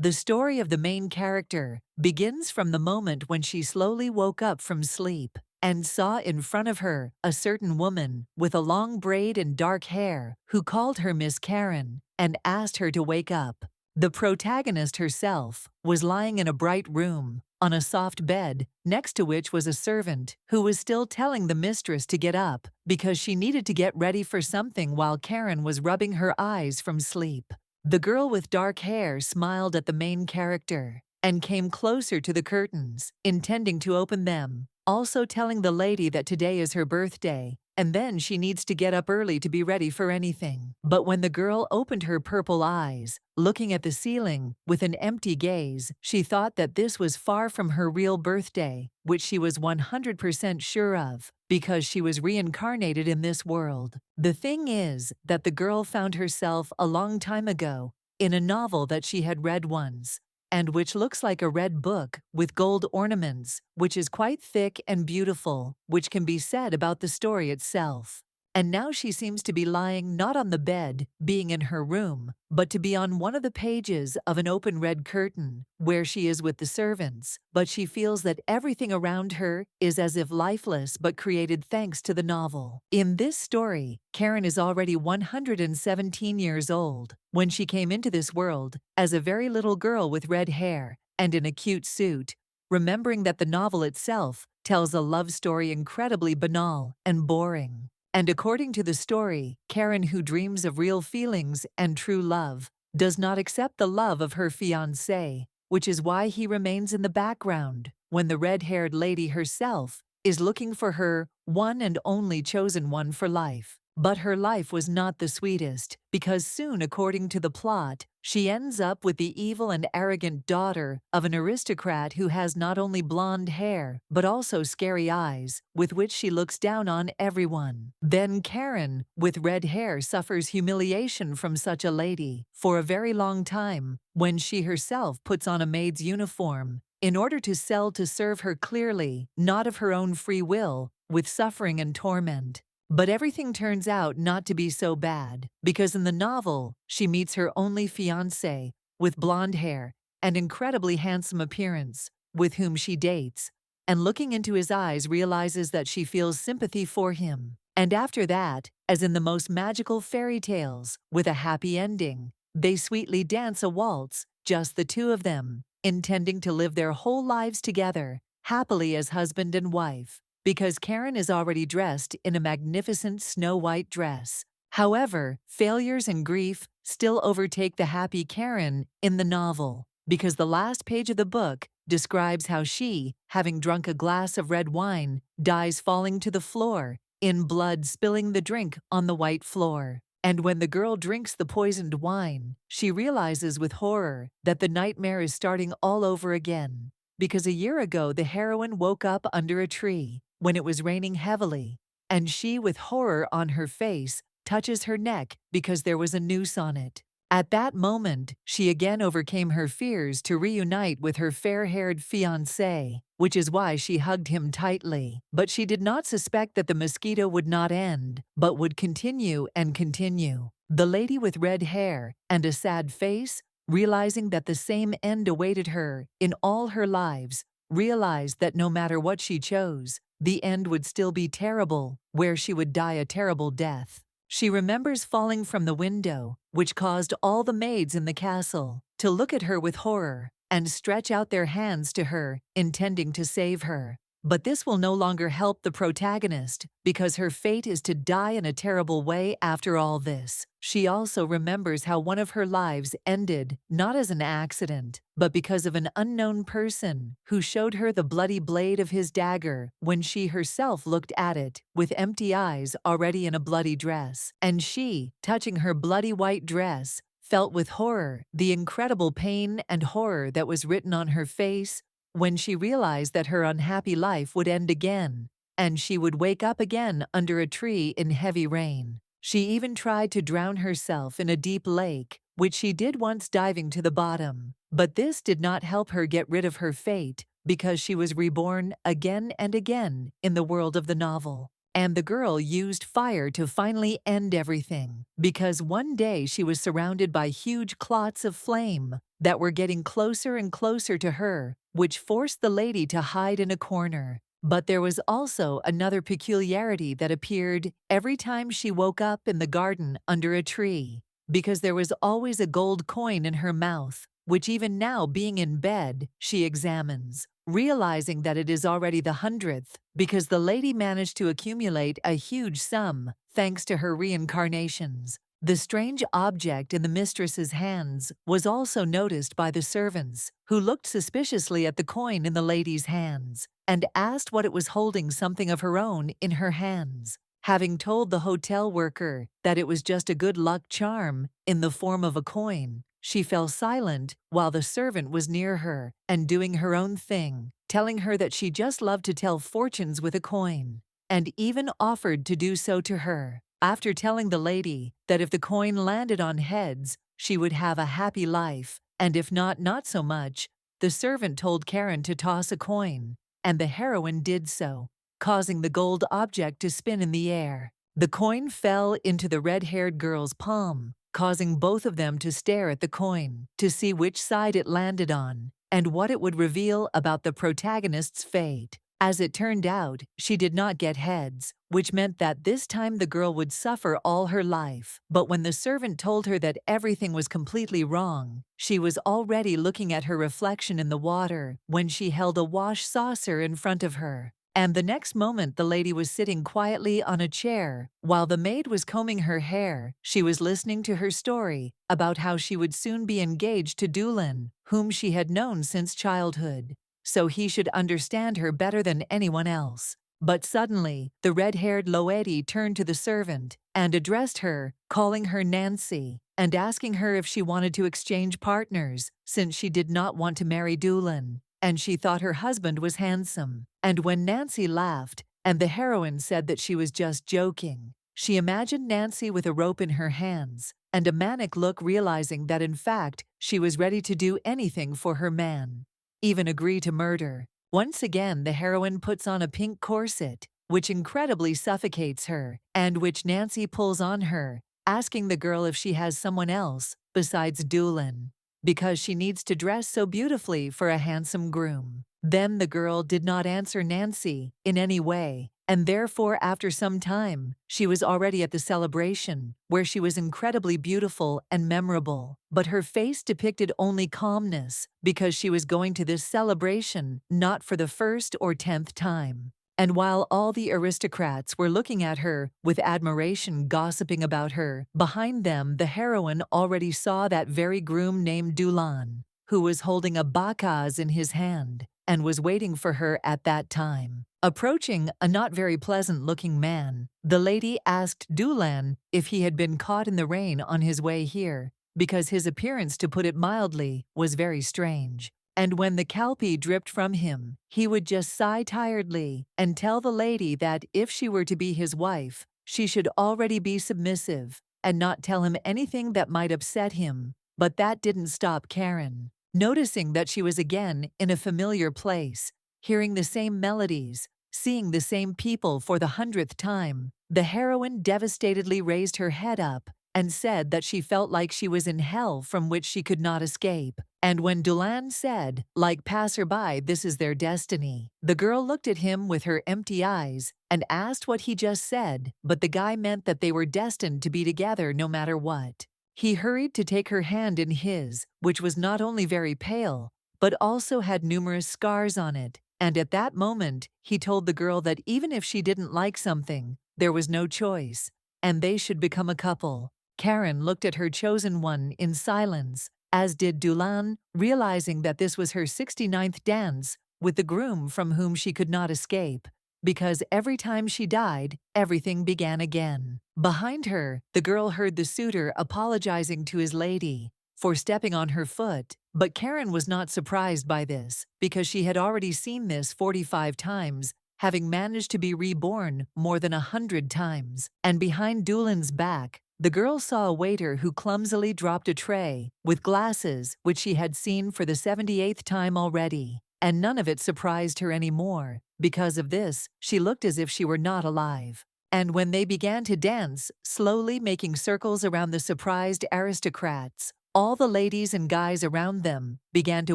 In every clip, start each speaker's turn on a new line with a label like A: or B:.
A: The story of the main character begins from the moment when she slowly woke up from sleep and saw in front of her a certain woman with a long braid and dark hair who called her Miss Karen and asked her to wake up. The protagonist herself was lying in a bright room on a soft bed, next to which was a servant who was still telling the mistress to get up because she needed to get ready for something while Karen was rubbing her eyes from sleep. The girl with dark hair smiled at the main character and came closer to the curtains, intending to open them, also telling the lady that today is her birthday, and then she needs to get up early to be ready for anything. But when the girl opened her purple eyes, looking at the ceiling with an empty gaze, she thought that this was far from her real birthday, which she was 100% sure of, because she was reincarnated in this world. The thing is that the girl found herself a long time ago in a novel that she had read once, and which looks like a red book with gold ornaments, which is quite thick and beautiful, which can be said about the story itself. And now she seems to be lying not on the bed, being in her room, but to be on one of the pages of an open red curtain, where she is with the servants, but she feels that everything around her is as if lifeless but created thanks to the novel. In this story, Karen is already 117 years old when she came into this world as a very little girl with red hair and in a cute suit, remembering that the novel itself tells a love story incredibly banal and boring. And according to the story, Karen, who dreams of real feelings and true love, does not accept the love of her fiancé, which is why he remains in the background when the red-haired lady herself is looking for her one and only chosen one for life. But her life was not the sweetest, because soon, according to the plot, she ends up with the evil and arrogant daughter of an aristocrat who has not only blonde hair, but also scary eyes, with which she looks down on everyone. Then Karen, with red hair, suffers humiliation from such a lady for a very long time, when she herself puts on a maid's uniform, in order to sell to serve her clearly, not of her own free will, with suffering and torment. But everything turns out not to be so bad, because in the novel, she meets her only fiancé, with blonde hair and incredibly handsome appearance, with whom she dates, and looking into his eyes realizes that she feels sympathy for him. And after that, as in the most magical fairy tales, with a happy ending, they sweetly dance a waltz, just the two of them, intending to live their whole lives together, happily as husband and wife, because Karen is already dressed in a magnificent snow-white dress. However, failures and grief still overtake the happy Karen in the novel, because the last page of the book describes how she, having drunk a glass of red wine, dies falling to the floor, in blood spilling the drink on the white floor. And when the girl drinks the poisoned wine, she realizes with horror that the nightmare is starting all over again, because a year ago the heroine woke up under a tree when it was raining heavily, and she, with horror on her face, touches her neck because there was a noose on it. At that moment, she again overcame her fears to reunite with her fair-haired fiancé, which is why she hugged him tightly. But she did not suspect that the mosquito would not end, but would continue and continue. The lady with red hair and a sad face, realizing that the same end awaited her in all her lives, realized that no matter what she chose, the end would still be terrible, where she would die a terrible death. She remembers falling from the window, which caused all the maids in the castle to look at her with horror and stretch out their hands to her, intending to save her. But this will no longer help the protagonist, because her fate is to die in a terrible way after all this. She also remembers how one of her lives ended, not as an accident, but because of an unknown person who showed her the bloody blade of his dagger when she herself looked at it, with empty eyes, already in a bloody dress. And she, touching her bloody white dress, felt with horror the incredible pain and horror that was written on her face, when she realized that her unhappy life would end again, and she would wake up again under a tree in heavy rain. She even tried to drown herself in a deep lake, which she did once, diving to the bottom. But this did not help her get rid of her fate, because she was reborn again and again in the world of the novel. And the girl used fire to finally end everything, because one day she was surrounded by huge clots of flame that were getting closer and closer to her, which forced the lady to hide in a corner. But there was also another peculiarity that appeared every time she woke up in the garden under a tree, because there was always a gold coin in her mouth, which even now being in bed, she examines, realizing that it is already the 100th, because the lady managed to accumulate a huge sum thanks to her reincarnations. The strange object in the mistress's hands was also noticed by the servants, who looked suspiciously at the coin in the lady's hands and asked what it was holding something of her own in her hands. Having told the hotel worker that it was just a good luck charm in the form of a coin, she fell silent while the servant was near her and doing her own thing, telling her that she just loved to tell fortunes with a coin, and even offered to do so to her. After telling the lady that if the coin landed on heads, she would have a happy life, and if not, not so much, the servant told Karen to toss a coin, and the heroine did so, causing the gold object to spin in the air. The coin fell into the red-haired girl's palm, causing both of them to stare at the coin to see which side it landed on and what it would reveal about the protagonist's fate. As it turned out, she did not get heads, which meant that this time the girl would suffer all her life. But when the servant told her that everything was completely wrong, she was already looking at her reflection in the water when she held a wash saucer in front of her. And the next moment the lady was sitting quietly on a chair. While the maid was combing her hair, she was listening to her story about how she would soon be engaged to Doolin, whom she had known since childhood, so he should understand her better than anyone else. But suddenly, the red-haired Loetti turned to the servant and addressed her, calling her Nancy, and asking her if she wanted to exchange partners, since she did not want to marry Doolin, and she thought her husband was handsome. And when Nancy laughed, and the heroine said that she was just joking, she imagined Nancy with a rope in her hands, and a manic look, realizing that in fact she was ready to do anything for her man, even agree to murder. Once again, the heroine puts on a pink corset, which incredibly suffocates her, and which Nancy pulls on her, asking the girl if she has someone else besides Doolin, because she needs to dress so beautifully for a handsome groom. Then the girl did not answer Nancy in any way, and therefore after some time, she was already at the celebration, where she was incredibly beautiful and memorable, but her face depicted only calmness, because she was going to this celebration not for the 1st or 10th time. And while all the aristocrats were looking at her with admiration, gossiping about her, behind them the heroine already saw that very groom named Doolin, who was holding a bakaz in his hand, and was waiting for her at that time. Approaching a not very pleasant-looking man, the lady asked Doolin if he had been caught in the rain on his way here, because his appearance, to put it mildly, was very strange. And when the Kalpi dripped from him, he would just sigh tiredly and tell the lady that if she were to be his wife, she should already be submissive and not tell him anything that might upset him. But that didn't stop Karen. Noticing that she was again in a familiar place, hearing the same melodies, seeing the same people for the 100th time, the heroine devastatedly raised her head up and said that she felt like she was in hell from which she could not escape. And when Doolin said, like passerby, this is their destiny, the girl looked at him with her empty eyes and asked what he just said, but the guy meant that they were destined to be together no matter what. He hurried to take her hand in his, which was not only very pale, but also had numerous scars on it, and at that moment, he told the girl that even if she didn't like something, there was no choice, and they should become a couple. Karen looked at her chosen one in silence, as did Doolin, realizing that this was her 69th dance with the groom from whom she could not escape, because every time she died, everything began again. Behind her, the girl heard the suitor apologizing to his lady for stepping on her foot, but Karen was not surprised by this, because she had already seen this 45 times, having managed to be reborn more than 100 times. And behind Doolin's back, the girl saw a waiter who clumsily dropped a tray with glasses which she had seen for the 78th time already, and none of it surprised her anymore. Because of this, she looked as if she were not alive. And when they began to dance, slowly making circles around the surprised aristocrats, all the ladies and guys around them began to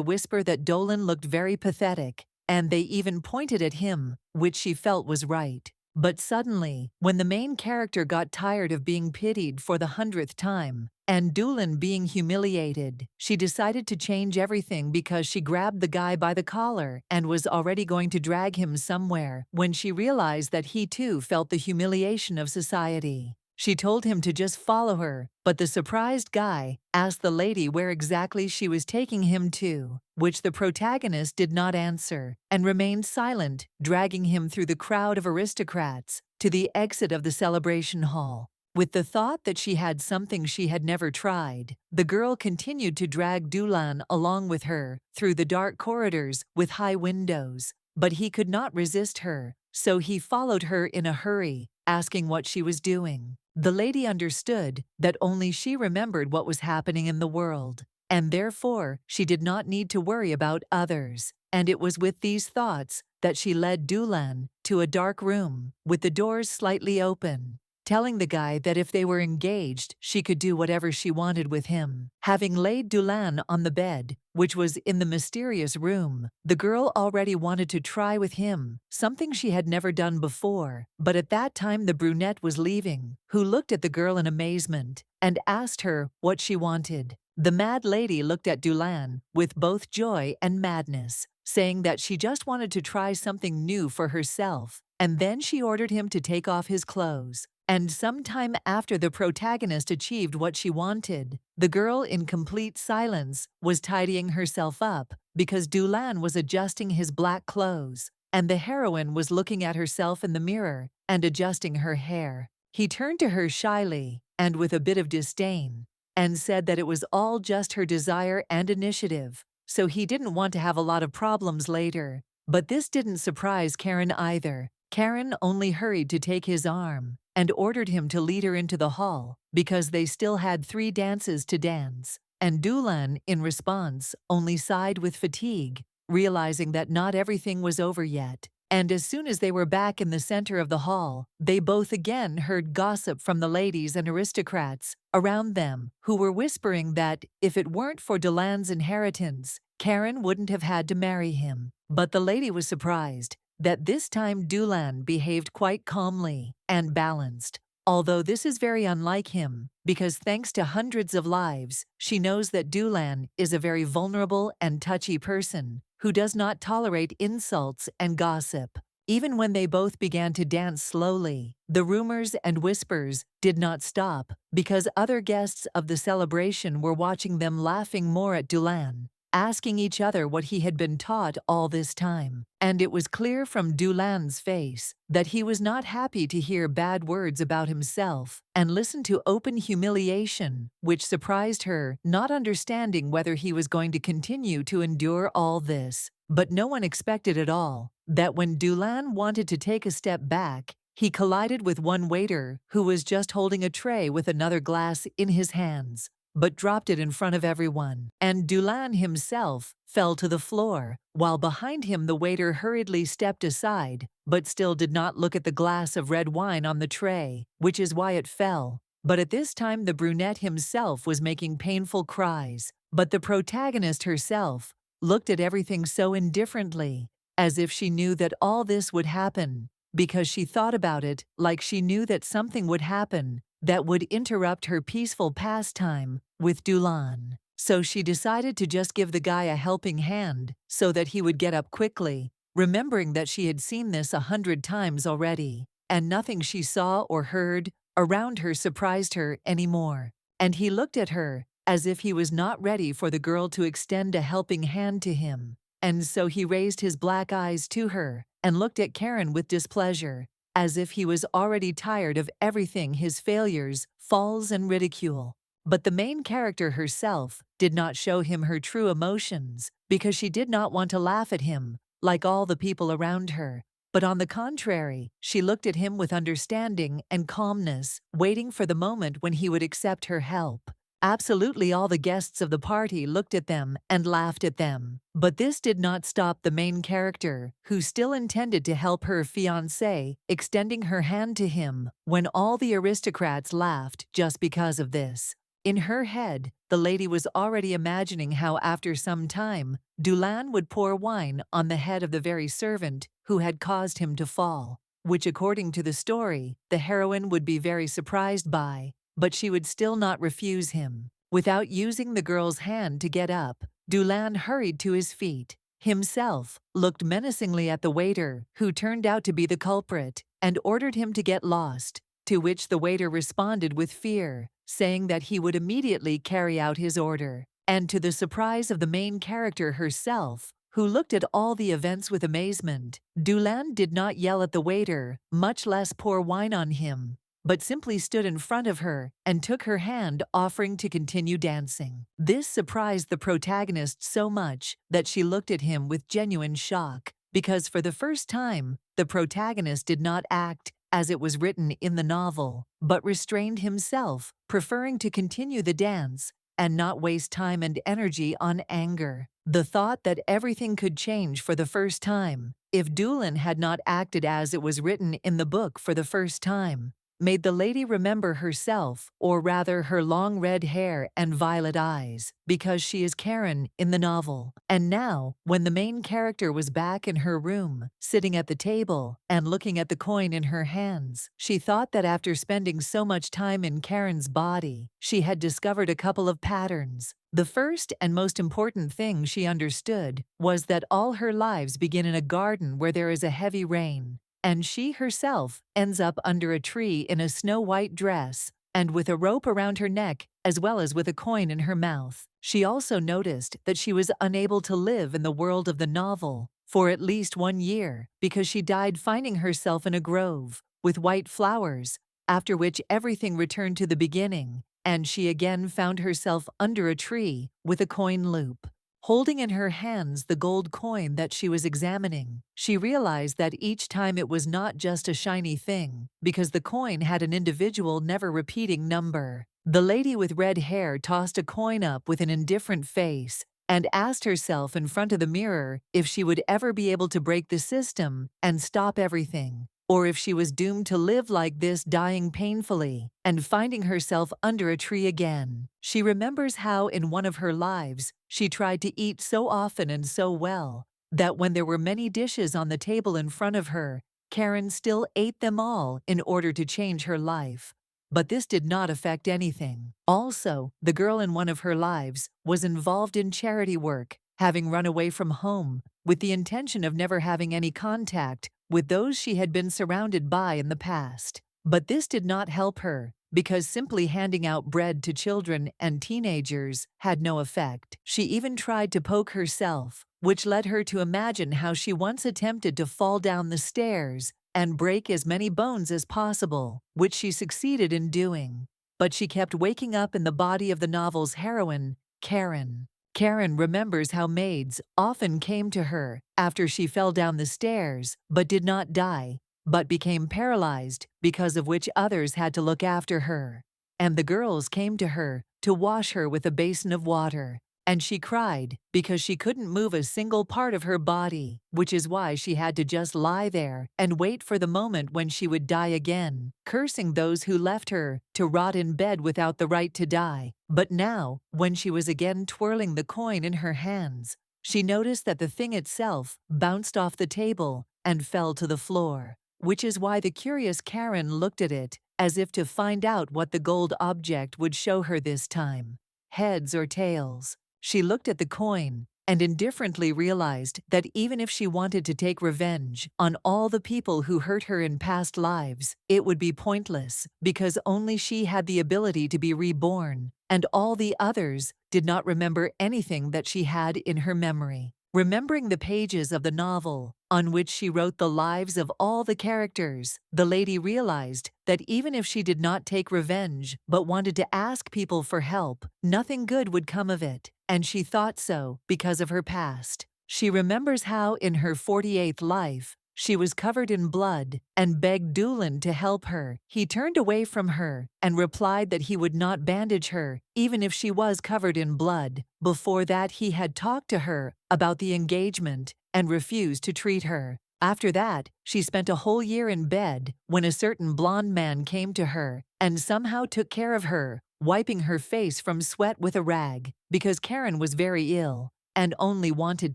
A: whisper that Dolan looked very pathetic, and they even pointed at him, which she felt was right. But suddenly, when the main character got tired of being pitied for the 100th time, and Dolan being humiliated, she decided to change everything because she grabbed the guy by the collar and was already going to drag him somewhere when she realized that he too felt the humiliation of society. She told him to just follow her, but the surprised guy asked the lady where exactly she was taking him to, which the protagonist did not answer, and remained silent, dragging him through the crowd of aristocrats to the exit of the celebration hall. With the thought that she had something she had never tried, the girl continued to drag Dulan along with her through the dark corridors with high windows, but he could not resist her, so he followed her in a hurry, asking what she was doing. The lady understood that only she remembered what was happening in the world, and therefore she did not need to worry about others. And it was with these thoughts that she led Dulan to a dark room with the doors slightly open, telling the guy that if they were engaged, she could do whatever she wanted with him. Having laid Dulan on the bed, which was in the mysterious room, the girl already wanted to try with him, something she had never done before. But at that time the brunette was leaving, who looked at the girl in amazement and asked her what she wanted. The mad lady looked at Dulan with both joy and madness, saying that she just wanted to try something new for herself, and then she ordered him to take off his clothes. And sometime after the protagonist achieved what she wanted, the girl in complete silence was tidying herself up because Dulan was adjusting his black clothes, and the heroine was looking at herself in the mirror and adjusting her hair. He turned to her shyly and with a bit of disdain and said that it was all just her desire and initiative, so he didn't want to have a lot of problems later. But this didn't surprise Karen either. Karen only hurried to take his arm and ordered him to lead her into the hall because they still had 3 dances to dance. And Dulan, in response, only sighed with fatigue, realizing that not everything was over yet. And as soon as they were back in the center of the hall, they both again heard gossip from the ladies and aristocrats around them, who were whispering that if it weren't for Dulan's inheritance, Karen wouldn't have had to marry him. But the lady was surprised that this time Dulan behaved quite calmly and balanced, although this is very unlike him, because thanks to hundreds of lives, she knows that Dulan is a very vulnerable and touchy person who does not tolerate insults and gossip. Even when they both began to dance slowly, the rumors and whispers did not stop because other guests of the celebration were watching them, laughing more at Dulan, asking each other what he had been taught all this time. And it was clear from Dulan's face that he was not happy to hear bad words about himself and listen to open humiliation, which surprised her, not understanding whether he was going to continue to endure all this. But no one expected at all that when Dulan wanted to take a step back, he collided with one waiter who was just holding a tray with another glass in his hands, but dropped it in front of everyone, and Dulan himself fell to the floor, while behind him the waiter hurriedly stepped aside, but still did not look at the glass of red wine on the tray, which is why it fell. But at this time the brunette himself was making painful cries, but the protagonist herself looked at everything so indifferently, as if she knew that all this would happen, because she thought about it like she knew that something would happen that would interrupt her peaceful pastime with Dulan. So she decided to just give the guy a helping hand so that he would get up quickly, remembering that she had seen this 100 times already, and nothing she saw or heard around her surprised her anymore. And he looked at her as if he was not ready for the girl to extend a helping hand to him. And so he raised his black eyes to her and looked at Karen with displeasure, as if he was already tired of everything, his failures, falls, and ridicule. But the main character herself did not show him her true emotions because she did not want to laugh at him like all the people around her. But on the contrary, she looked at him with understanding and calmness, waiting for the moment when he would accept her help. Absolutely all the guests of the party looked at them and laughed at them. But this did not stop the main character, who still intended to help her fiancé, extending her hand to him, when all the aristocrats laughed just because of this. In her head, the lady was already imagining how after some time, Dulan would pour wine on the head of the very servant who had caused him to fall, which according to the story, the heroine would be very surprised by. But she would still not refuse him. Without using the girl's hand to get up, Dulan hurried to his feet, himself, looked menacingly at the waiter, who turned out to be the culprit, and ordered him to get lost, to which the waiter responded with fear, saying that he would immediately carry out his order. And to the surprise of the main character herself, who looked at all the events with amazement, Dulan did not yell at the waiter, much less pour wine on him, but simply stood in front of her and took her hand, offering to continue dancing. This surprised the protagonist so much that she looked at him with genuine shock, because for the first time, the protagonist did not act as it was written in the novel, but restrained himself, preferring to continue the dance and not waste time and energy on anger. The thought that everything could change for the first time, if Dulan had not acted as it was written in the book for the first time, made the lady remember herself, or rather her long red hair and violet eyes, because she is Karen in the novel. And now, when the main character was back in her room, sitting at the table and looking at the coin in her hands, she thought that after spending so much time in Karen's body, she had discovered a couple of patterns. The first and most important thing she understood was that all her lives begin in a garden where there is a heavy rain, and she herself ends up under a tree in a snow-white dress and with a rope around her neck as well as with a coin in her mouth. She also noticed that she was unable to live in the world of the novel for at least 1 year because she died finding herself in a grove with white flowers, after which everything returned to the beginning, and she again found herself under a tree with a coin loop. Holding in her hands the gold coin that she was examining, she realized that each time it was not just a shiny thing, because the coin had an individual never-repeating number. The lady with red hair tossed a coin up with an indifferent face and asked herself in front of the mirror if she would ever be able to break the system and stop everything, or if she was doomed to live like this, dying painfully and finding herself under a tree again. She remembers how in one of her lives she tried to eat so often and so well that when there were many dishes on the table in front of her, Karen still ate them all in order to change her life. But this did not affect anything. Also, the girl in one of her lives was involved in charity work, having run away from home with the intention of never having any contact with those she had been surrounded by in the past. But this did not help her, because simply handing out bread to children and teenagers had no effect. She even tried to poke herself, which led her to imagine how she once attempted to fall down the stairs and break as many bones as possible, which she succeeded in doing. But she kept waking up in the body of the novel's heroine, Karen. Karen remembers how maids often came to her after she fell down the stairs but did not die, but became paralyzed, because of which others had to look after her. And the girls came to her to wash her with a basin of water, and she cried because she couldn't move a single part of her body, which is why she had to just lie there and wait for the moment when she would die again, cursing those who left her to rot in bed without the right to die. But now, when she was again twirling the coin in her hands, she noticed that the thing itself bounced off the table and fell to the floor, which is why the curious Karen looked at it as if to find out what the gold object would show her this time, heads or tails. She looked at the coin and indifferently realized that even if she wanted to take revenge on all the people who hurt her in past lives, it would be pointless, because only she had the ability to be reborn, and all the others did not remember anything that she had in her memory. Remembering the pages of the novel on which she wrote the lives of all the characters, the lady realized that even if she did not take revenge but wanted to ask people for help, nothing good would come of it, and she thought so because of her past. She remembers how in her 48th life, She was covered in blood and begged Doolin to help her. He turned away from her and replied that he would not bandage her, even if she was covered in blood. Before that, he had talked to her about the engagement and refused to treat her. After that, she spent a whole year in bed when a certain blonde man came to her and somehow took care of her, wiping her face from sweat with a rag, because Karen was very ill and only wanted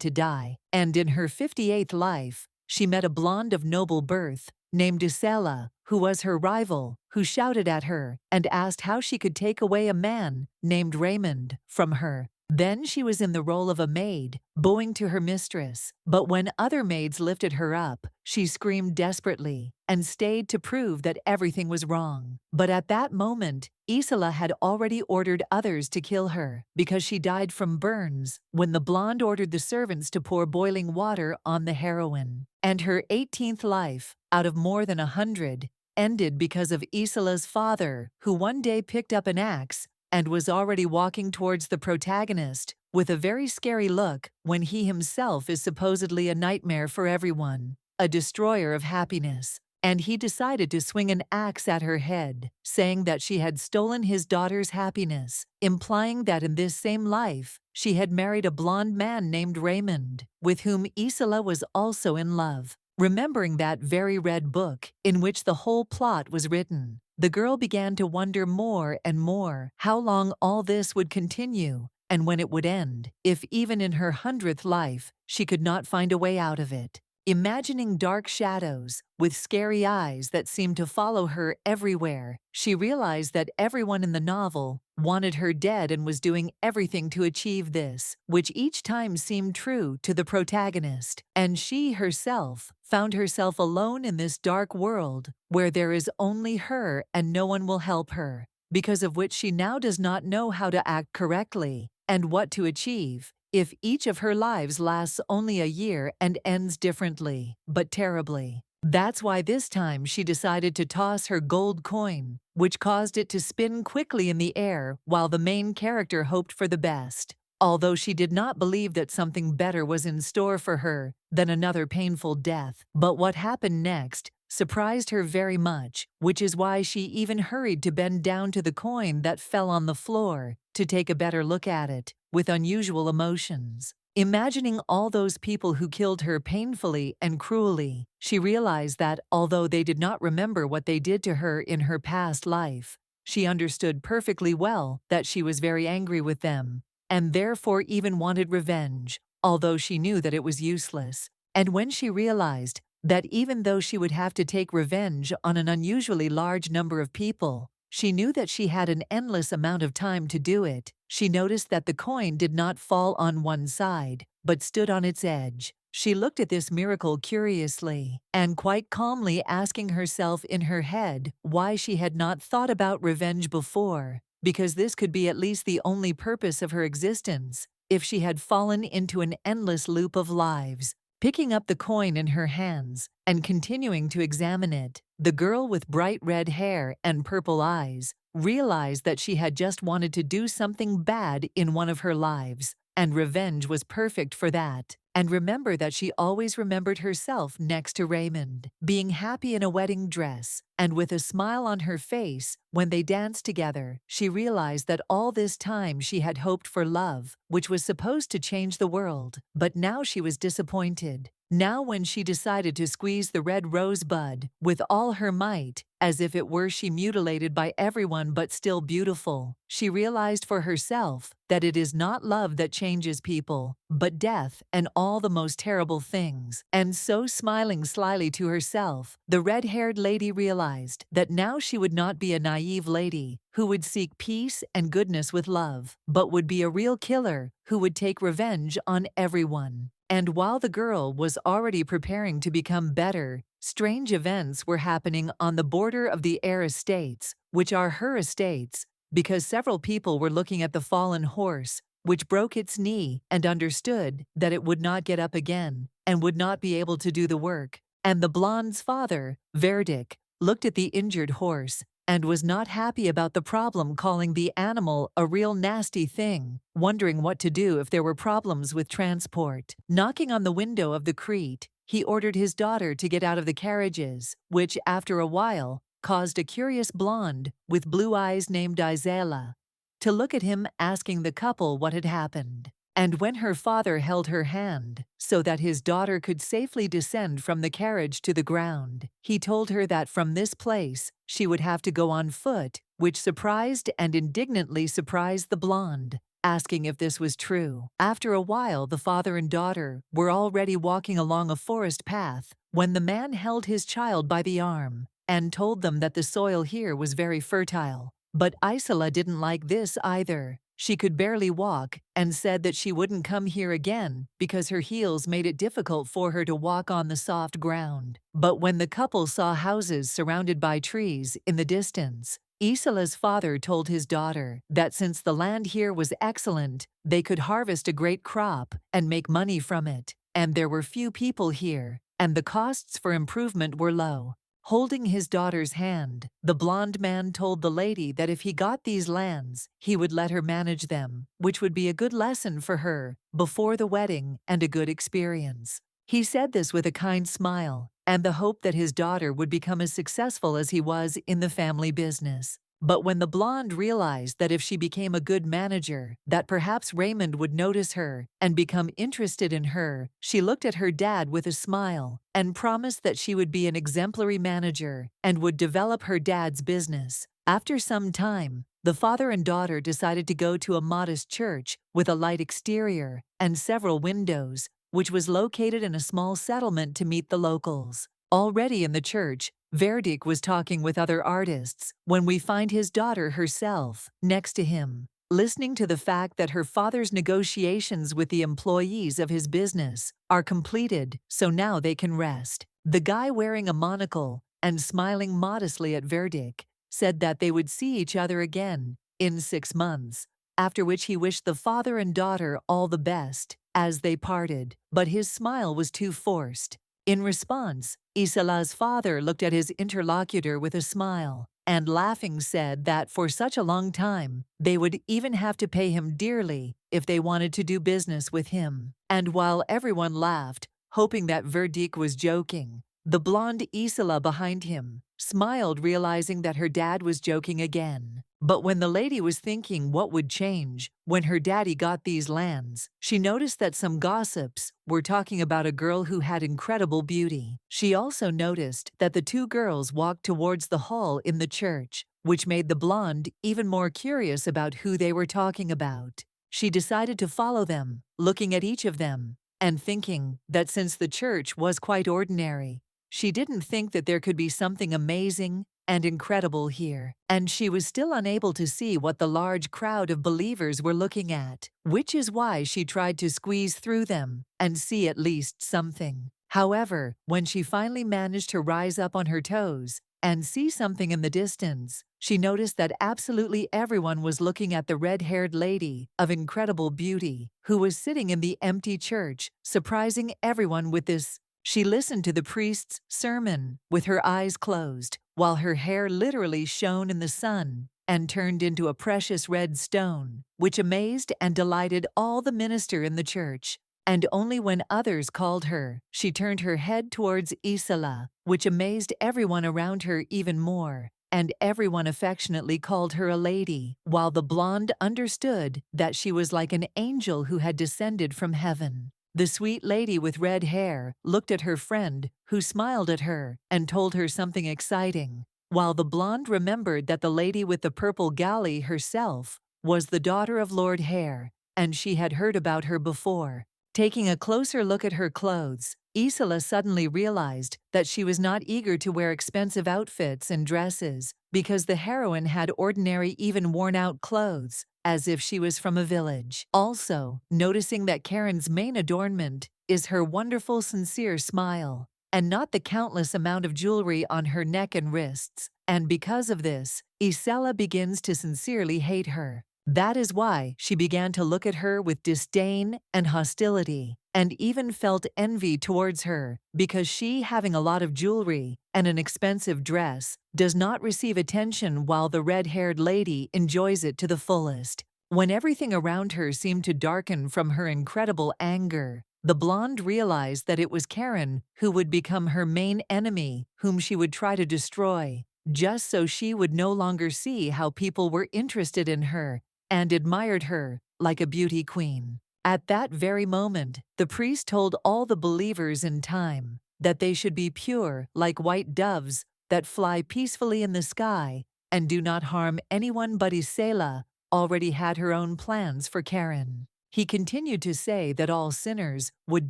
A: to die. And in her 58th life, she met a blonde of noble birth named Isela, who was her rival, who shouted at her and asked how she could take away a man named Raymond from her. Then she was in the role of a maid, bowing to her mistress, but when other maids lifted her up, she screamed desperately and stayed to prove that everything was wrong. But at that moment, Isela had already ordered others to kill her because she died from burns when the blonde ordered the servants to pour boiling water on the heroine. And her 18th life, out of more than 100, ended because of Isela's father, who one day picked up an axe and was already walking towards the protagonist with a very scary look when he himself is supposedly a nightmare for everyone, a destroyer of happiness. And he decided to swing an axe at her head, saying that she had stolen his daughter's happiness, implying that in this same life, she had married a blonde man named Raymond, with whom Isela was also in love. Remembering that very red book in which the whole plot was written, the girl began to wonder more and more how long all this would continue and when it would end, if even in her 100th life she could not find a way out of it. Imagining dark shadows with scary eyes that seemed to follow her everywhere, she realized that everyone in the novel wanted her dead and was doing everything to achieve this, which each time seemed true to the protagonist. And she herself found herself alone in this dark world where there is only her and no one will help her, because of which she now does not know how to act correctly and what to achieve. If each of her lives lasts only a year and ends differently, but terribly. That's why this time she decided to toss her gold coin, which caused it to spin quickly in the air while the main character hoped for the best. Although she did not believe that something better was in store for her than another painful death. But what happened next surprised her very much, which is why she even hurried to bend down to the coin that fell on the floor to take a better look at it, with unusual emotions. Imagining all those people who killed her painfully and cruelly, she realized that, although they did not remember what they did to her in her past life, she understood perfectly well that she was very angry with them, and therefore even wanted revenge, although she knew that it was useless. And when she realized that even though she would have to take revenge on an unusually large number of people, she knew that she had an endless amount of time to do it. She noticed that the coin did not fall on one side, but stood on its edge. She looked at this miracle curiously, and quite calmly asking herself in her head why she had not thought about revenge before, because this could be at least the only purpose of her existence, if she had fallen into an endless loop of lives. Picking up the coin in her hands and continuing to examine it, the girl with bright red hair and purple eyes realized that she had just wanted to do something bad in one of her lives, and revenge was perfect for that. And remember that she always remembered herself next to Raymond, being happy in a wedding dress, and with a smile on her face when they danced together. She realized that all this time she had hoped for love, which was supposed to change the world, but now she was disappointed. Now when she decided to squeeze the red rosebud with all her might, as if it were she mutilated by everyone but still beautiful, she realized for herself that it is not love that changes people, but death and all the most terrible things. And so, smiling slyly to herself, the red-haired lady realized that now she would not be a naive lady who would seek peace and goodness with love, but would be a real killer who would take revenge on everyone. And while the girl was already preparing to become better, strange events were happening on the border of the heir estates, which are her estates, because several people were looking at the fallen horse, which broke its knee and understood that it would not get up again and would not be able to do the work. And the blonde's father, Verdict, looked at the injured horse and was not happy about the problem, calling the animal a real nasty thing, wondering what to do if there were problems with transport. Knocking on the window of the Crete, he ordered his daughter to get out of the carriages, which, after a while, caused a curious blonde with blue eyes named Isela to look at him, asking the couple what had happened. And when her father held her hand so that his daughter could safely descend from the carriage to the ground, he told her that from this place she would have to go on foot, which surprised and indignantly surprised the blonde, asking if this was true. After a while, the father and daughter were already walking along a forest path when the man held his child by the arm and told them that the soil here was very fertile. But Isela didn't like this either. She could barely walk and said that she wouldn't come here again because her heels made it difficult for her to walk on the soft ground. But when the couple saw houses surrounded by trees in the distance, Isela's father told his daughter that since the land here was excellent, they could harvest a great crop and make money from it, and there were few people here, and the costs for improvement were low. Holding his daughter's hand, the blond man told the lady that if he got these lands, he would let her manage them, which would be a good lesson for her before the wedding and a good experience. He said this with a kind smile and the hope that his daughter would become as successful as he was in the family business. But when the blonde realized that if she became a good manager, that perhaps Raymond would notice her and become interested in her, she looked at her dad with a smile and promised that she would be an exemplary manager and would develop her dad's business. After some time, the father and daughter decided to go to a modest church with a light exterior and several windows, which was located in a small settlement to meet the locals. Already in the church, Verdick was talking with other artists when we find his daughter herself next to him, listening to the fact that her father's negotiations with the employees of his business are completed, so now they can rest. The guy wearing a monocle and smiling modestly at Verdick said that they would see each other again in 6 months, after which he wished the father and daughter all the best as they parted, but his smile was too forced. In response, Isela's father looked at his interlocutor with a smile and laughing said that for such a long time, they would even have to pay him dearly if they wanted to do business with him. And while everyone laughed, hoping that Verdick was joking, the blonde Isela behind him smiled, realizing that her dad was joking again. But when the lady was thinking what would change when her daddy got these lands, she noticed that some gossips were talking about a girl who had incredible beauty. She also noticed that the two girls walked towards the hall in the church, which made the blonde even more curious about who they were talking about. She decided to follow them, looking at each of them, and thinking that since the church was quite ordinary, she didn't think that there could be something amazing and incredible here, and she was still unable to see what the large crowd of believers were looking at, which is why she tried to squeeze through them and see at least something. However, when she finally managed to rise up on her toes and see something in the distance, she noticed that absolutely everyone was looking at the red-haired lady of incredible beauty who was sitting in the empty church, surprising everyone with this. She listened to the priest's sermon with her eyes closed, while her hair literally shone in the sun and turned into a precious red stone, which amazed and delighted all the minister in the church. And only when others called her, she turned her head towards Isela, which amazed everyone around her even more, and everyone affectionately called her a lady, while the blonde understood that she was like an angel who had descended from heaven. The sweet lady with red hair looked at her friend, who smiled at her and told her something exciting, while the blonde remembered that the lady with the purple galley herself was the daughter of Lord Hare, and she had heard about her before. Taking a closer look at her clothes, Isela suddenly realized that she was not eager to wear expensive outfits and dresses because the heroine had ordinary, even worn-out clothes, as if she was from a village. Also, noticing that Karen's main adornment is her wonderful, sincere smile, and not the countless amount of jewelry on her neck and wrists. And because of this, Isela begins to sincerely hate her. That is why she began to look at her with disdain and hostility, and even felt envy towards her, because she, having a lot of jewelry and an expensive dress, does not receive attention while the red-haired lady enjoys it to the fullest. When everything around her seemed to darken from her incredible anger, the blonde realized that it was Karen who would become her main enemy, whom she would try to destroy, just so she would no longer see how people were interested in her and admired her like a beauty queen. At that very moment, the priest told all the believers in time that they should be pure like white doves that fly peacefully in the sky and do not harm anyone, but Isela already had her own plans for Karen. He continued to say that all sinners would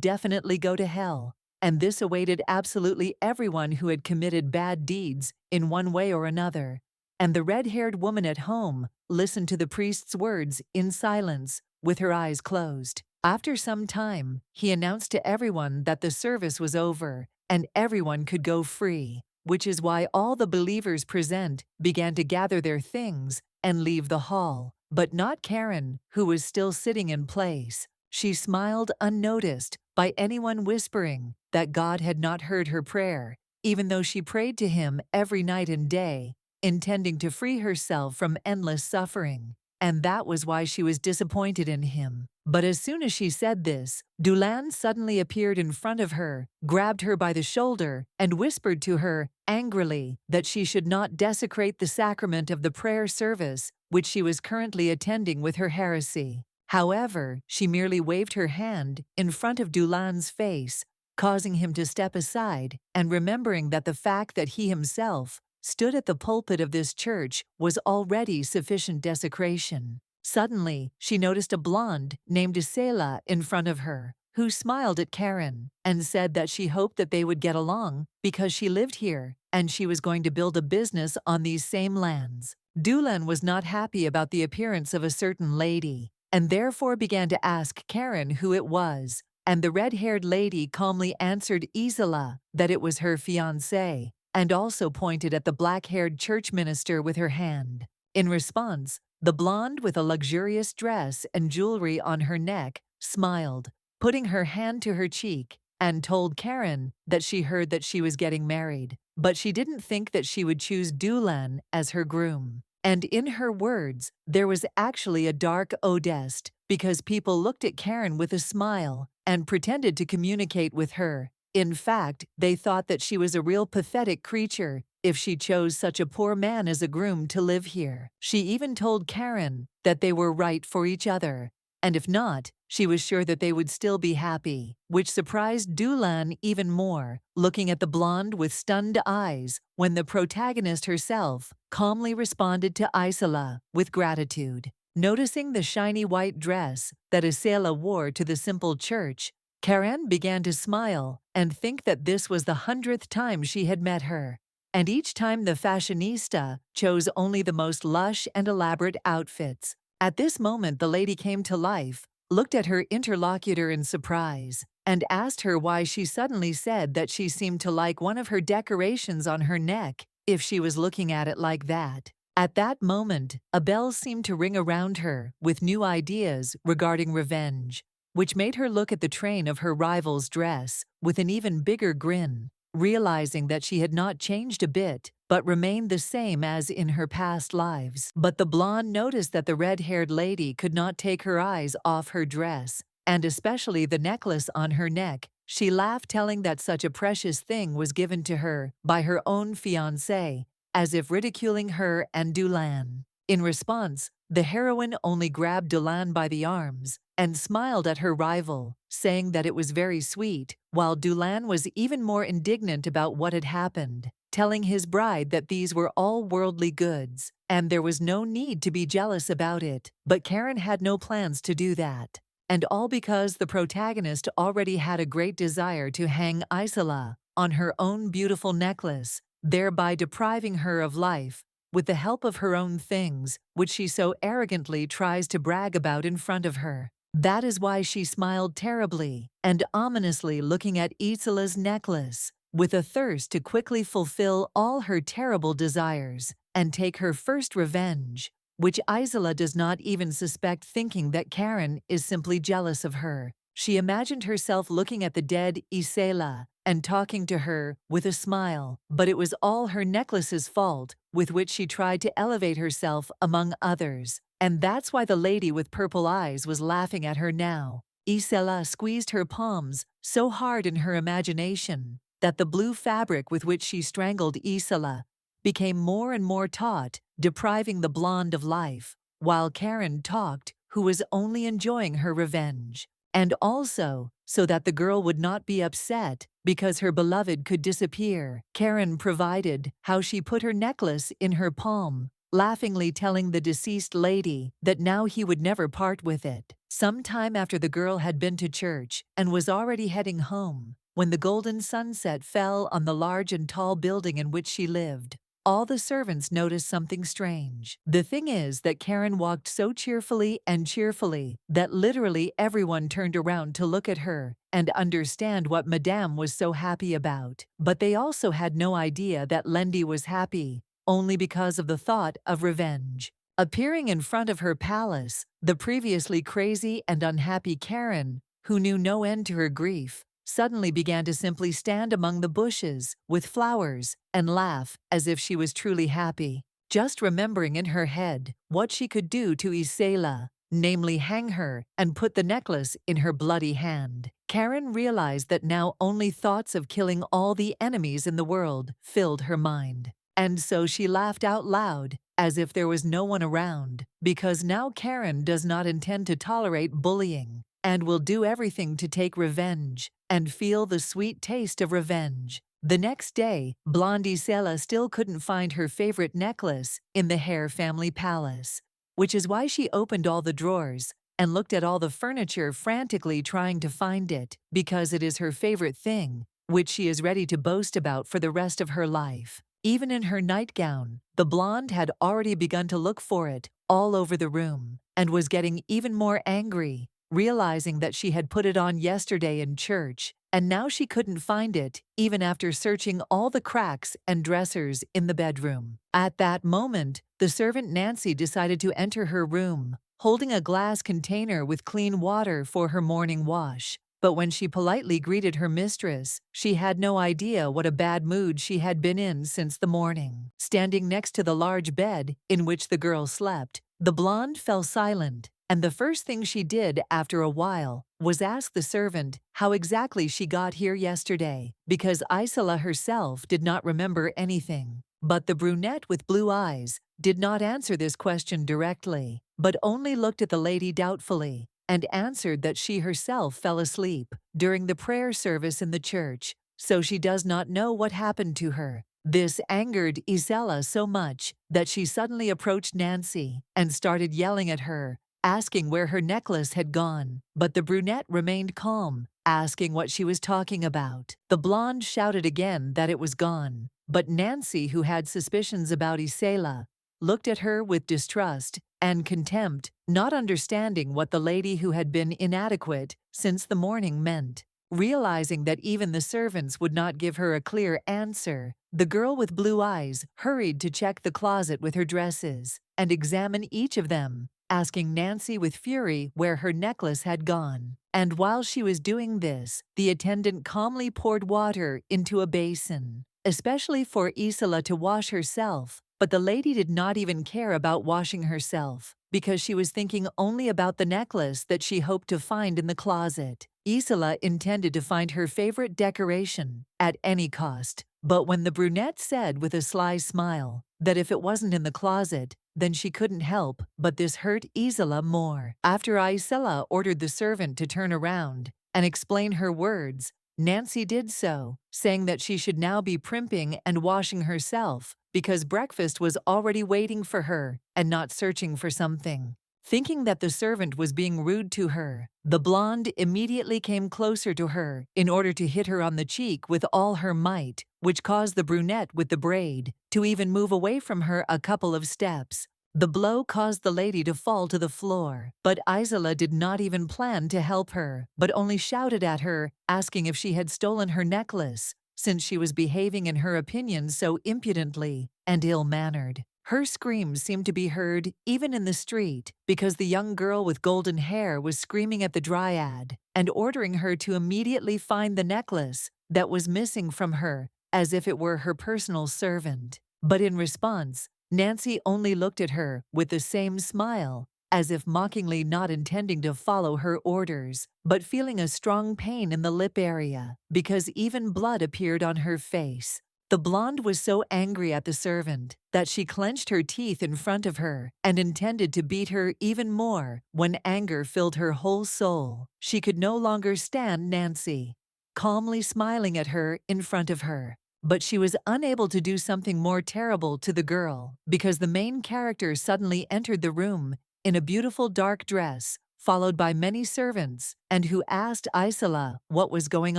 A: definitely go to hell, and this awaited absolutely everyone who had committed bad deeds in one way or another. And the red-haired woman at home listened to the priest's words in silence, with her eyes closed. After some time, he announced to everyone that the service was over and everyone could go free, which is why all the believers present began to gather their things and leave the hall. But not Karen, who was still sitting in place. She smiled unnoticed by anyone whispering that God had not heard her prayer, even though she prayed to him every night and day, intending to free herself from endless suffering. And that was why she was disappointed in him. But as soon as she said this, Dulan suddenly appeared in front of her, grabbed her by the shoulder, and whispered to her, angrily, that she should not desecrate the sacrament of the prayer service, which she was currently attending with her heresy. However, she merely waved her hand in front of Dulan's face, causing him to step aside, and remembering that the fact that he himself stood at the pulpit of this church was already sufficient desecration. Suddenly, she noticed a blonde named Isela in front of her, who smiled at Karen and said that she hoped that they would get along because she lived here and she was going to build a business on these same lands. Dulan was not happy about the appearance of a certain lady and therefore began to ask Karen who it was, and the red-haired lady calmly answered Isela that it was her fiancé, and also pointed at the black-haired church minister with her hand. In response, the blonde with a luxurious dress and jewelry on her neck smiled, putting her hand to her cheek, and told Karen that she heard that she was getting married, but she didn't think that she would choose Dulan as her groom. And in her words, there was actually a dark odest, because people looked at Karen with a smile and pretended to communicate with her. In fact, they thought that she was a real pathetic creature if she chose such a poor man as a groom to live here. She even told Karen that they were right for each other, and if not, she was sure that they would still be happy, which surprised Dulan even more, looking at the blonde with stunned eyes when the protagonist herself calmly responded to Isela with gratitude. Noticing the shiny white dress that Isela wore to the simple church, Karen began to smile and think that this was the 100th time she had met her. And each time the fashionista chose only the most lush and elaborate outfits. At this moment the lady came to life, looked at her interlocutor in surprise, and asked her why she suddenly said that she seemed to like one of her decorations on her neck if she was looking at it like that. At that moment, a bell seemed to ring around her with new ideas regarding revenge, which made her look at the train of her rival's dress with an even bigger grin, realizing that she had not changed a bit, but remained the same as in her past lives. But the blonde noticed that the red-haired lady could not take her eyes off her dress, and especially the necklace on her neck. She laughed, telling that such a precious thing was given to her by her own fiancé, as if ridiculing her and Dulan. In response, the heroine only grabbed Dulan by the arms and smiled at her rival, saying that it was very sweet, while Dulan was even more indignant about what had happened, telling his bride that these were all worldly goods, and there was no need to be jealous about it. But Karen had no plans to do that. And all because the protagonist already had a great desire to hang Isela on her own beautiful necklace, thereby depriving her of life, with the help of her own things, which she so arrogantly tries to brag about in front of her. That is why she smiled terribly and ominously, looking at Isela's necklace, with a thirst to quickly fulfill all her terrible desires and take her first revenge, which Isela does not even suspect, thinking that Karen is simply jealous of her. She imagined herself looking at the dead Isela and talking to her with a smile, but it was all her necklace's fault, with which she tried to elevate herself among others. And that's why the lady with purple eyes was laughing at her now. Isela squeezed her palms so hard in her imagination that the blue fabric with which she strangled Isela became more and more taut, depriving the blonde of life, while Karen talked, who was only enjoying her revenge. And also, so that the girl would not be upset because her beloved could disappear, Karen provided how she put her necklace in her palm, laughingly telling the deceased lady that now he would never part with it. Some time after the girl had been to church and was already heading home, when the golden sunset fell on the large and tall building in which she lived, all the servants noticed something strange. The thing is that Karen walked so cheerfully that literally everyone turned around to look at her and understand what Madame was so happy about. But they also had no idea that Lendi was happy, only because of the thought of revenge. Appearing in front of her palace, the previously crazy and unhappy Karen, who knew no end to her grief, suddenly began to simply stand among the bushes with flowers and laugh as if she was truly happy, just remembering in her head what she could do to Isela, namely hang her and put the necklace in her bloody hand. Karen realized that now only thoughts of killing all the enemies in the world filled her mind. And so she laughed out loud, as if there was no one around, because now Karen does not intend to tolerate bullying and will do everything to take revenge and feel the sweet taste of revenge. The next day, Blondie Sela still couldn't find her favorite necklace in the Hare family palace, which is why she opened all the drawers and looked at all the furniture frantically trying to find it, because it is her favorite thing, which she is ready to boast about for the rest of her life. Even in her nightgown, the blonde had already begun to look for it all over the room and was getting even more angry, realizing that she had put it on yesterday in church, and now she couldn't find it, even after searching all the cracks and dressers in the bedroom. At that moment, the servant Nancy decided to enter her room, holding a glass container with clean water for her morning wash. But when she politely greeted her mistress, she had no idea what a bad mood she had been in since the morning. Standing next to the large bed in which the girl slept, the blonde fell silent, and the first thing she did after a while was ask the servant how exactly she got here yesterday, because Isela herself did not remember anything. But the brunette with blue eyes did not answer this question directly, but only looked at the lady doubtfully, and answered that she herself fell asleep during the prayer service in the church, so she does not know what happened to her. This angered Isela so much that she suddenly approached Nancy and started yelling at her, asking where her necklace had gone. But the brunette remained calm, asking what she was talking about. The blonde shouted again that it was gone, but Nancy, who had suspicions about Isela, looked at her with distrust and contempt, not understanding what the lady who had been inadequate since the morning meant. Realizing that even the servants would not give her a clear answer, the girl with blue eyes hurried to check the closet with her dresses and examine each of them, asking Nancy with fury where her necklace had gone. And while she was doing this, the attendant calmly poured water into a basin, especially for Isela to wash herself. But the lady did not even care about washing herself, because she was thinking only about the necklace that she hoped to find in the closet. Isela intended to find her favorite decoration at any cost, but when the brunette said with a sly smile that if it wasn't in the closet, then she couldn't help, but this hurt Isela more. After Isela ordered the servant to turn around and explain her words, Nancy did so, saying that she should now be primping and washing herself, because breakfast was already waiting for her and not searching for something. Thinking that the servant was being rude to her, the blonde immediately came closer to her in order to hit her on the cheek with all her might, which caused the brunette with the braid to even move away from her a couple of steps. The blow caused the lady to fall to the floor, but Isela did not even plan to help her, but only shouted at her, asking if she had stolen her necklace, since she was behaving in her opinion so impudently and ill-mannered. Her screams seemed to be heard even in the street, because the young girl with golden hair was screaming at the dryad and ordering her to immediately find the necklace that was missing from her, as if it were her personal servant. But in response, Nancy only looked at her with the same smile as if mockingly not intending to follow her orders, but feeling a strong pain in the lip area, because even blood appeared on her face. The blonde was so angry at the servant that she clenched her teeth in front of her and intended to beat her even more when anger filled her whole soul. She could no longer stand Nancy, calmly smiling at her in front of her. But she was unable to do something more terrible to the girl because the main character suddenly entered the room in a beautiful dark dress, followed by many servants, and who asked Isola what was going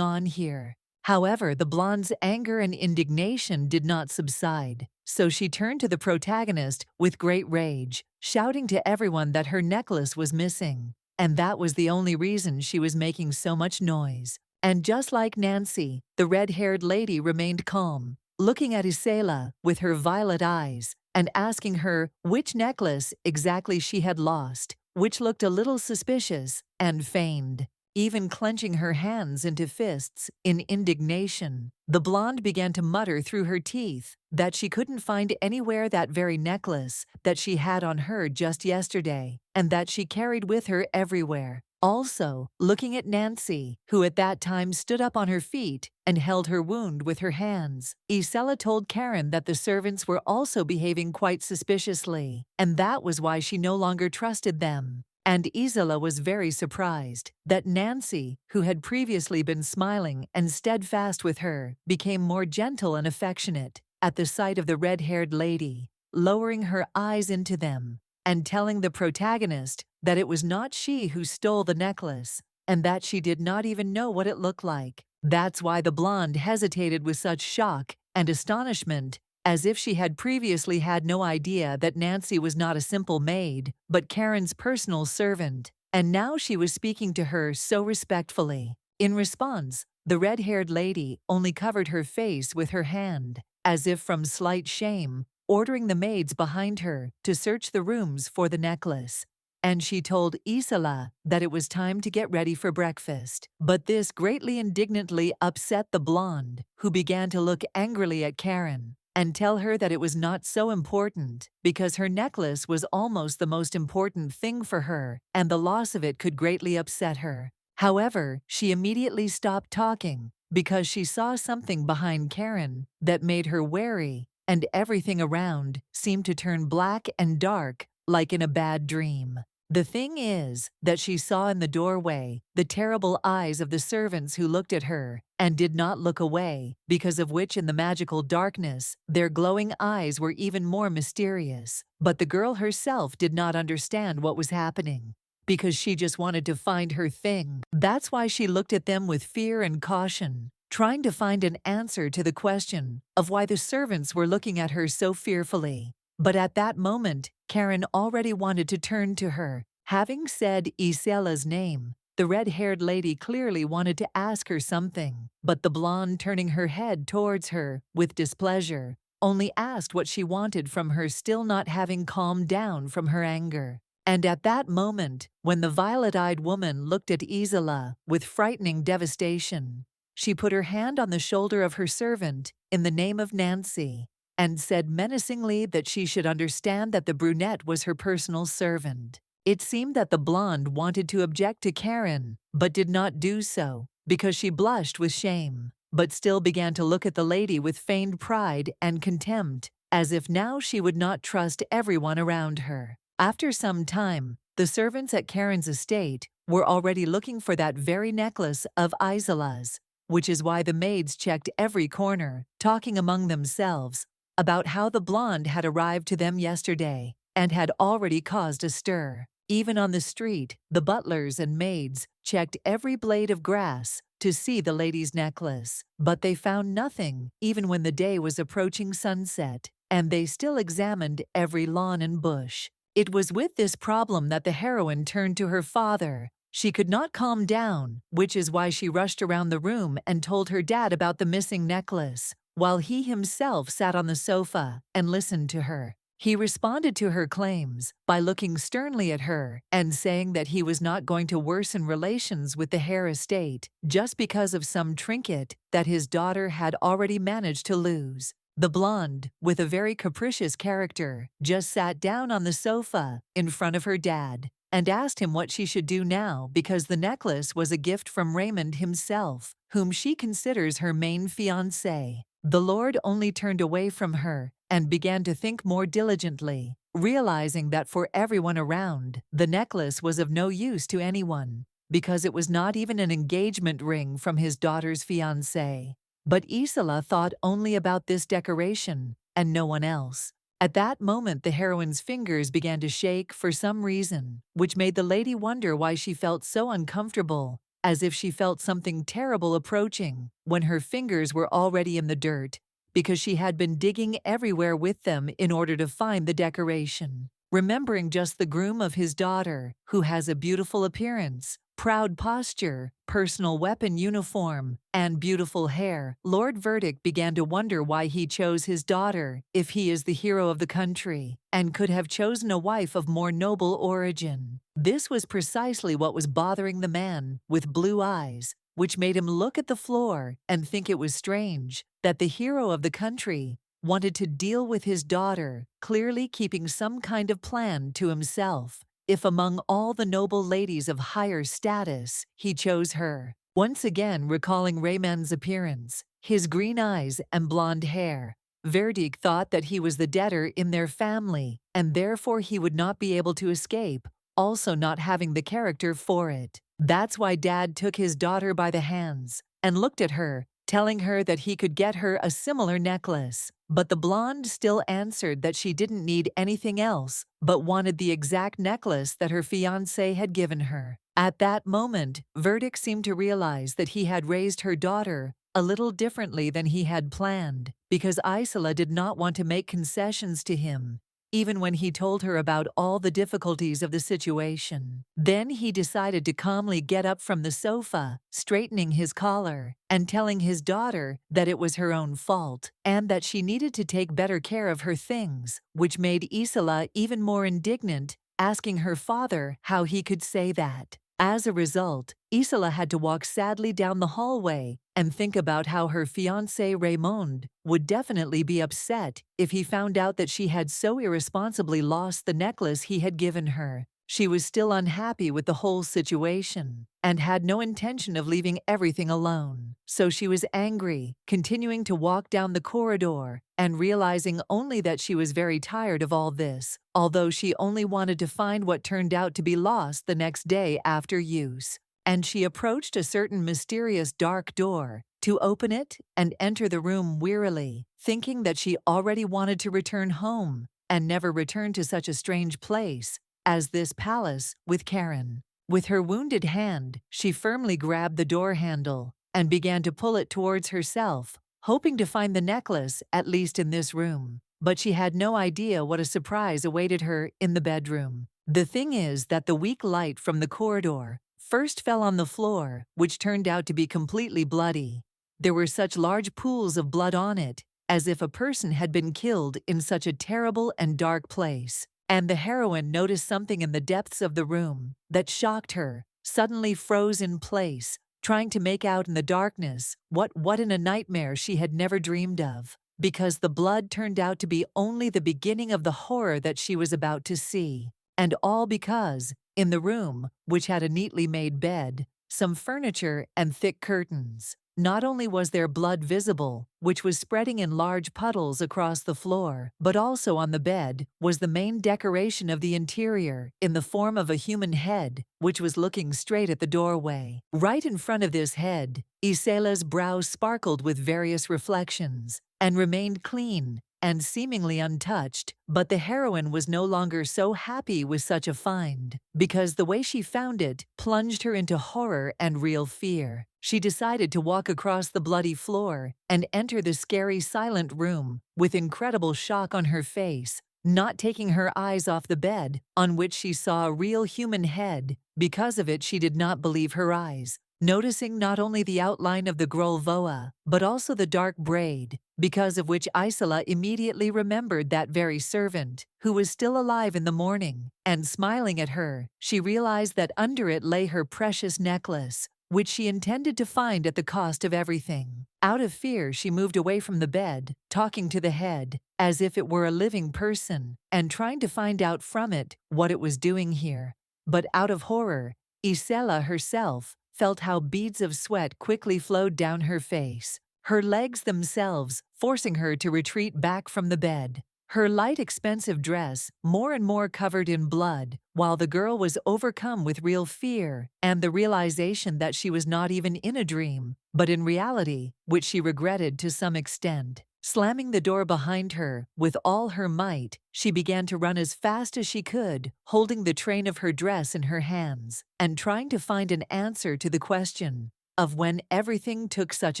A: on here. However, the blonde's anger and indignation did not subside, so she turned to the protagonist with great rage, shouting to everyone that her necklace was missing, and that was the only reason she was making so much noise. And just like Nancy, the red-haired lady remained calm, looking at Isela with her violet eyes and asking her which necklace exactly she had lost, which looked a little suspicious and feigned. Even clenching her hands into fists in indignation, the blonde began to mutter through her teeth that she couldn't find anywhere that very necklace that she had on her just yesterday, and that she carried with her everywhere. Also, looking at Nancy, who at that time stood up on her feet and held her wound with her hands, Isela told Karen that the servants were also behaving quite suspiciously, and that was why she no longer trusted them. And Isela was very surprised that Nancy, who had previously been smiling and steadfast with her, became more gentle and affectionate at the sight of the red-haired lady, lowering her eyes into them and telling the protagonist that it was not she who stole the necklace and that she did not even know what it looked like. That's why the blonde hesitated with such shock and astonishment, as if she had previously had no idea that Nancy was not a simple maid, but Karen's personal servant, and now she was speaking to her so respectfully. In response, the red-haired lady only covered her face with her hand, as if from slight shame, ordering the maids behind her to search the rooms for the necklace. And she told Isela that it was time to get ready for breakfast. But this greatly indignantly upset the blonde, who began to look angrily at Karen and tell her that it was not so important because her necklace was almost the most important thing for her and the loss of it could greatly upset her. However, she immediately stopped talking because she saw something behind Karen that made her wary, and everything around seemed to turn black and dark like in a bad dream. The thing is that she saw in the doorway the terrible eyes of the servants who looked at her and did not look away, because of which in the magical darkness their glowing eyes were even more mysterious. But the girl herself did not understand what was happening, because she just wanted to find her thing. That's why she looked at them with fear and caution, trying to find an answer to the question of why the servants were looking at her so fearfully. But at that moment, Karen already wanted to turn to her. Having said Isela's name, the red-haired lady clearly wanted to ask her something, but the blonde, turning her head towards her with displeasure, only asked what she wanted from her, still not having calmed down from her anger. And at that moment, when the violet-eyed woman looked at Isela with frightening devastation, she put her hand on the shoulder of her servant in the name of Nancy, and said menacingly that she should understand that the brunette was her personal servant. It seemed that the blonde wanted to object to Karen, but did not do so, because she blushed with shame, but still began to look at the lady with feigned pride and contempt, as if now she would not trust everyone around her. After some time, the servants at Karen's estate were already looking for that very necklace of Isela's, which is why the maids checked every corner, talking among themselves about how the blonde had arrived to them yesterday and had already caused a stir. Even on the street, the butlers and maids checked every blade of grass to see the lady's necklace, but they found nothing even when the day was approaching sunset, and they still examined every lawn and bush. It was with this problem that the heroine turned to her father. She could not calm down, which is why she rushed around the room and told her dad about the missing necklace, while he himself sat on the sofa and listened to her. He responded to her claims by looking sternly at her and saying that he was not going to worsen relations with the Hare estate just because of some trinket that his daughter had already managed to lose. The blonde, with a very capricious character, just sat down on the sofa in front of her dad and asked him what she should do now because the necklace was a gift from Raymond himself, whom she considers her main fiancé. The Lord only turned away from her and began to think more diligently, realizing that for everyone around, the necklace was of no use to anyone, because it was not even an engagement ring from his daughter's fiancé. But Isola thought only about this decoration, and no one else. At that moment the heroine's fingers began to shake for some reason, which made the lady wonder why she felt so uncomfortable, as if she felt something terrible approaching, when her fingers were already in the dirt, because she had been digging everywhere with them in order to find the decoration. Remembering just the groom of his daughter, who has a beautiful appearance, proud posture, personal weapon uniform, and beautiful hair, Lord Verdict began to wonder why he chose his daughter if he is the hero of the country, and could have chosen a wife of more noble origin. This was precisely what was bothering the man with blue eyes, which made him look at the floor and think it was strange that the hero of the country wanted to deal with his daughter, clearly keeping some kind of plan to himself, if among all the noble ladies of higher status, he chose her. Once again recalling Raymond's appearance, his green eyes and blonde hair, Verdict thought that he was the debtor in their family, and therefore he would not be able to escape, also not having the character for it. That's why Dad took his daughter by the hands and looked at her, telling her that he could get her a similar necklace. But the blonde still answered that she didn't need anything else, but wanted the exact necklace that her fiancé had given her. At that moment, Verdict seemed to realize that he had raised her daughter a little differently than he had planned, because Isola did not want to make concessions to him, even when he told her about all the difficulties of the situation. Then he decided to calmly get up from the sofa, straightening his collar, and telling his daughter that it was her own fault, and that she needed to take better care of her things, which made Isola even more indignant, asking her father how he could say that. As a result, Isola had to walk sadly down the hallway and think about how her fiancé Raymond would definitely be upset if he found out that she had so irresponsibly lost the necklace he had given her. She was still unhappy with the whole situation and had no intention of leaving everything alone. So she was angry, continuing to walk down the corridor and realizing only that she was very tired of all this, although she only wanted to find what turned out to be lost the next day after use. And she approached a certain mysterious dark door to open it and enter the room wearily, thinking that she already wanted to return home and never return to such a strange place as this palace with Karen. With her wounded hand, she firmly grabbed the door handle and began to pull it towards herself, hoping to find the necklace at least in this room. But she had no idea what a surprise awaited her in the bedroom. The thing is that the weak light from the corridor first fell on the floor, which turned out to be completely bloody. There were such large pools of blood on it, as if a person had been killed in such a terrible and dark place. And the heroine noticed something in the depths of the room that shocked her, suddenly froze in place, trying to make out in the darkness what in a nightmare she had never dreamed of, because the blood turned out to be only the beginning of the horror that she was about to see. And all because, in the room, which had a neatly made bed, some furniture and thick curtains, not only was there blood visible, which was spreading in large puddles across the floor, but also on the bed was the main decoration of the interior in the form of a human head, which was looking straight at the doorway. Right in front of this head, Isela's brow sparkled with various reflections and remained clean and seemingly untouched, but the heroine was no longer so happy with such a find, because the way she found it plunged her into horror and real fear. She decided to walk across the bloody floor and enter the scary silent room with incredible shock on her face, not taking her eyes off the bed, on which she saw a real human head. Because of it, she did not believe her eyes, noticing not only the outline of the Grolvoa, but also the dark braid, because of which Isola immediately remembered that very servant, who was still alive in the morning, and smiling at her, she realized that under it lay her precious necklace, which she intended to find at the cost of everything. Out of fear, she moved away from the bed, talking to the head, as if it were a living person, and trying to find out from it what it was doing here. But out of horror, Isela herself felt how beads of sweat quickly flowed down her face, her legs themselves forcing her to retreat back from the bed. Her light, expensive dress more and more covered in blood, while the girl was overcome with real fear and the realization that she was not even in a dream, but in reality, which she regretted to some extent. Slamming the door behind her with all her might, she began to run as fast as she could, holding the train of her dress in her hands, and trying to find an answer to the question of when everything took such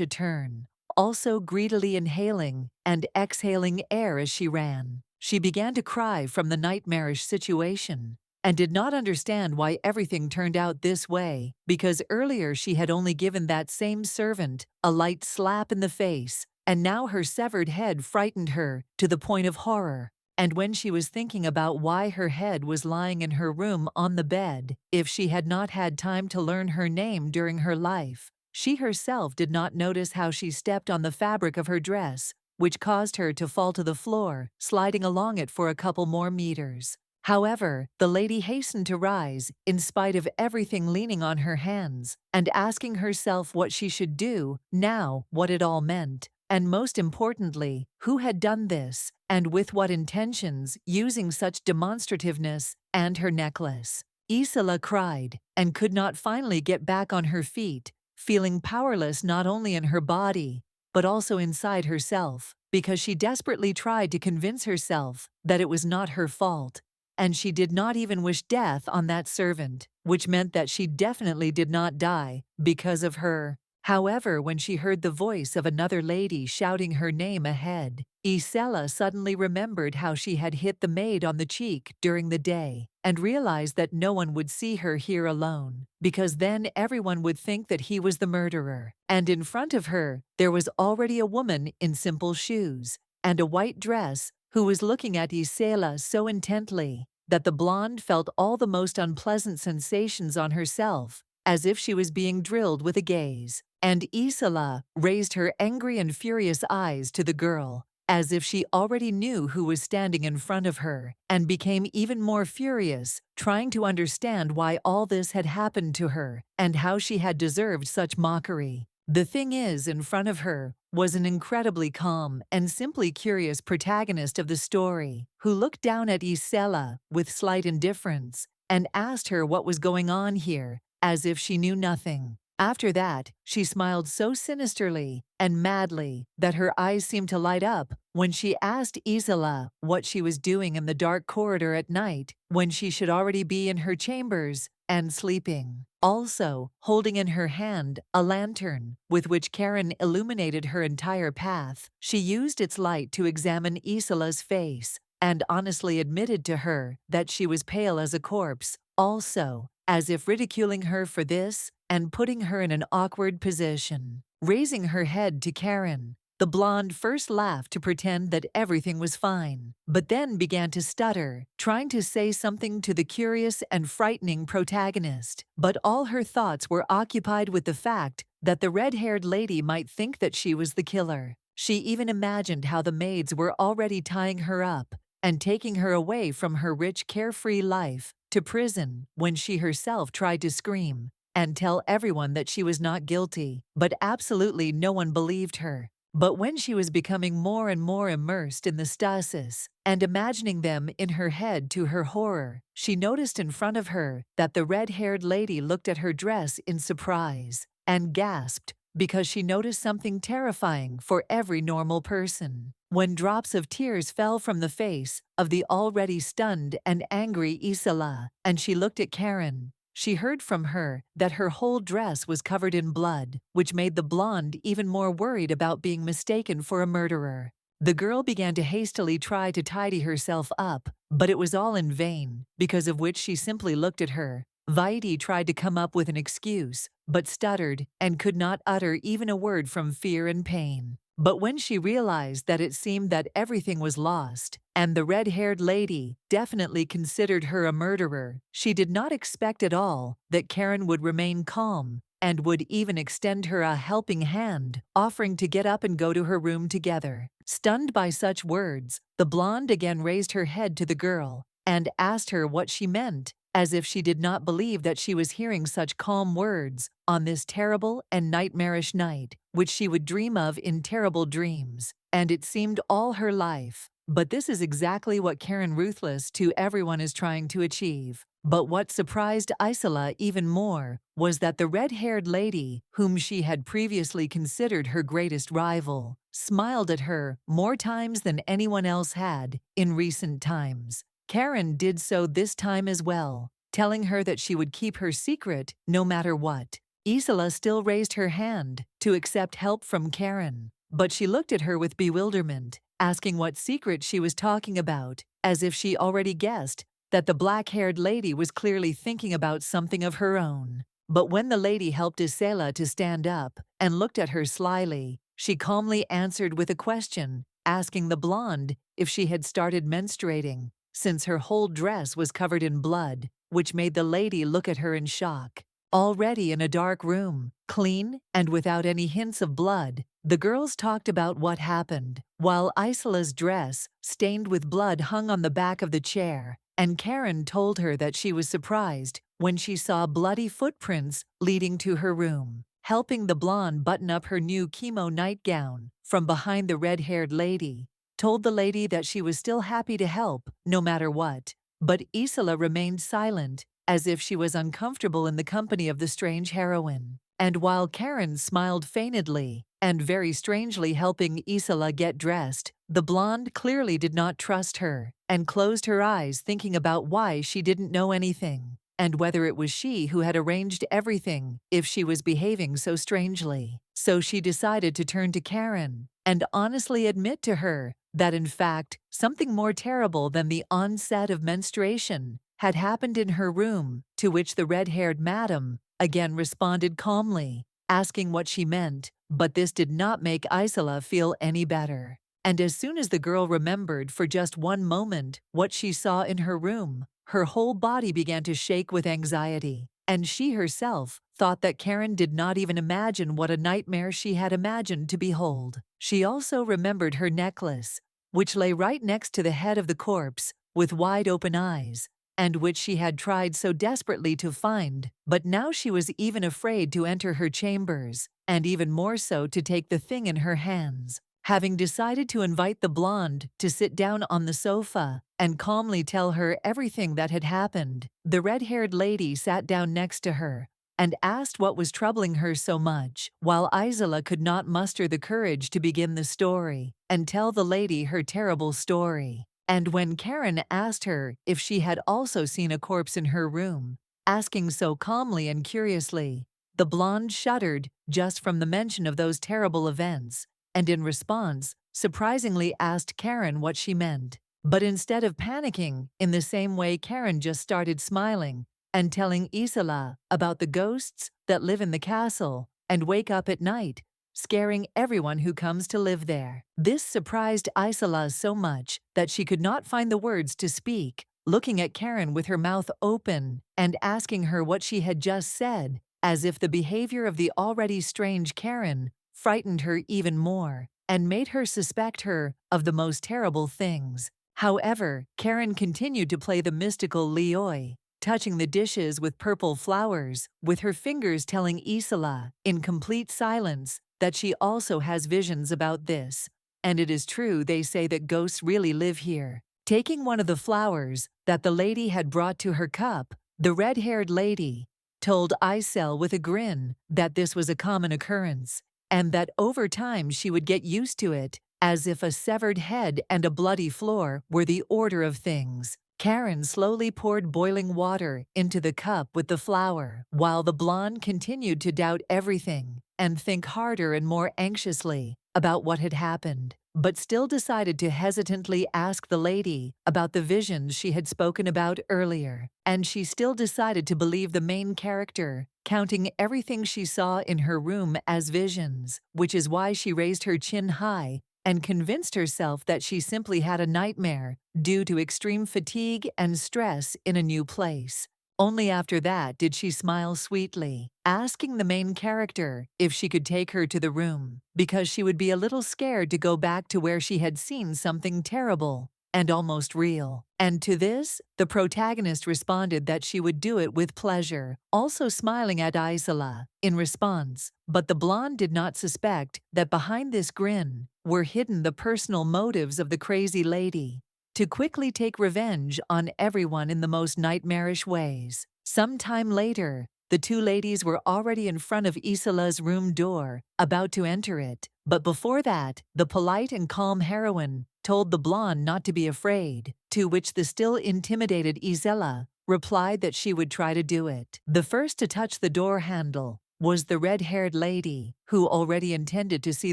A: a turn. Also greedily inhaling and exhaling air as she ran. She began to cry from the nightmarish situation and did not understand why everything turned out this way, because earlier she had only given that same servant a light slap in the face, and now her severed head frightened her to the point of horror. And when she was thinking about why her head was lying in her room on the bed, if she had not had time to learn her name during her life, she herself did not notice how she stepped on the fabric of her dress, which caused her to fall to the floor, sliding along it for a couple more meters. However, the lady hastened to rise, in spite of everything, leaning on her hands, and asking herself what she should do now, what it all meant, and most importantly, who had done this, and with what intentions, using such demonstrativeness, and her necklace. Isela cried, and could not finally get back on her feet, feeling powerless not only in her body, but also inside herself, because she desperately tried to convince herself that it was not her fault, and she did not even wish death on that servant, which meant that she definitely did not die because of her. However, when she heard the voice of another lady shouting her name ahead, Isela suddenly remembered how she had hit the maid on the cheek during the day, and realized that no one would see her here alone, because then everyone would think that he was the murderer. And in front of her, there was already a woman in simple shoes and a white dress who was looking at Isela so intently that the blonde felt all the most unpleasant sensations on herself, as if she was being drilled with a gaze. And Isela raised her angry and furious eyes to the girl, as if she already knew who was standing in front of her, and became even more furious, trying to understand why all this had happened to her, and how she had deserved such mockery. The thing is, in front of her was an incredibly calm and simply curious protagonist of the story, who looked down at Isela with slight indifference, and asked her what was going on here, as if she knew nothing. After that, she smiled so sinisterly and madly that her eyes seemed to light up when she asked Isela what she was doing in the dark corridor at night when she should already be in her chambers and sleeping. Also, holding in her hand a lantern with which Karen illuminated her entire path, she used its light to examine Isela's face and honestly admitted to her that she was pale as a corpse, also, as if ridiculing her for this and putting her in an awkward position. Raising her head to Karen, the blonde first laughed to pretend that everything was fine, but then began to stutter, trying to say something to the curious and frightening protagonist. But all her thoughts were occupied with the fact that the red-haired lady might think that she was the killer. She even imagined how the maids were already tying her up and taking her away from her rich, carefree life to prison when she herself tried to scream and tell everyone that she was not guilty, but absolutely no one believed her. But when she was becoming more and more immersed in the stasis and imagining them in her head to her horror, she noticed in front of her that the red-haired lady looked at her dress in surprise and gasped because she noticed something terrifying for every normal person. When drops of tears fell from the face of the already stunned and angry Isela, and she looked at Karen, she heard from her that her whole dress was covered in blood, which made the blonde even more worried about being mistaken for a murderer. The girl began to hastily try to tidy herself up, but it was all in vain, because of which she simply looked at her. Vaidi tried to come up with an excuse, but stuttered and could not utter even a word from fear and pain. But when she realized that it seemed that everything was lost, and the red-haired lady definitely considered her a murderer, she did not expect at all that Karen would remain calm and would even extend her a helping hand, offering to get up and go to her room together. Stunned by such words, the blonde again raised her head to the girl and asked her what she meant, as if she did not believe that she was hearing such calm words on this terrible and nightmarish night, which she would dream of in terrible dreams, and it seemed all her life. But this is exactly what Karen Ruthless to Everyone is trying to achieve. But what surprised Isla even more was that the red-haired lady, whom she had previously considered her greatest rival, smiled at her more times than anyone else had in recent times. Karen did so this time as well, telling her that she would keep her secret no matter what. Isla still raised her hand to accept help from Karen, but she looked at her with bewilderment, asking what secret she was talking about, as if she already guessed that the black-haired lady was clearly thinking about something of her own. But when the lady helped Isela to stand up and looked at her slyly, she calmly answered with a question, asking the blonde if she had started menstruating, since her whole dress was covered in blood, which made the lady look at her in shock. Already in a dark room, clean and without any hints of blood, the girls talked about what happened, while Isola's dress, stained with blood, hung on the back of the chair, and Karen told her that she was surprised when she saw bloody footprints leading to her room. Helping the blonde button up her new chemo nightgown from behind the red-haired lady, told the lady that she was still happy to help, no matter what. But Isola remained silent, as if she was uncomfortable in the company of the strange heroine. And while Karen smiled feignedly and very strangely helping Isola get dressed, the blonde clearly did not trust her and closed her eyes, thinking about why she didn't know anything and whether it was she who had arranged everything if she was behaving so strangely. So she decided to turn to Karen and honestly admit to her that in fact something more terrible than the onset of menstruation had happened in her room, to which the red-haired madam again responded calmly, asking what she meant, but this did not make Isola feel any better. And as soon as the girl remembered for just one moment what she saw in her room, her whole body began to shake with anxiety, and she herself thought that Karen did not even imagine what a nightmare she had imagined to behold. She also remembered her necklace, which lay right next to the head of the corpse, with wide-open eyes, and which she had tried so desperately to find, but now she was even afraid to enter her chambers, and even more so to take the thing in her hands. Having decided to invite the blonde to sit down on the sofa and calmly tell her everything that had happened, the red-haired lady sat down next to her and asked what was troubling her so much, while Isola could not muster the courage to begin the story and tell the lady her terrible story. And when Karen asked her if she had also seen a corpse in her room, asking so calmly and curiously, the blonde shuddered just from the mention of those terrible events, and in response, surprisingly asked Karen what she meant. But instead of panicking, in the same way Karen just started smiling and telling Isola about the ghosts that live in the castle and wake up at night, scaring everyone who comes to live there. This surprised Isola so much that she could not find the words to speak, looking at Karen with her mouth open and asking her what she had just said, as if the behavior of the already strange Karen frightened her even more and made her suspect her of the most terrible things. However, Karen continued to play the mystical Leoi, touching the dishes with purple flowers, with her fingers telling Isola, in complete silence, that she also has visions about this. And it is true, they say that ghosts really live here. Taking one of the flowers that the lady had brought to her cup, the red-haired lady told Isel with a grin that this was a common occurrence, and that over time she would get used to it, as if a severed head and a bloody floor were the order of things. Karen slowly poured boiling water into the cup with the flour, while the blonde continued to doubt everything and think harder and more anxiously about what had happened, but still decided to hesitantly ask the lady about the visions she had spoken about earlier. And she still decided to believe the main character, counting everything she saw in her room as visions, which is why she raised her chin high and convinced herself that she simply had a nightmare due to extreme fatigue and stress in a new place. Only after that did she smile sweetly, asking the main character if she could take her to the room, because she would be a little scared to go back to where she had seen something terrible and almost real. And to this, the protagonist responded that she would do it with pleasure, also smiling at Isola in response. But the blonde did not suspect that behind this grin were hidden the personal motives of the crazy lady, to quickly take revenge on everyone in the most nightmarish ways. Some time later, the two ladies were already in front of Isola's room door, about to enter it. But before that, the polite and calm heroine told the blonde not to be afraid, to which the still intimidated Isola replied that she would try to do it. The first to touch the door handle was the red-haired lady, who already intended to see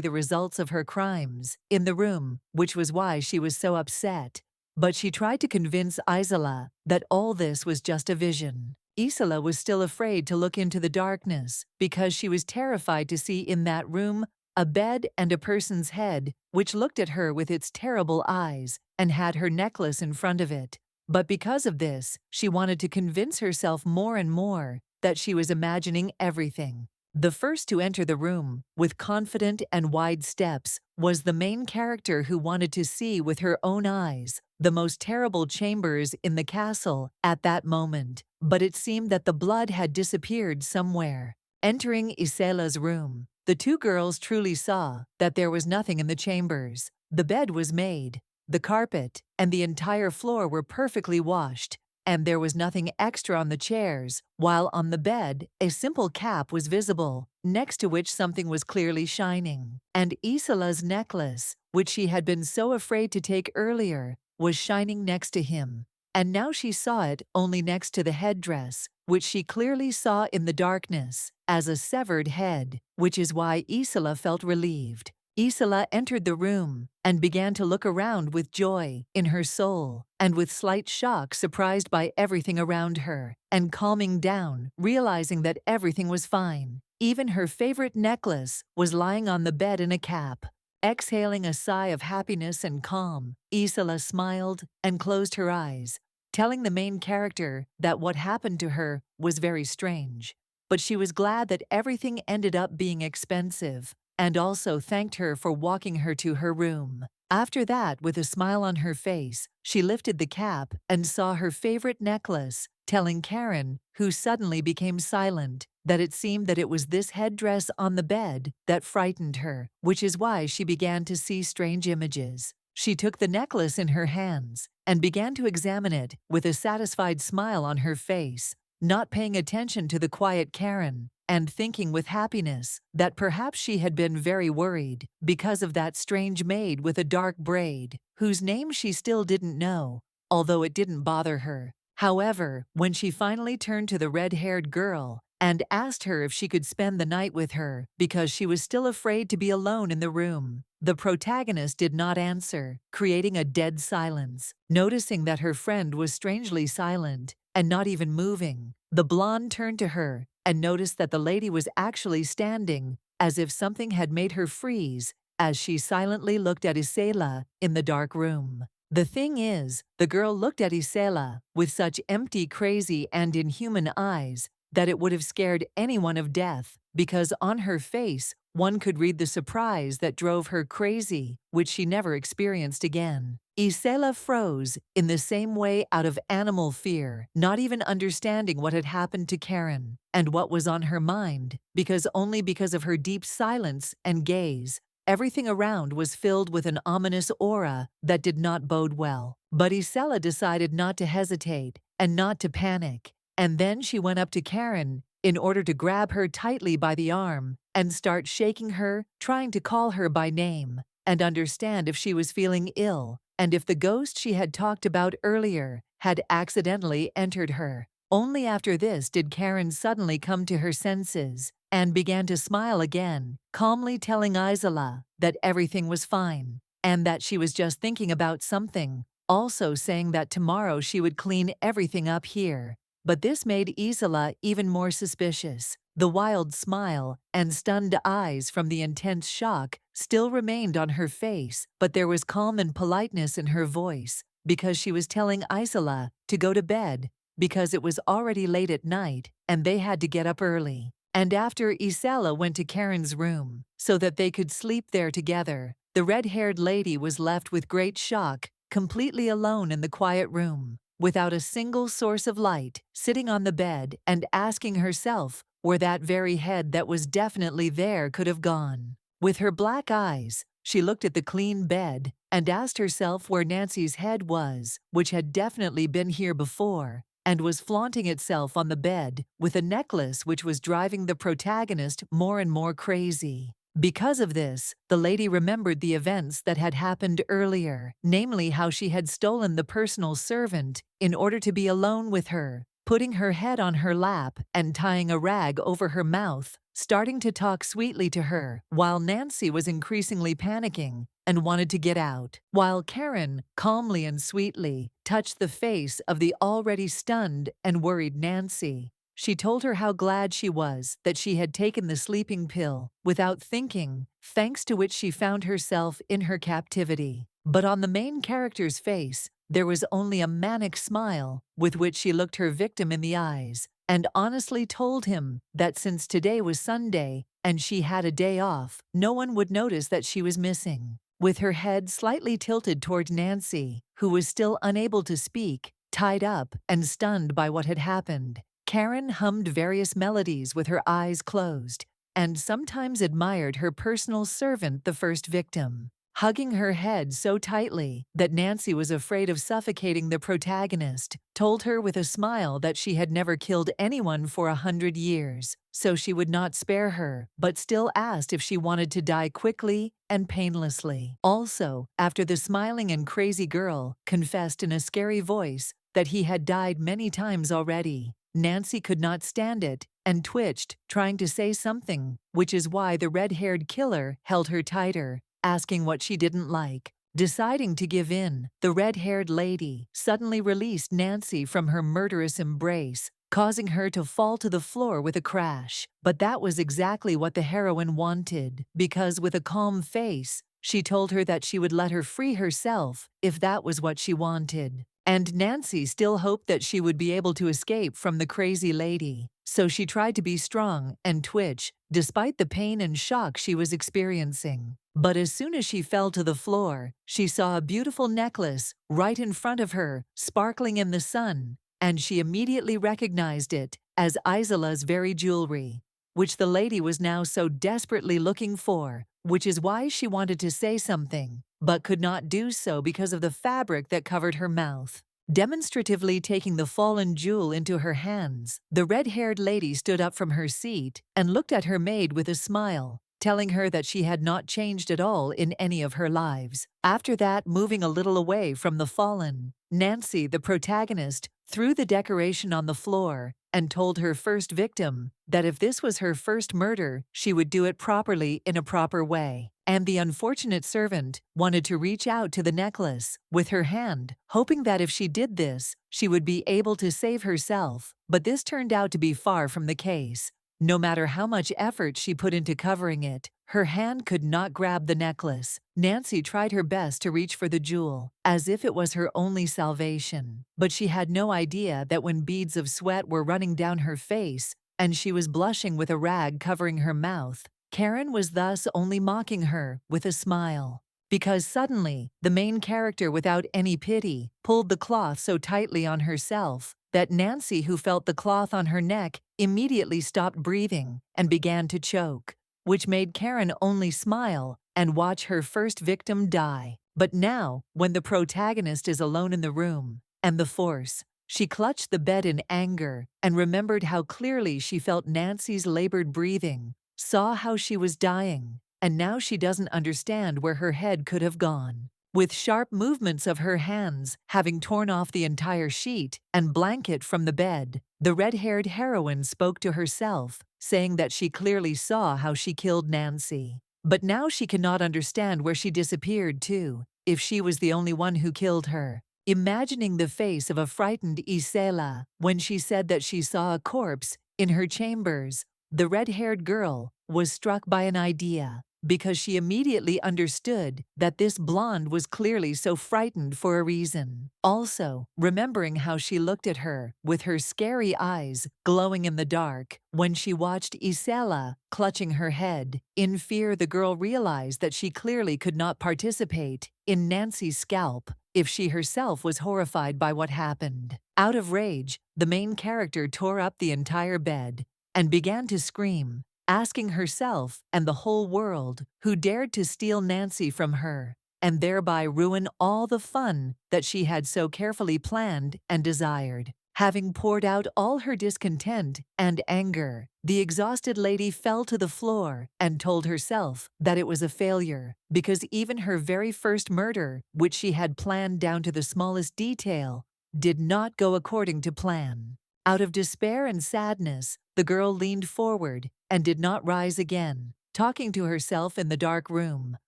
A: the results of her crimes in the room, which was why she was so upset. But she tried to convince Isola that all this was just a vision. Isola was still afraid to look into the darkness because she was terrified to see in that room a bed and a person's head which looked at her with its terrible eyes and had her necklace in front of it. But because of this, she wanted to convince herself more and more that she was imagining everything. The first to enter the room, with confident and wide steps, was the main character who wanted to see with her own eyes the most terrible chambers in the castle at that moment. But it seemed that the blood had disappeared somewhere. Entering Isela's room, the two girls truly saw that there was nothing in the chambers. The bed was made, the carpet and the entire floor were perfectly washed, and there was nothing extra on the chairs, while on the bed a simple cap was visible, next to which something was clearly shining. And Isola's necklace, which she had been so afraid to take earlier, was shining next to him. And now she saw it only next to the headdress, which she clearly saw in the darkness as a severed head, which is why Isola felt relieved. Isola entered the room and began to look around with joy in her soul, and with slight shock surprised by everything around her, and calming down, realizing that everything was fine. Even her favorite necklace was lying on the bed in a cap. Exhaling a sigh of happiness and calm, Isola smiled and closed her eyes, telling the main character that what happened to her was very strange. But she was glad that everything ended up being expensive, and also thanked her for walking her to her room. After that, with a smile on her face, she lifted the cap and saw her favorite necklace, telling Karen, who suddenly became silent, that it seemed that it was this headdress on the bed that frightened her, which is why she began to see strange images. She took the necklace in her hands and began to examine it with a satisfied smile on her face, not paying attention to the quiet Karen, and thinking with happiness that perhaps she had been very worried because of that strange maid with a dark braid, whose name she still didn't know, although it didn't bother her. However, when she finally turned to the red-haired girl and asked her if she could spend the night with her because she was still afraid to be alone in the room, the protagonist did not answer, creating a dead silence. Noticing that her friend was strangely silent and not even moving, the blonde turned to her and noticed that the lady was actually standing, as if something had made her freeze, as she silently looked at Isela in the dark room. The thing is, the girl looked at Isela with such empty, crazy, and inhuman eyes that it would have scared anyone of death, because on her face one could read the surprise that drove her crazy, which she never experienced again. Isela froze in the same way out of animal fear, not even understanding what had happened to Karen and what was on her mind, because only because of her deep silence and gaze, everything around was filled with an ominous aura that did not bode well. But Isela decided not to hesitate and not to panic, and then she went up to Karen in order to grab her tightly by the arm and start shaking her, trying to call her by name and understand if she was feeling ill and if the ghost she had talked about earlier had accidentally entered her. Only after this did Karen suddenly come to her senses and began to smile again, calmly telling Isola that everything was fine and that she was just thinking about something, also saying that tomorrow she would clean everything up here. But this made Isola even more suspicious. The wild smile and stunned eyes from the intense shock still remained on her face, but there was calm and politeness in her voice because she was telling Isola to go to bed because it was already late at night and they had to get up early. And after Isela went to Karen's room so that they could sleep there together, the red-haired lady was left with great shock, completely alone in the quiet room, without a single source of light, sitting on the bed and asking herself where that very head that was definitely there could have gone. With her black eyes, she looked at the clean bed and asked herself where Nancy's head was, which had definitely been here before, and was flaunting itself on the bed with a necklace which was driving the protagonist more and more crazy. Because of this, the lady remembered the events that had happened earlier, namely how she had stolen the personal servant in order to be alone with her, putting her head on her lap and tying a rag over her mouth, starting to talk sweetly to her, while Nancy was increasingly panicking and wanted to get out, while Karen, calmly and sweetly, touched the face of the already stunned and worried Nancy. She told her how glad she was that she had taken the sleeping pill without thinking, thanks to which she found herself in her captivity. But on the main character's face, there was only a manic smile with which she looked her victim in the eyes and honestly told him that since today was Sunday and she had a day off, no one would notice that she was missing. With her head slightly tilted toward Nancy, who was still unable to speak, tied up and stunned by what had happened, Karen hummed various melodies with her eyes closed and sometimes admired her personal servant, the first victim, hugging her head so tightly that Nancy was afraid of suffocating the protagonist, told her with a smile that she had never killed anyone for 100 years, so she would not spare her, but still asked if she wanted to die quickly and painlessly. Also, after the smiling and crazy girl confessed in a scary voice that he had died many times already, Nancy could not stand it and twitched, trying to say something, which is why the red-haired killer held her tighter, asking what she didn't like. Deciding to give in, the red-haired lady suddenly released Nancy from her murderous embrace, causing her to fall to the floor with a crash. But that was exactly what the heroine wanted, because with a calm face, she told her that she would let her free herself if that was what she wanted. And Nancy still hoped that she would be able to escape from the crazy lady, so she tried to be strong and twitch, despite the pain and shock she was experiencing. But as soon as she fell to the floor, she saw a beautiful necklace right in front of her, sparkling in the sun, and she immediately recognized it as Isola's very jewelry, which the lady was now so desperately looking for, which is why she wanted to say something, but could not do so because of the fabric that covered her mouth. Demonstratively taking the fallen jewel into her hands, the red-haired lady stood up from her seat and looked at her maid with a smile, telling her that she had not changed at all in any of her lives. After that, moving a little away from the fallen, Nancy, the protagonist, threw the decoration on the floor and told her first victim that if this was her first murder, she would do it properly in a proper way. And the unfortunate servant wanted to reach out to the necklace with her hand, hoping that if she did this, she would be able to save herself. But this turned out to be far from the case. No matter how much effort she put into covering it, her hand could not grab the necklace. Nancy tried her best to reach for the jewel, as if it was her only salvation. But she had no idea that when beads of sweat were running down her face, and she was blushing with a rag covering her mouth, Karen was thus only mocking her with a smile. Because suddenly, the main character, without any pity, pulled the cloth so tightly on herself that Nancy, who felt the cloth on her neck, immediately stopped breathing and began to choke, which made Karen only smile and watch her first victim die. But now, when the protagonist is alone in the room, and the force, she clutched the bed in anger and remembered how clearly she felt Nancy's labored breathing, saw how she was dying, and now she doesn't understand where her head could have gone. With sharp movements of her hands, having torn off the entire sheet and blanket from the bed, the red-haired heroine spoke to herself, saying that she clearly saw how she killed Nancy. But now she cannot understand where she disappeared to, if she was the only one who killed her. Imagining the face of a frightened Isela when she said that she saw a corpse in her chambers, the red-haired girl was struck by an idea, because she immediately understood that this blonde was clearly so frightened for a reason. Also, remembering how she looked at her with her scary eyes glowing in the dark when she watched Isela clutching her head. In fear, the girl realized that she clearly could not participate in Nancy's scalp if she herself was horrified by what happened. Out of rage, the main character tore up the entire bed and began to scream, asking herself and the whole world who dared to steal Nancy from her and thereby ruin all the fun that she had so carefully planned and desired. Having poured out all her discontent and anger, the exhausted lady fell to the floor and told herself that it was a failure because even her very first murder, which she had planned down to the smallest detail, did not go according to plan. Out of despair and sadness, the girl leaned forward and did not rise again, talking to herself in the dark room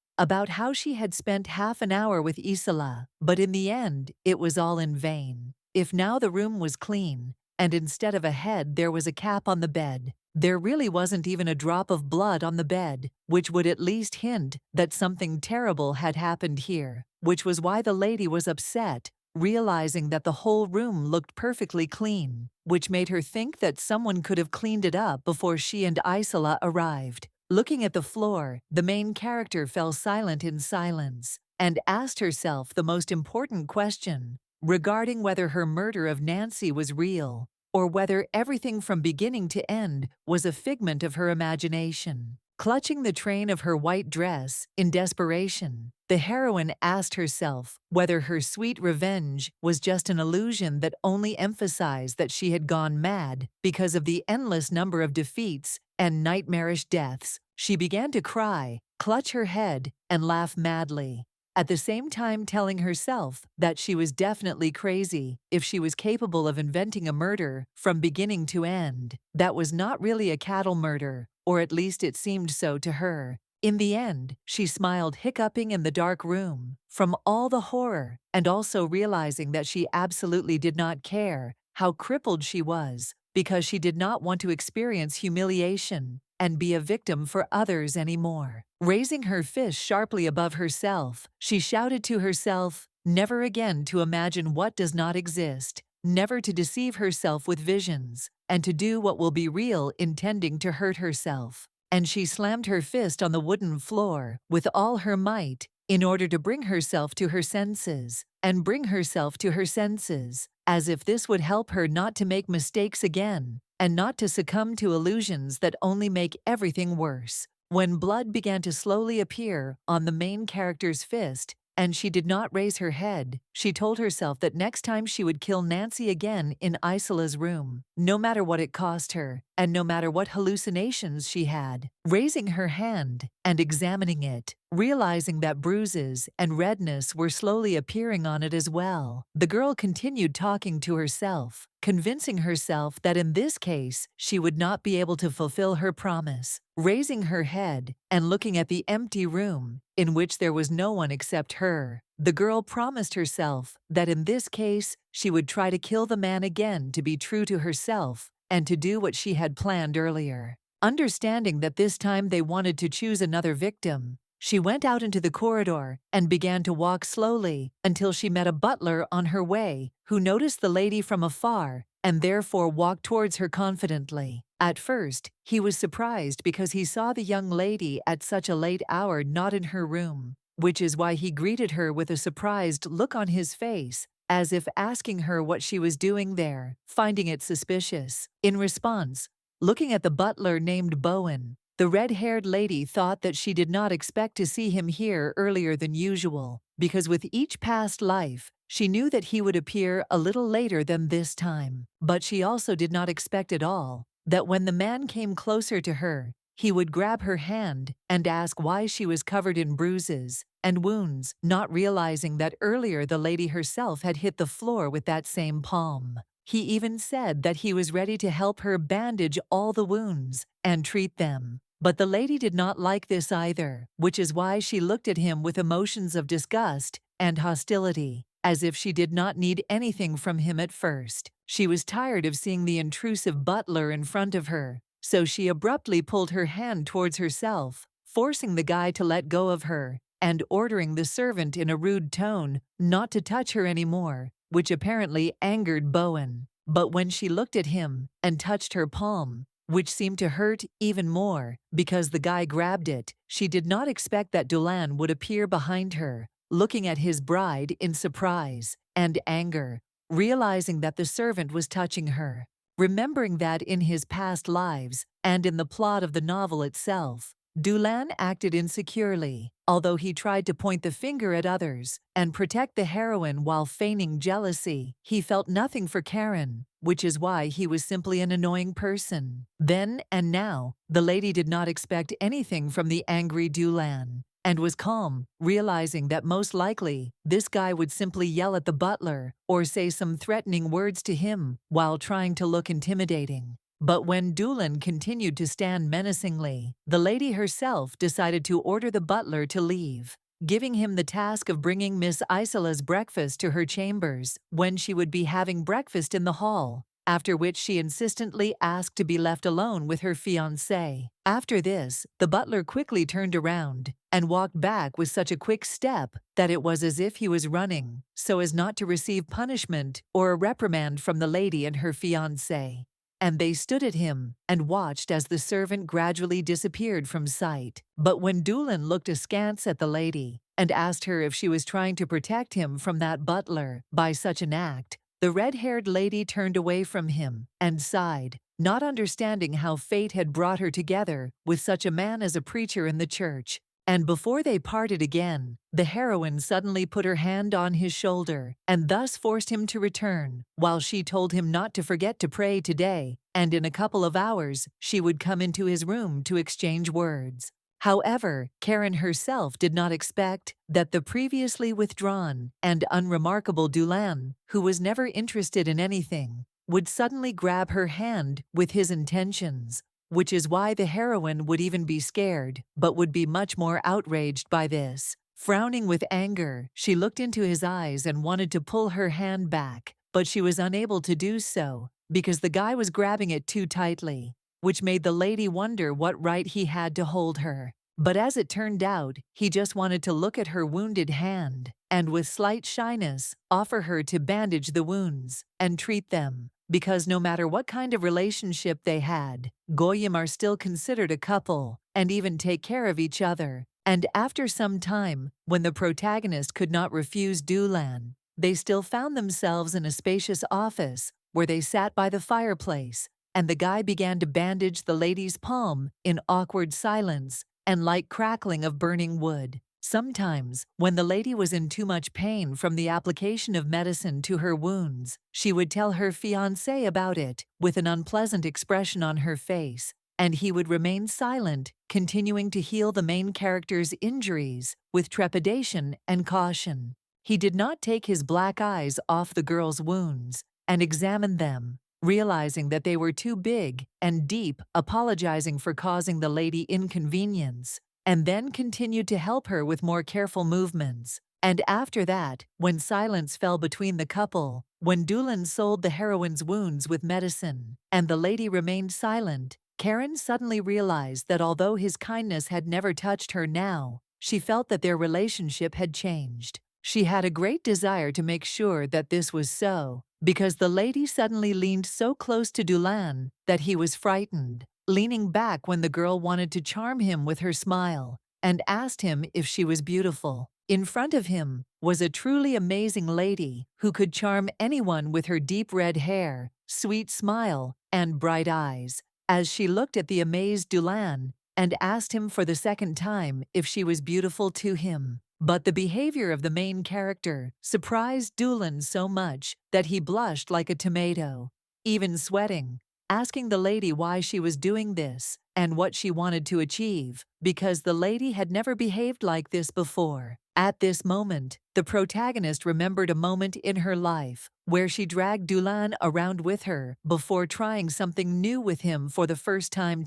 A: about how she had spent half an hour with Isela, but in the end, it was all in vain. If now the room was clean, and instead of a head there was a cap on the bed, there really wasn't even a drop of blood on the bed, which would at least hint that something terrible had happened here, which was why the lady was upset, realizing that the whole room looked perfectly clean, which made her think that someone could have cleaned it up before she and Isela arrived. Looking at the floor, the main character fell silent in silence and asked herself the most important question regarding whether her murder of Nancy was real or whether everything from beginning to end was a figment of her imagination. Clutching the train of her white dress in desperation, the heroine asked herself whether her sweet revenge was just an illusion that only emphasized that she had gone mad because of the endless number of defeats and nightmarish deaths. She began to cry, clutch her head, and laugh madly, at the same time telling herself that she was definitely crazy if she was capable of inventing a murder from beginning to end that was not really a cattle murder, or at least it seemed so to her. In the end, she smiled, hiccuping in the dark room from all the horror and also realizing that she absolutely did not care how crippled she was because she did not want to experience humiliation and be a victim for others anymore. Raising her fist sharply above herself, she shouted to herself, never again to imagine what does not exist, never to deceive herself with visions, and to do what will be real intending to hurt herself. And she slammed her fist on the wooden floor with all her might in order to bring herself to her senses, and bring herself to her senses, as if this would help her not to make mistakes again, and not to succumb to illusions that only make everything worse. When blood began to slowly appear on the main character's fist, and she did not raise her head, she told herself that next time she would kill Nancy again in Isola's room, no matter what it cost her, and no matter what hallucinations she had. Raising her hand and examining it, realizing that bruises and redness were slowly appearing on it as well, the girl continued talking to herself, convincing herself that in this case she would not be able to fulfill her promise. Raising her head and looking at the empty room, in which there was no one except her, the girl promised herself that in this case she would try to kill the man again to be true to herself and to do what she had planned earlier. Understanding that this time they wanted to choose another victim, she went out into the corridor and began to walk slowly until she met a butler on her way who noticed the lady from afar and therefore walked towards her confidently. At first, he was surprised because he saw the young lady at such a late hour not in her room, which is why he greeted her with a surprised look on his face, as if asking her what she was doing there, finding it suspicious. In response, looking at the butler named Bowen, the red-haired lady thought that she did not expect to see him here earlier than usual, because with each past life, she knew that he would appear a little later than this time. But she also did not expect at all that when the man came closer to her, he would grab her hand and ask why she was covered in bruises and wounds, not realizing that earlier the lady herself had hit the floor with that same palm. He even said that he was ready to help her bandage all the wounds and treat them. But the lady did not like this either, which is why she looked at him with emotions of disgust and hostility, as if she did not need anything from him at first. She was tired of seeing the intrusive butler in front of her, so she abruptly pulled her hand towards herself, forcing the guy to let go of her, and ordering the servant in a rude tone not to touch her anymore, which apparently angered Bowen. But when she looked at him and touched her palm, which seemed to hurt even more because the guy grabbed it, she did not expect that Dulan would appear behind her, looking at his bride in surprise and anger, realizing that the servant was touching her. Remembering that in his past lives and in the plot of the novel itself, Dulan acted insecurely, although he tried to point the finger at others and protect the heroine while feigning jealousy. He felt nothing for Karen, which is why he was simply an annoying person. Then and now, the lady did not expect anything from the angry Dulan, and was calm, realizing that most likely this guy would simply yell at the butler or say some threatening words to him while trying to look intimidating. But when Dulan continued to stand menacingly, the lady herself decided to order the butler to leave, giving him the task of bringing Miss Isola's breakfast to her chambers when she would be having breakfast in the hall, after which she insistently asked to be left alone with her fiancé. After this, the butler quickly turned around and walked back with such a quick step that it was as if he was running, so as not to receive punishment or a reprimand from the lady and her fiancé. And they stood at him and watched as the servant gradually disappeared from sight. But when Dulan looked askance at the lady and asked her if she was trying to protect him from that butler by such an act, the red-haired lady turned away from him and sighed, not understanding how fate had brought her together with such a man as a preacher in the church. And before they parted again, the heroine suddenly put her hand on his shoulder and thus forced him to return, while she told him not to forget to pray today, and in a couple of hours she would come into his room to exchange words. However, Karen herself did not expect that the previously withdrawn and unremarkable Dulan, who was never interested in anything, would suddenly grab her hand with his intentions, which is why the heroine would even be scared, but would be much more outraged by this. Frowning with anger, she looked into his eyes and wanted to pull her hand back, but she was unable to do so, because the guy was grabbing it too tightly, which made the lady wonder what right he had to hold her. But as it turned out, he just wanted to look at her wounded hand, and with slight shyness, offer her to bandage the wounds and treat them. Because no matter what kind of relationship they had, Goyim are still considered a couple and even take care of each other. And after some time, when the protagonist could not refuse Dulan, they still found themselves in a spacious office where they sat by the fireplace, and the guy began to bandage the lady's palm in awkward silence and light crackling of burning wood. Sometimes, when the lady was in too much pain from the application of medicine to her wounds, she would tell her fiancé about it with an unpleasant expression on her face, and he would remain silent, continuing to heal the main character's injuries with trepidation and caution. He did not take his black eyes off the girl's wounds and examined them, realizing that they were too big and deep, apologizing for causing the lady inconvenience, and then continued to help her with more careful movements. And after that, when silence fell between the couple, when Dulan sold the heroine's wounds with medicine, and the lady remained silent, Karen suddenly realized that although his kindness had never touched her now, she felt that their relationship had changed. She had a great desire to make sure that this was so, because the lady suddenly leaned so close to Dulan that he was frightened, leaning back when the girl wanted to charm him with her smile, and asked him if she was beautiful. In front of him was a truly amazing lady who could charm anyone with her deep red hair, sweet smile, and bright eyes. As she looked at the amazed Dulan and asked him for the second time if she was beautiful to him. But the behavior of the main character surprised Dulan so much that he blushed like a tomato, even sweating, asking the lady why she was doing this and what she wanted to achieve, because the lady had never behaved like this before. At this moment, the protagonist remembered a moment in her life where she dragged Dulan around with her before trying something new with him for the first time.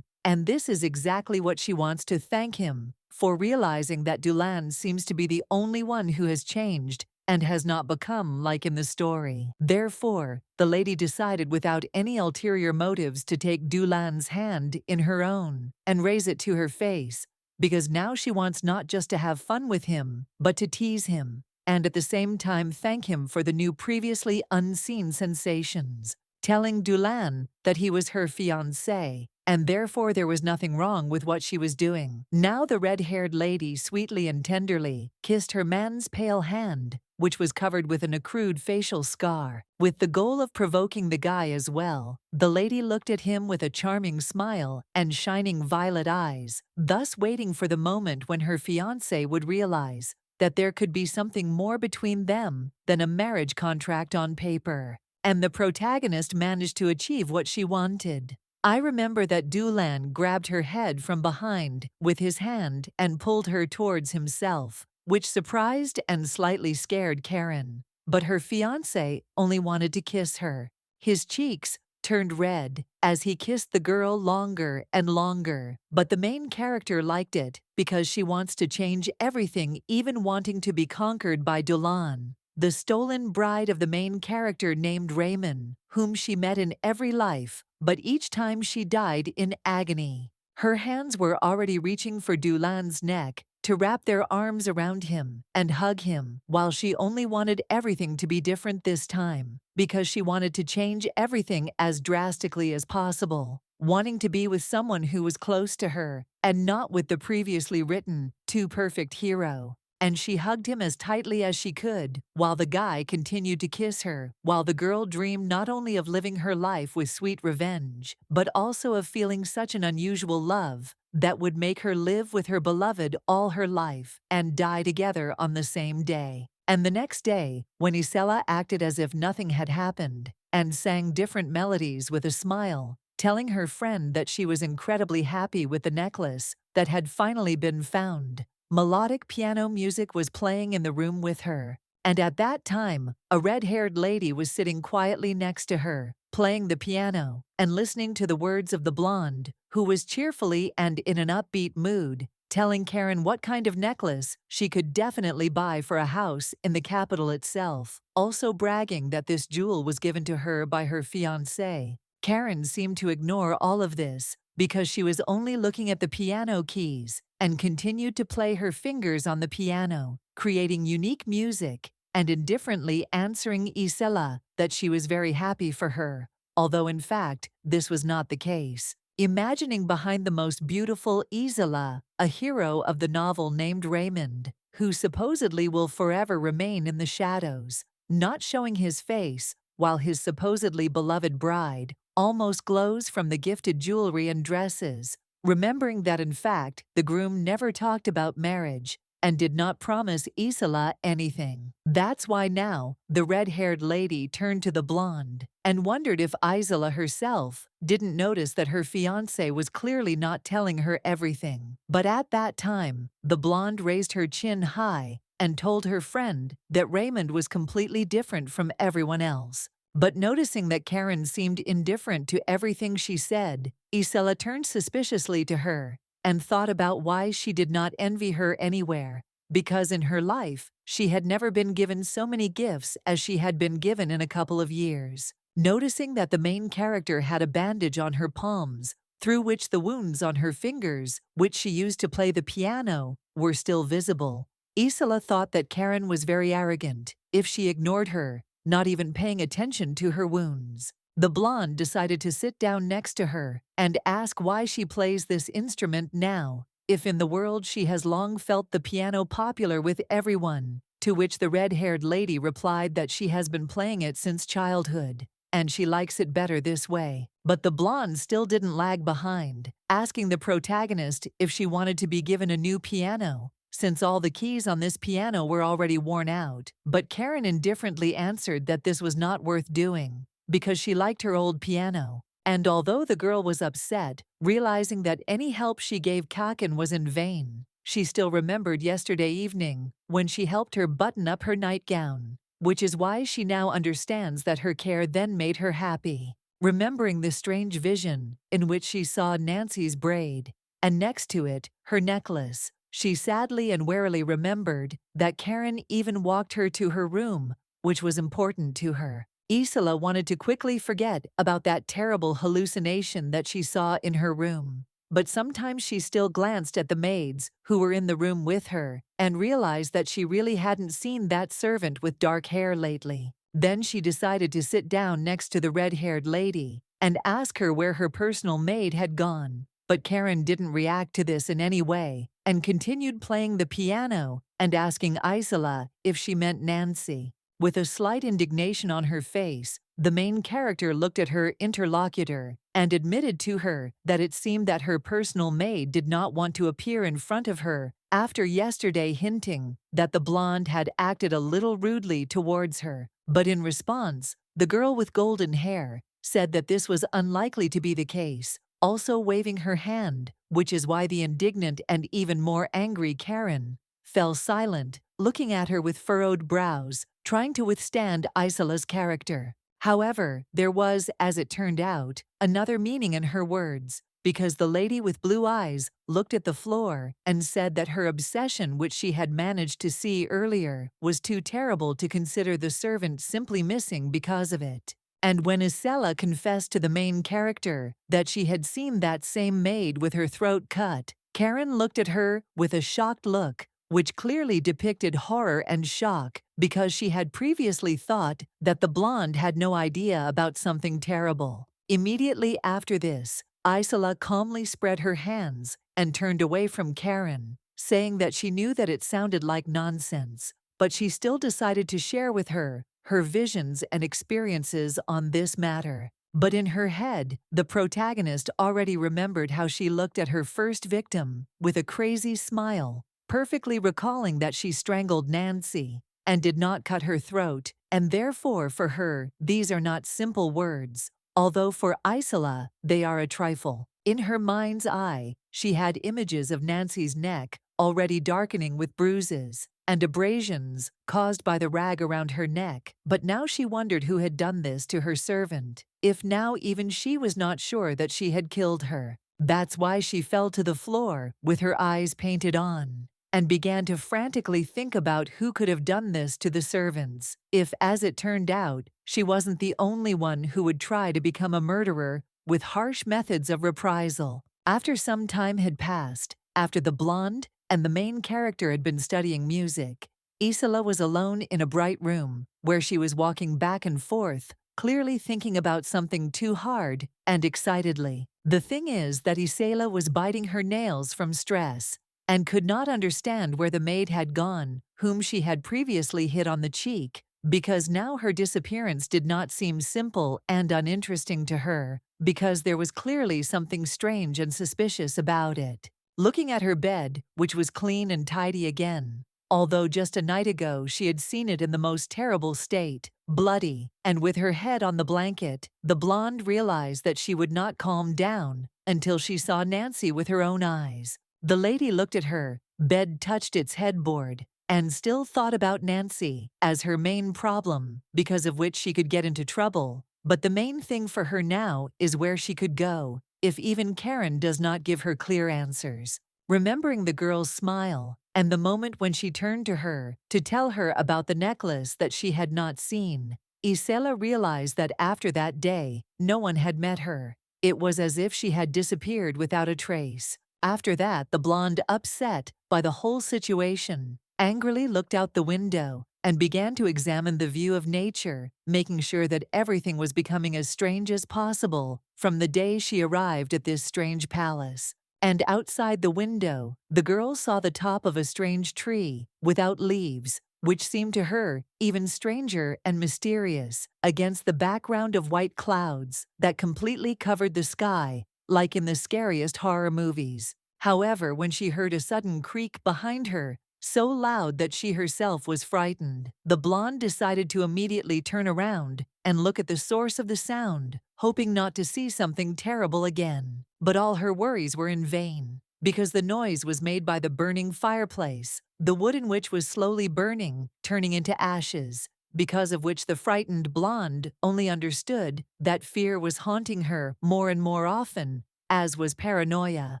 A: And this is exactly what she wants to thank him for, realizing that Dulan seems to be the only one who has changed and has not become like in the story. Therefore, the lady decided without any ulterior motives to take Dulan's hand in her own and raise it to her face, because now she wants not just to have fun with him, but to tease him, and at the same time thank him for the new previously unseen sensations, telling Dulan that he was her fiancé, and therefore there was nothing wrong with what she was doing. Now the red-haired lady sweetly and tenderly kissed her man's pale hand, which was covered with an accrued facial scar, with the goal of provoking the guy as well. The lady looked at him with a charming smile and shining violet eyes, thus waiting for the moment when her fiancé would realize that there could be something more between them than a marriage contract on paper. And the protagonist managed to achieve what she wanted. I remember that Dulan grabbed her head from behind with his hand and pulled her towards himself, which surprised and slightly scared Karen. But her fiancé only wanted to kiss her. His cheeks turned red as he kissed the girl longer and longer, but the main character liked it because she wants to change everything, even wanting to be conquered by Dulan, the stolen bride of the main character named Raymond, whom she met in every life, but each time she died in agony. Her hands were already reaching for Dulan's neck to wrap their arms around him and hug him, while she only wanted everything to be different this time, because she wanted to change everything as drastically as possible, wanting to be with someone who was close to her and not with the previously written too perfect hero. And she hugged him as tightly as she could, while the guy continued to kiss her, while the girl dreamed not only of living her life with sweet revenge, but also of feeling such an unusual love that would make her live with her beloved all her life and die together on the same day. And the next day, when Isela acted as if nothing had happened and sang different melodies with a smile, telling her friend that she was incredibly happy with the necklace that had finally been found, melodic piano music was playing in the room with her, and at that time, a red-haired lady was sitting quietly next to her, playing the piano and listening to the words of the blonde, who was cheerfully and in an upbeat mood, telling Karen what kind of necklace she could definitely buy for a house in the capital itself, also bragging that this jewel was given to her by her fiancé. Karen seemed to ignore all of this because she was only looking at the piano keys and continued to play her fingers on the piano, creating unique music and indifferently answering Isela that she was very happy for her, although in fact this was not the case. Imagining behind the most beautiful Isela, a hero of the novel named Raymond, who supposedly will forever remain in the shadows, not showing his face, while his supposedly beloved bride almost glows from the gifted jewelry and dresses, remembering that in fact the groom never talked about marriage and did not promise Isela anything. That's why now the red-haired lady turned to the blonde and wondered if Isela herself didn't notice that her fiancé was clearly not telling her everything. But at that time, the blonde raised her chin high and told her friend that Raymond was completely different from everyone else. But noticing that Karen seemed indifferent to everything she said, Isela turned suspiciously to her and thought about why she did not envy her anywhere, because in her life she had never been given so many gifts as she had been given in a couple of years. Noticing that the main character had a bandage on her palms, through which the wounds on her fingers, which she used to play the piano, were still visible, Isela thought that Karen was very arrogant if she ignored her, not even paying attention to her wounds. The blonde decided to sit down next to her and ask why she plays this instrument now, if in the world she has long felt the piano popular with everyone, to which the red-haired lady replied that she has been playing it since childhood, and she likes it better this way. But the blonde still didn't lag behind, asking the protagonist if she wanted to be given a new piano, since all the keys on this piano were already worn out. But Karen indifferently answered that this was not worth doing, because she liked her old piano. And although the girl was upset, realizing that any help she gave Kakin was in vain, she still remembered yesterday evening when she helped her button up her nightgown, which is why she now understands that her care then made her happy. Remembering the strange vision in which she saw Nancy's braid, and next to it, her necklace, she sadly and warily remembered that Karen even walked her to her room, which was important to her. Isela wanted to quickly forget about that terrible hallucination that she saw in her room, but sometimes she still glanced at the maids who were in the room with her and realized that she really hadn't seen that servant with dark hair lately. Then she decided to sit down next to the red-haired lady and ask her where her personal maid had gone. But Karen didn't react to this in any way and continued playing the piano and asking Isola if she meant Nancy. With a slight indignation on her face, the main character looked at her interlocutor and admitted to her that it seemed that her personal maid did not want to appear in front of her after yesterday hinting that the blonde had acted a little rudely towards her. But in response, the girl with golden hair said that this was unlikely to be the case, also waving her hand, which is why the indignant and even more angry Karen fell silent, looking at her with furrowed brows, trying to withstand Isola's character. However, there was, as it turned out, another meaning in her words, because the lady with blue eyes looked at the floor and said that her obsession, which she had managed to see earlier, was too terrible to consider the servant simply missing because of it. And when Isela confessed to the main character that she had seen that same maid with her throat cut, Karen looked at her with a shocked look, which clearly depicted horror and shock because she had previously thought that the blonde had no idea about something terrible. Immediately after this, Isola calmly spread her hands and turned away from Karen, saying that she knew that it sounded like nonsense, but she still decided to share with her her visions and experiences on this matter. But in her head, the protagonist already remembered how she looked at her first victim with a crazy smile, perfectly recalling that she strangled Nancy and did not cut her throat, and therefore for her, these are not simple words, although for Isola, they are a trifle. In her mind's eye, she had images of Nancy's neck already darkening with bruises and abrasions caused by the rag around her neck, but now she wondered who had done this to her servant, if now even she was not sure that she had killed her. That's why she fell to the floor with her eyes painted on and began to frantically think about who could have done this to the servants, if, as it turned out, she wasn't the only one who would try to become a murderer with harsh methods of reprisal. After some time had passed, after the blonde and the main character had been studying music, Isola was alone in a bright room where she was walking back and forth, clearly thinking about something too hard and excitedly. The thing is that Isola was biting her nails from stress and could not understand where the maid had gone, whom she had previously hit on the cheek, because now her disappearance did not seem simple and uninteresting to her, because there was clearly something strange and suspicious about it. Looking at her bed, which was clean and tidy again, although just a night ago she had seen it in the most terrible state, bloody, and with her head on the blanket, the blonde realized that she would not calm down until she saw Nancy with her own eyes. The lady looked at her, bed touched its headboard, and still thought about Nancy as her main problem, because of which she could get into trouble. But the main thing for her now is where she could go, if even Karen does not give her clear answers. Remembering the girl's smile, and the moment when she turned to her to tell her about the necklace that she had not seen, Isola realized that after that day, no one had met her. It was as if she had disappeared without a trace. After that, the blonde, upset by the whole situation, angrily looked out the window and began to examine the view of nature, making sure that everything was becoming as strange as possible from the day she arrived at this strange palace. And outside the window, the girl saw the top of a strange tree without leaves, which seemed to her even stranger and mysterious against the background of white clouds that completely covered the sky, like in the scariest horror movies. However, when she heard a sudden creak behind her, so loud that she herself was frightened, the blonde decided to immediately turn around and look at the source of the sound, hoping not to see something terrible again. But all her worries were in vain, because the noise was made by the burning fireplace, the wood in which was slowly burning, turning into ashes, because of which the frightened blonde only understood that fear was haunting her more and more often, as was paranoia.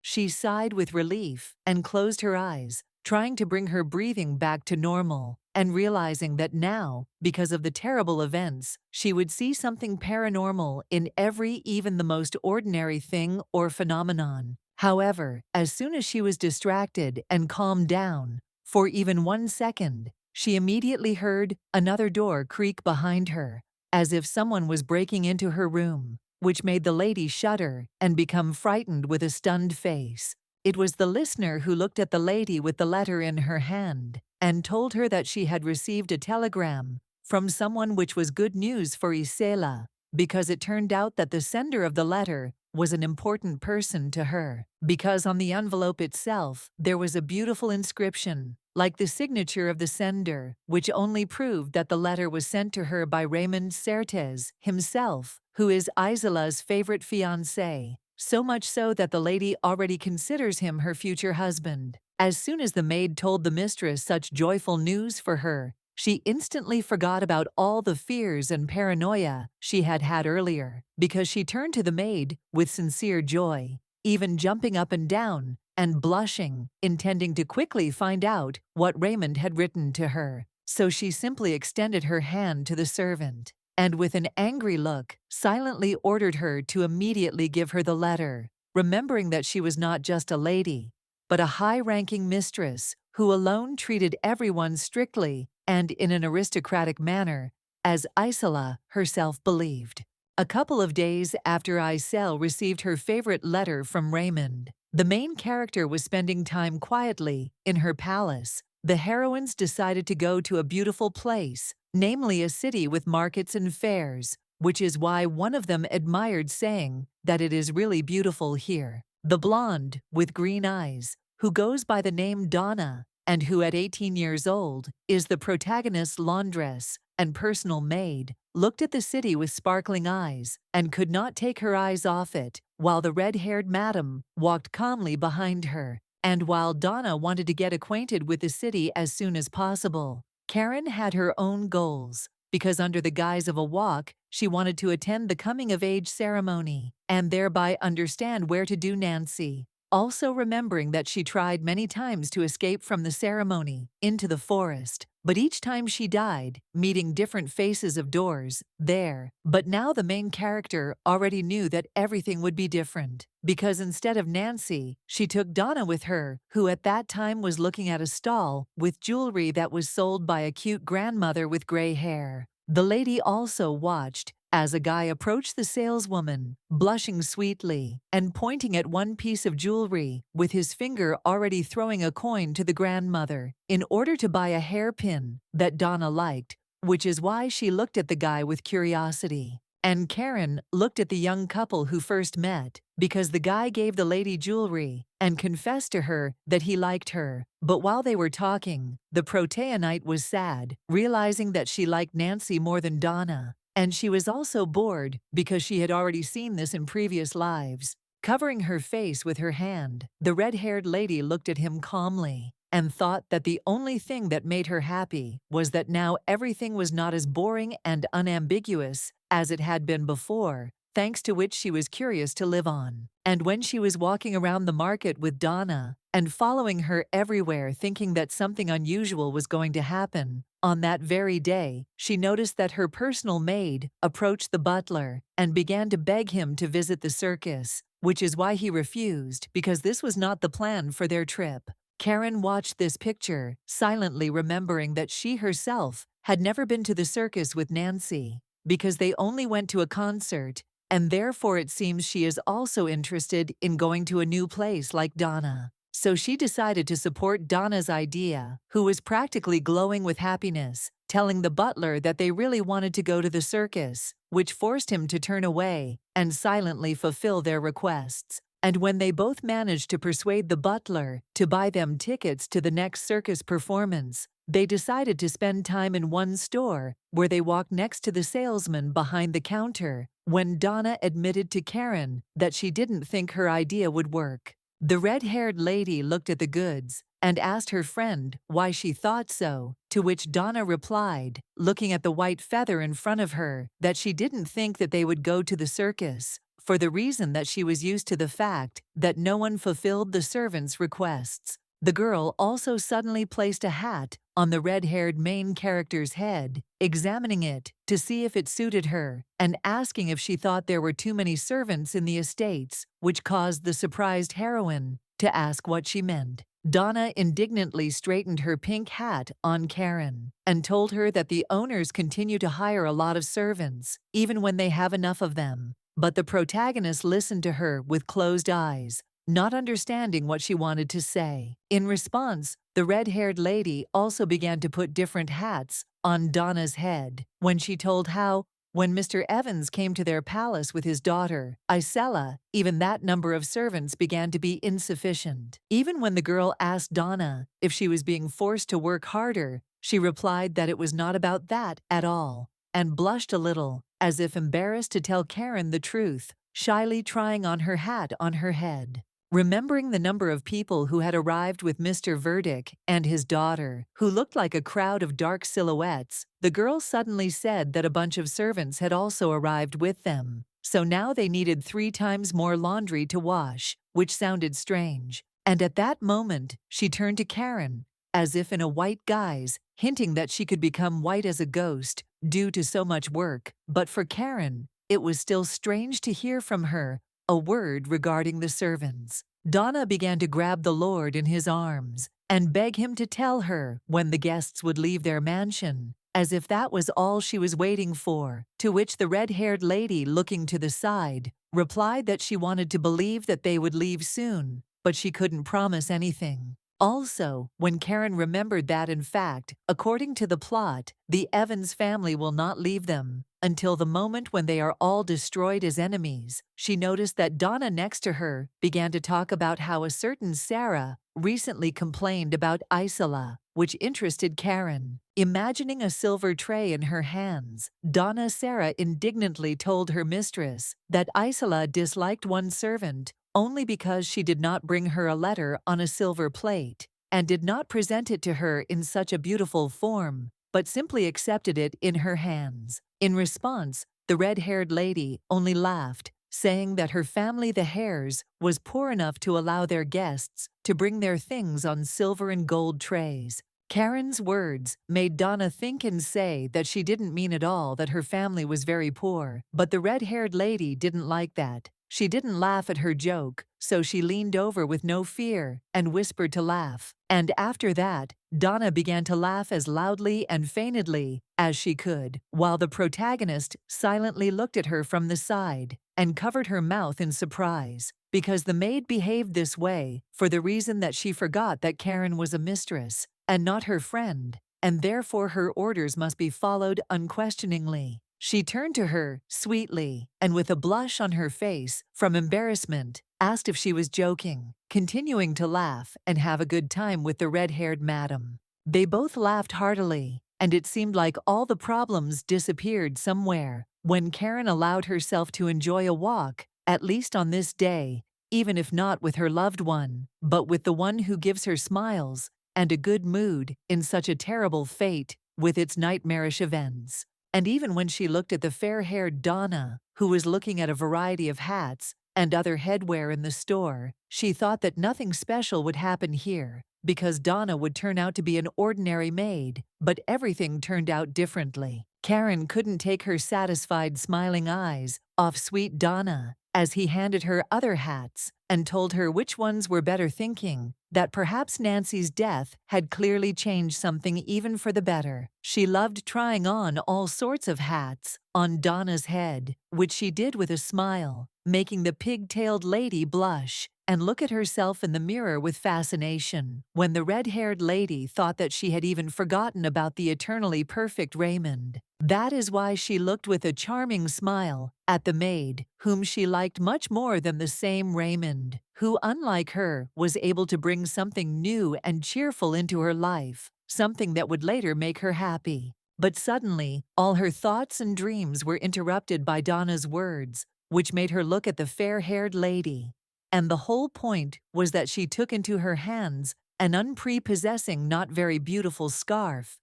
A: She sighed with relief and closed her eyes, trying to bring her breathing back to normal, and realizing that now, because of the terrible events, she would see something paranormal in every, even the most ordinary thing or phenomenon. However, as soon as she was distracted and calmed down, for even 1 second, she immediately heard another door creak behind her, as if someone was breaking into her room, which made the lady shudder and become frightened with a stunned face. It was the listener who looked at the lady with the letter in her hand and told her that she had received a telegram from someone which was good news for Isela, because it turned out that the sender of the letter was an important person to her, because on the envelope itself there was a beautiful inscription, like the signature of the sender, which only proved that the letter was sent to her by Raymond Certes himself, who is Isela's favorite fiancé, so much so that the lady already considers him her future husband. As soon as the maid told the mistress such joyful news for her, she instantly forgot about all the fears and paranoia she had had earlier, because she turned to the maid with sincere joy, even jumping up and down and blushing, intending to quickly find out what Raymond had written to her. So she simply extended her hand to the servant, and with an angry look, silently ordered her to immediately give her the letter, remembering that she was not just a lady, but a high-ranking mistress who alone treated everyone strictly and in an aristocratic manner, as Isela herself believed. A couple of days after Isel received her favorite letter from Raymond, the main character was spending time quietly in her palace. The heroines decided to go to a beautiful place, namely a city with markets and fairs, which is why one of them admired, saying that it is really beautiful here. The blonde, with green eyes, who goes by the name Donna, and who at 18 years old is the protagonist's laundress and personal maid, looked at the city with sparkling eyes and could not take her eyes off it, while the red-haired madam walked calmly behind her. And while Donna wanted to get acquainted with the city as soon as possible, Karen had her own goals, because under the guise of a walk, she wanted to attend the coming-of-age ceremony and thereby understand where to do Nancy. Also remembering that she tried many times to escape from the ceremony into the forest, but each time she died, meeting different faces of doors there. But now the main character already knew that everything would be different, because instead of Nancy, she took Donna with her, who at that time was looking at a stall with jewelry that was sold by a cute grandmother with gray hair. The lady also watched as a guy approached the saleswoman, blushing sweetly and pointing at one piece of jewelry, with his finger already throwing a coin to the grandmother, in order to buy a hairpin that Donna liked, which is why she looked at the guy with curiosity. And Karen looked at the young couple who first met, because the guy gave the lady jewelry and confessed to her that he liked her. But while they were talking, the Proteanite was sad, realizing that she liked Nancy more than Donna. And she was also bored because she had already seen this in previous lives. Covering her face with her hand, the red-haired lady looked at him calmly and thought that the only thing that made her happy was that now everything was not as boring and unambiguous as it had been before, thanks to which she was curious to live on. And when she was walking around the market with Donna and following her everywhere, thinking that something unusual was going to happen, on that very day, she noticed that her personal maid approached the butler and began to beg him to visit the circus, which is why he refused, because this was not the plan for their trip. Karen watched this picture, silently remembering that she herself had never been to the circus with Nancy, because they only went to a concert, and therefore it seems she is also interested in going to a new place like Donna. So she decided to support Donna's idea, who was practically glowing with happiness, telling the butler that they really wanted to go to the circus, which forced him to turn away and silently fulfill their requests. And when they both managed to persuade the butler to buy them tickets to the next circus performance, they decided to spend time in one store where they walked next to the salesman behind the counter, when Donna admitted to Karen that she didn't think her idea would work. The red-haired lady looked at the goods and asked her friend why she thought so, to which Donna replied, looking at the white feather in front of her, that she didn't think that they would go to the circus, for the reason that she was used to the fact that no one fulfilled the servants' requests. The girl also suddenly placed a hat on the red-haired main character's head, examining it to see if it suited her, and asking if she thought there were too many servants in the estates, which caused the surprised heroine to ask what she meant. Donna indignantly straightened her pink hat on Karen and told her that the owners continue to hire a lot of servants, even when they have enough of them. But the protagonist listened to her with closed eyes, not understanding what she wanted to say. In response, the red-haired lady also began to put different hats on Donna's head when she told how, when Mr. Evans came to their palace with his daughter, Isella, even that number of servants began to be insufficient. Even when the girl asked Donna if she was being forced to work harder, she replied that it was not about that at all, and blushed a little, as if embarrassed to tell Karen the truth, shyly trying on her hat on her head. Remembering the number of people who had arrived with Mr. Verdict and his daughter, who looked like a crowd of dark silhouettes, the girl suddenly said that a bunch of servants had also arrived with them. So now they needed 3 times more laundry to wash, which sounded strange. And at that moment, she turned to Karen, as if in a white guise, hinting that she could become white as a ghost due to so much work. But for Karen, it was still strange to hear from her a word regarding the servants. Donna began to grab the Lord in his arms and beg him to tell her when the guests would leave their mansion, as if that was all she was waiting for, to which the red-haired lady, looking to the side, replied that she wanted to believe that they would leave soon, but she couldn't promise anything. Also, when Karen remembered that, in fact, according to the plot, the Evans family will not leave them until the moment when they are all destroyed as enemies, she noticed that Donna next to her began to talk about how a certain Sarah recently complained about Isella, which interested Karen. Imagining a silver tray in her hands, Donna Sarah indignantly told her mistress that Isella disliked one servant only because she did not bring her a letter on a silver plate, and did not present it to her in such a beautiful form, but simply accepted it in her hands. In response, the red-haired lady only laughed, saying that her family, the Hares, was poor enough to allow their guests to bring their things on silver and gold trays. Karen's words made Donna think and say that she didn't mean at all that her family was very poor, but the red-haired lady didn't like that. She didn't laugh at her joke, so she leaned over with no fear and whispered to laugh. And after that, Donna began to laugh as loudly and feignedly as she could, while the protagonist silently looked at her from the side and covered her mouth in surprise, because the maid behaved this way for the reason that she forgot that Karen was a mistress and not her friend, and therefore her orders must be followed unquestioningly. She turned to her sweetly, and with a blush on her face from embarrassment, asked if she was joking, continuing to laugh and have a good time with the red-haired madam. They both laughed heartily, and it seemed like all the problems disappeared somewhere when Karen allowed herself to enjoy a walk, at least on this day, even if not with her loved one, but with the one who gives her smiles and a good mood in such a terrible fate with its nightmarish events. And even when she looked at the fair-haired Donna, who was looking at a variety of hats and other headwear in the store, she thought that nothing special would happen here, because Donna would turn out to be an ordinary maid, but everything turned out differently. Karen couldn't take her satisfied, smiling eyes off sweet Donna as he handed her other hats and told her which ones were better, thinking that perhaps Nancy's death had clearly changed something even for the better. She loved trying on all sorts of hats on Donna's head, which she did with a smile, making the pig-tailed lady blush and look at herself in the mirror with fascination, when the red-haired lady thought that she had even forgotten about the eternally perfect Raymond. That is why she looked with a charming smile at the maid, whom she liked much more than the same Raymond, who, unlike her, was able to bring something new and cheerful into her life, something that would later make her happy. But suddenly, all her thoughts and dreams were interrupted by Donna's words, which made her look at the fair-haired lady. And the whole point was that she took into her hands an unprepossessing, not very beautiful scarf,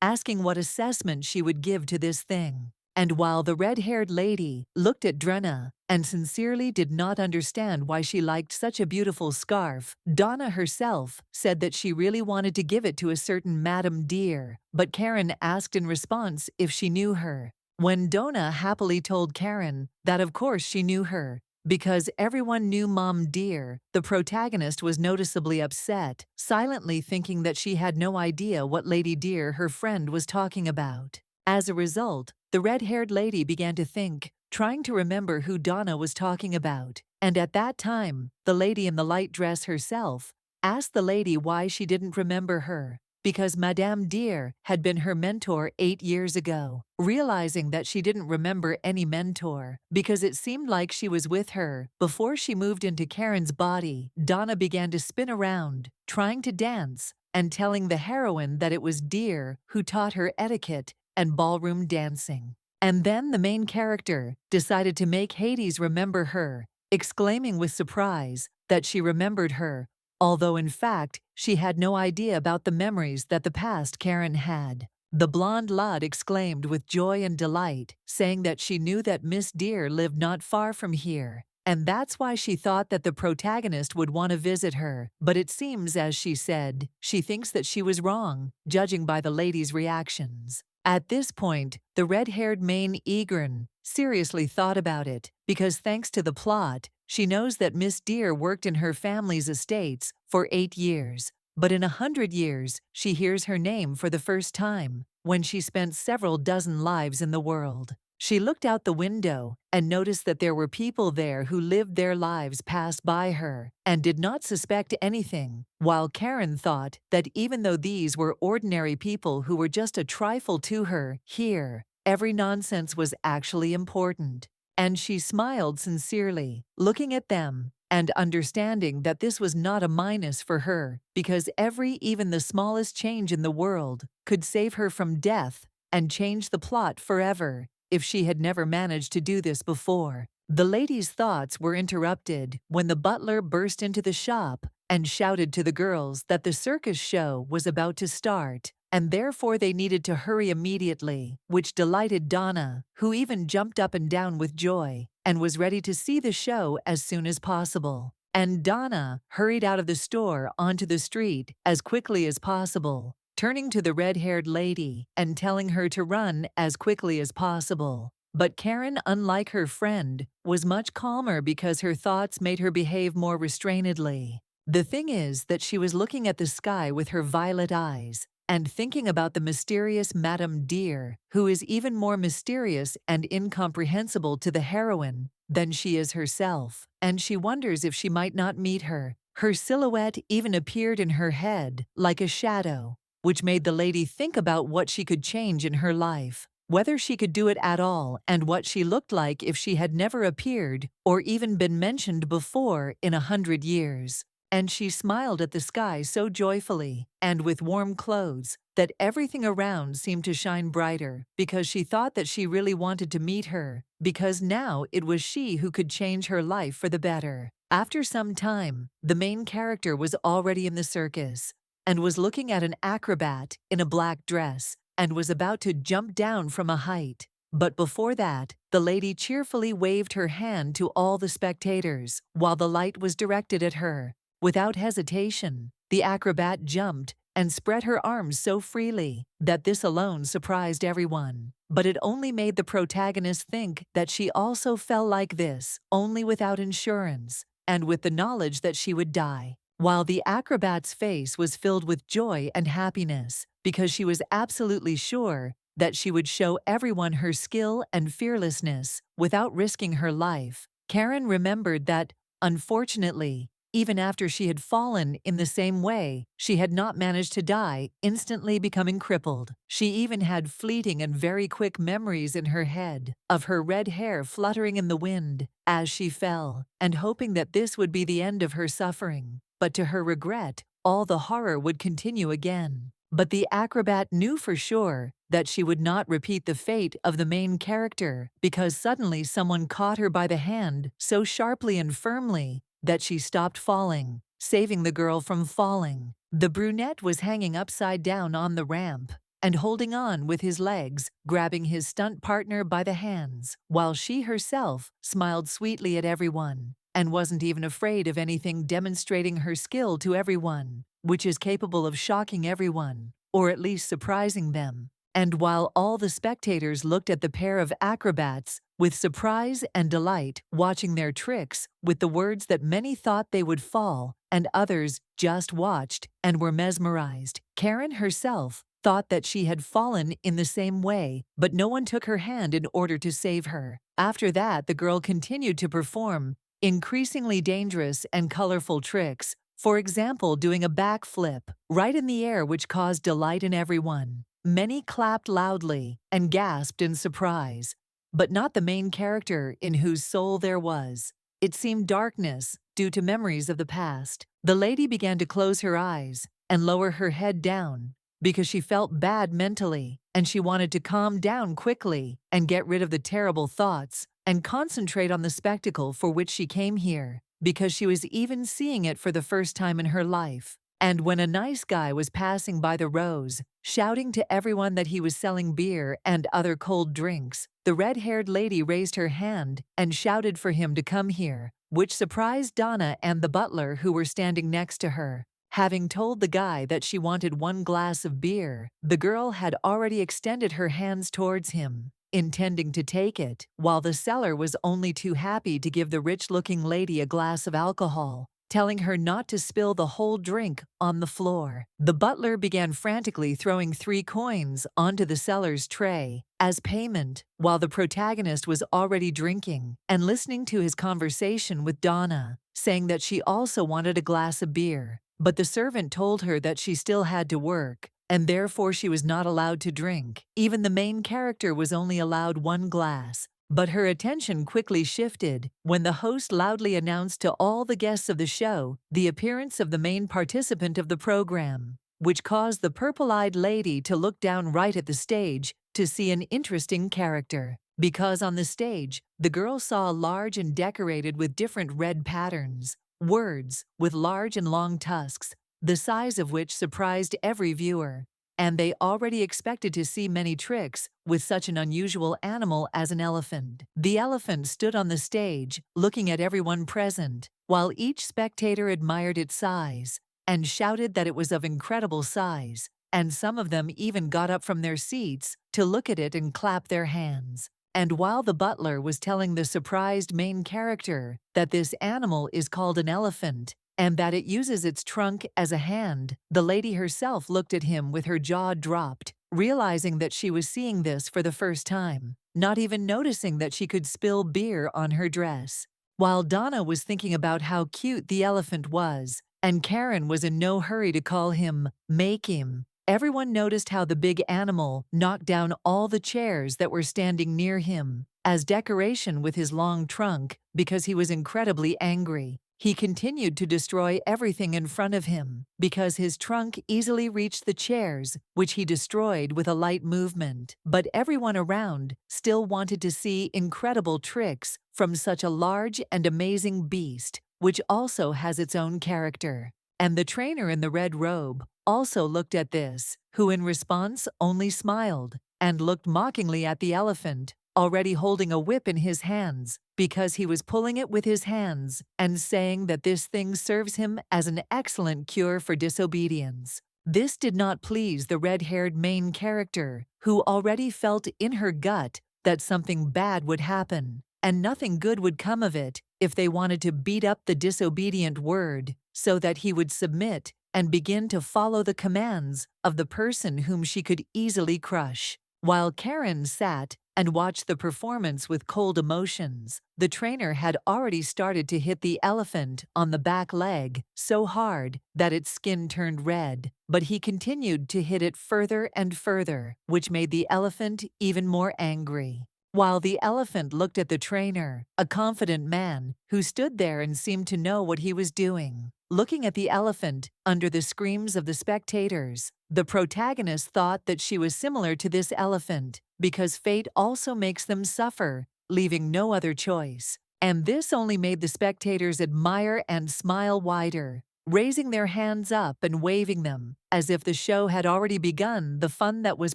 A: asking what assessment she would give to this thing. And while the red-haired lady looked at Drenna and sincerely did not understand why she liked such a beautiful scarf. Donna herself said that she really wanted to give it to a certain Madame Dear, but Karen asked in response if she knew her. When Donna happily told Karen that of course she knew her, because everyone knew Mom Dear, the protagonist was noticeably upset, silently thinking that she had no idea what Lady Dear, her friend, was talking about. As a result, the red-haired lady began to think, trying to remember who Donna was talking about. And at that time, the lady in the light dress herself asked the lady why she didn't remember her. Because Madame Dear had been her mentor 8 years ago. Realizing that she didn't remember any mentor, because it seemed like she was with her before she moved into Karen's body, Donna began to spin around, trying to dance, and telling the heroine that it was Dear who taught her etiquette and ballroom dancing. And then the main character decided to make Hades remember her, exclaiming with surprise that she remembered her, although in fact she had no idea about the memories that the past Karen had. The blonde lad exclaimed with joy and delight, saying that she knew that Miss Dear lived not far from here, and that's why she thought that the protagonist would want to visit her. But it seems, as she said, she thinks that she was wrong, judging by the lady's reactions. At this point, the red-haired main Egrin seriously thought about it, because thanks to the plot, she knows that Miss Dear worked in her family's estates for 8 years. But in 100 years, she hears her name for the first time, when she spent several dozen lives in the world. She looked out the window and noticed that there were people there who lived their lives past by her and did not suspect anything, while Karen thought that even though these were ordinary people who were just a trifle to her, here, every nonsense was actually important. And she smiled sincerely, looking at them and understanding that this was not a minus for her, because even the smallest change in the world could save her from death and change the plot forever if she had never managed to do this before. The lady's thoughts were interrupted when the butler burst into the shop and shouted to the girls that the circus show was about to start, and therefore they needed to hurry immediately, which delighted Donna, who even jumped up and down with joy and was ready to see the show as soon as possible. And Donna hurried out of the store onto the street as quickly as possible, turning to the red-haired lady and telling her to run as quickly as possible. But Karen, unlike her friend, was much calmer because her thoughts made her behave more restrainedly. The thing is that she was looking at the sky with her violet eyes and thinking about the mysterious Madame Dear, who is even more mysterious and incomprehensible to the heroine than she is herself, and she wonders if she might not meet her. Her silhouette even appeared in her head like a shadow, which made the lady think about what she could change in her life, whether she could do it at all, and what she looked like if she had never appeared or even been mentioned before in 100 years. And she smiled at the sky so joyfully and with warm clothes that everything around seemed to shine brighter, because she thought that she really wanted to meet her, because now it was she who could change her life for the better. After some time, the main character was already in the circus and was looking at an acrobat in a black dress and was about to jump down from a height. But before that, the lady cheerfully waved her hand to all the spectators while the light was directed at her. Without hesitation, the acrobat jumped and spread her arms so freely that this alone surprised everyone. But it only made the protagonist think that she also fell like this, only without insurance, and with the knowledge that she would die. While the acrobat's face was filled with joy and happiness, because she was absolutely sure that she would show everyone her skill and fearlessness without risking her life. Karen remembered that, unfortunately, even after she had fallen in the same way, she had not managed to die, instantly becoming crippled. She even had fleeting and very quick memories in her head of her red hair fluttering in the wind as she fell, and hoping that this would be the end of her suffering. But to her regret, all the horror would continue again. But the acrobat knew for sure that she would not repeat the fate of the main character, because suddenly someone caught her by the hand so sharply and firmly that she stopped falling, saving the girl from falling. The brunette was hanging upside down on the ramp, and holding on with his legs, grabbing his stunt partner by the hands, while she herself smiled sweetly at everyone and wasn't even afraid of anything, demonstrating her skill to everyone, which is capable of shocking everyone, or at least surprising them. And while all the spectators looked at the pair of acrobats with surprise and delight, watching their tricks, with the words that many thought they would fall, and others just watched and were mesmerized, Karen herself thought that she had fallen in the same way, but no one took her hand in order to save her. After that, the girl continued to perform increasingly dangerous and colorful tricks, for example, doing a backflip right in the air, which caused delight in everyone. Many clapped loudly and gasped in surprise, but not the main character, in whose soul there was, it seemed, darkness due to memories of the past. The lady began to close her eyes and lower her head down because she felt bad mentally, and she wanted to calm down quickly and get rid of the terrible thoughts and concentrate on the spectacle for which she came here, because she was even seeing it for the first time in her life. And when a nice guy was passing by the rows, shouting to everyone that he was selling beer and other cold drinks, the red-haired lady raised her hand and shouted for him to come here, which surprised Donna and the butler, who were standing next to her. Having told the guy that she wanted one glass of beer, the girl had already extended her hands towards him, intending to take it, while the seller was only too happy to give the rich-looking lady a glass of alcohol, telling her not to spill the whole drink on the floor. The butler began frantically throwing 3 coins onto the seller's tray as payment, while the protagonist was already drinking and listening to his conversation with Donna, saying that she also wanted a glass of beer. But the servant told her that she still had to work, and therefore she was not allowed to drink. Even the main character was only allowed 1 glass. But her attention quickly shifted when the host loudly announced to all the guests of the show the appearance of the main participant of the program, which caused the purple-eyed lady to look down right at the stage to see an interesting character. Because on the stage, the girl saw a large and decorated with different red patterns, words with large and long tusks, the size of which surprised every viewer. And they already expected to see many tricks with such an unusual animal as an elephant. The elephant stood on the stage, looking at everyone present, while each spectator admired its size and shouted that it was of incredible size, and some of them even got up from their seats to look at it and clap their hands. And while the butler was telling the surprised main character that this animal is called an elephant, and that it uses its trunk as a hand, the lady herself looked at him with her jaw dropped, realizing that she was seeing this for the first time, not even noticing that she could spill beer on her dress. While Donna was thinking about how cute the elephant was, and Karen was in no hurry to call him, make him, everyone noticed how the big animal knocked down all the chairs that were standing near him as decoration with his long trunk, because he was incredibly angry. He continued to destroy everything in front of him, because his trunk easily reached the chairs, which he destroyed with a light movement. But everyone around still wanted to see incredible tricks from such a large and amazing beast, which also has its own character. And the trainer in the red robe also looked at this, who in response only smiled and looked mockingly at the elephant, already holding a whip in his hands, because he was pulling it with his hands and saying that this thing serves him as an excellent cure for disobedience. This did not please the red-haired main character, who already felt in her gut that something bad would happen, and nothing good would come of it if they wanted to beat up the disobedient word, so that he would submit and begin to follow the commands of the person whom she could easily crush. While Karen sat and watched the performance with cold emotions, the trainer had already started to hit the elephant on the back leg so hard that its skin turned red, but he continued to hit it further and further, which made the elephant even more angry. While the elephant looked at the trainer, a confident man who stood there and seemed to know what he was doing. Looking at the elephant under the screams of the spectators, the protagonist thought that she was similar to this elephant, because fate also makes them suffer, leaving no other choice. And this only made the spectators admire and smile wider, raising their hands up and waving them, as if the show had already begun. The fun that was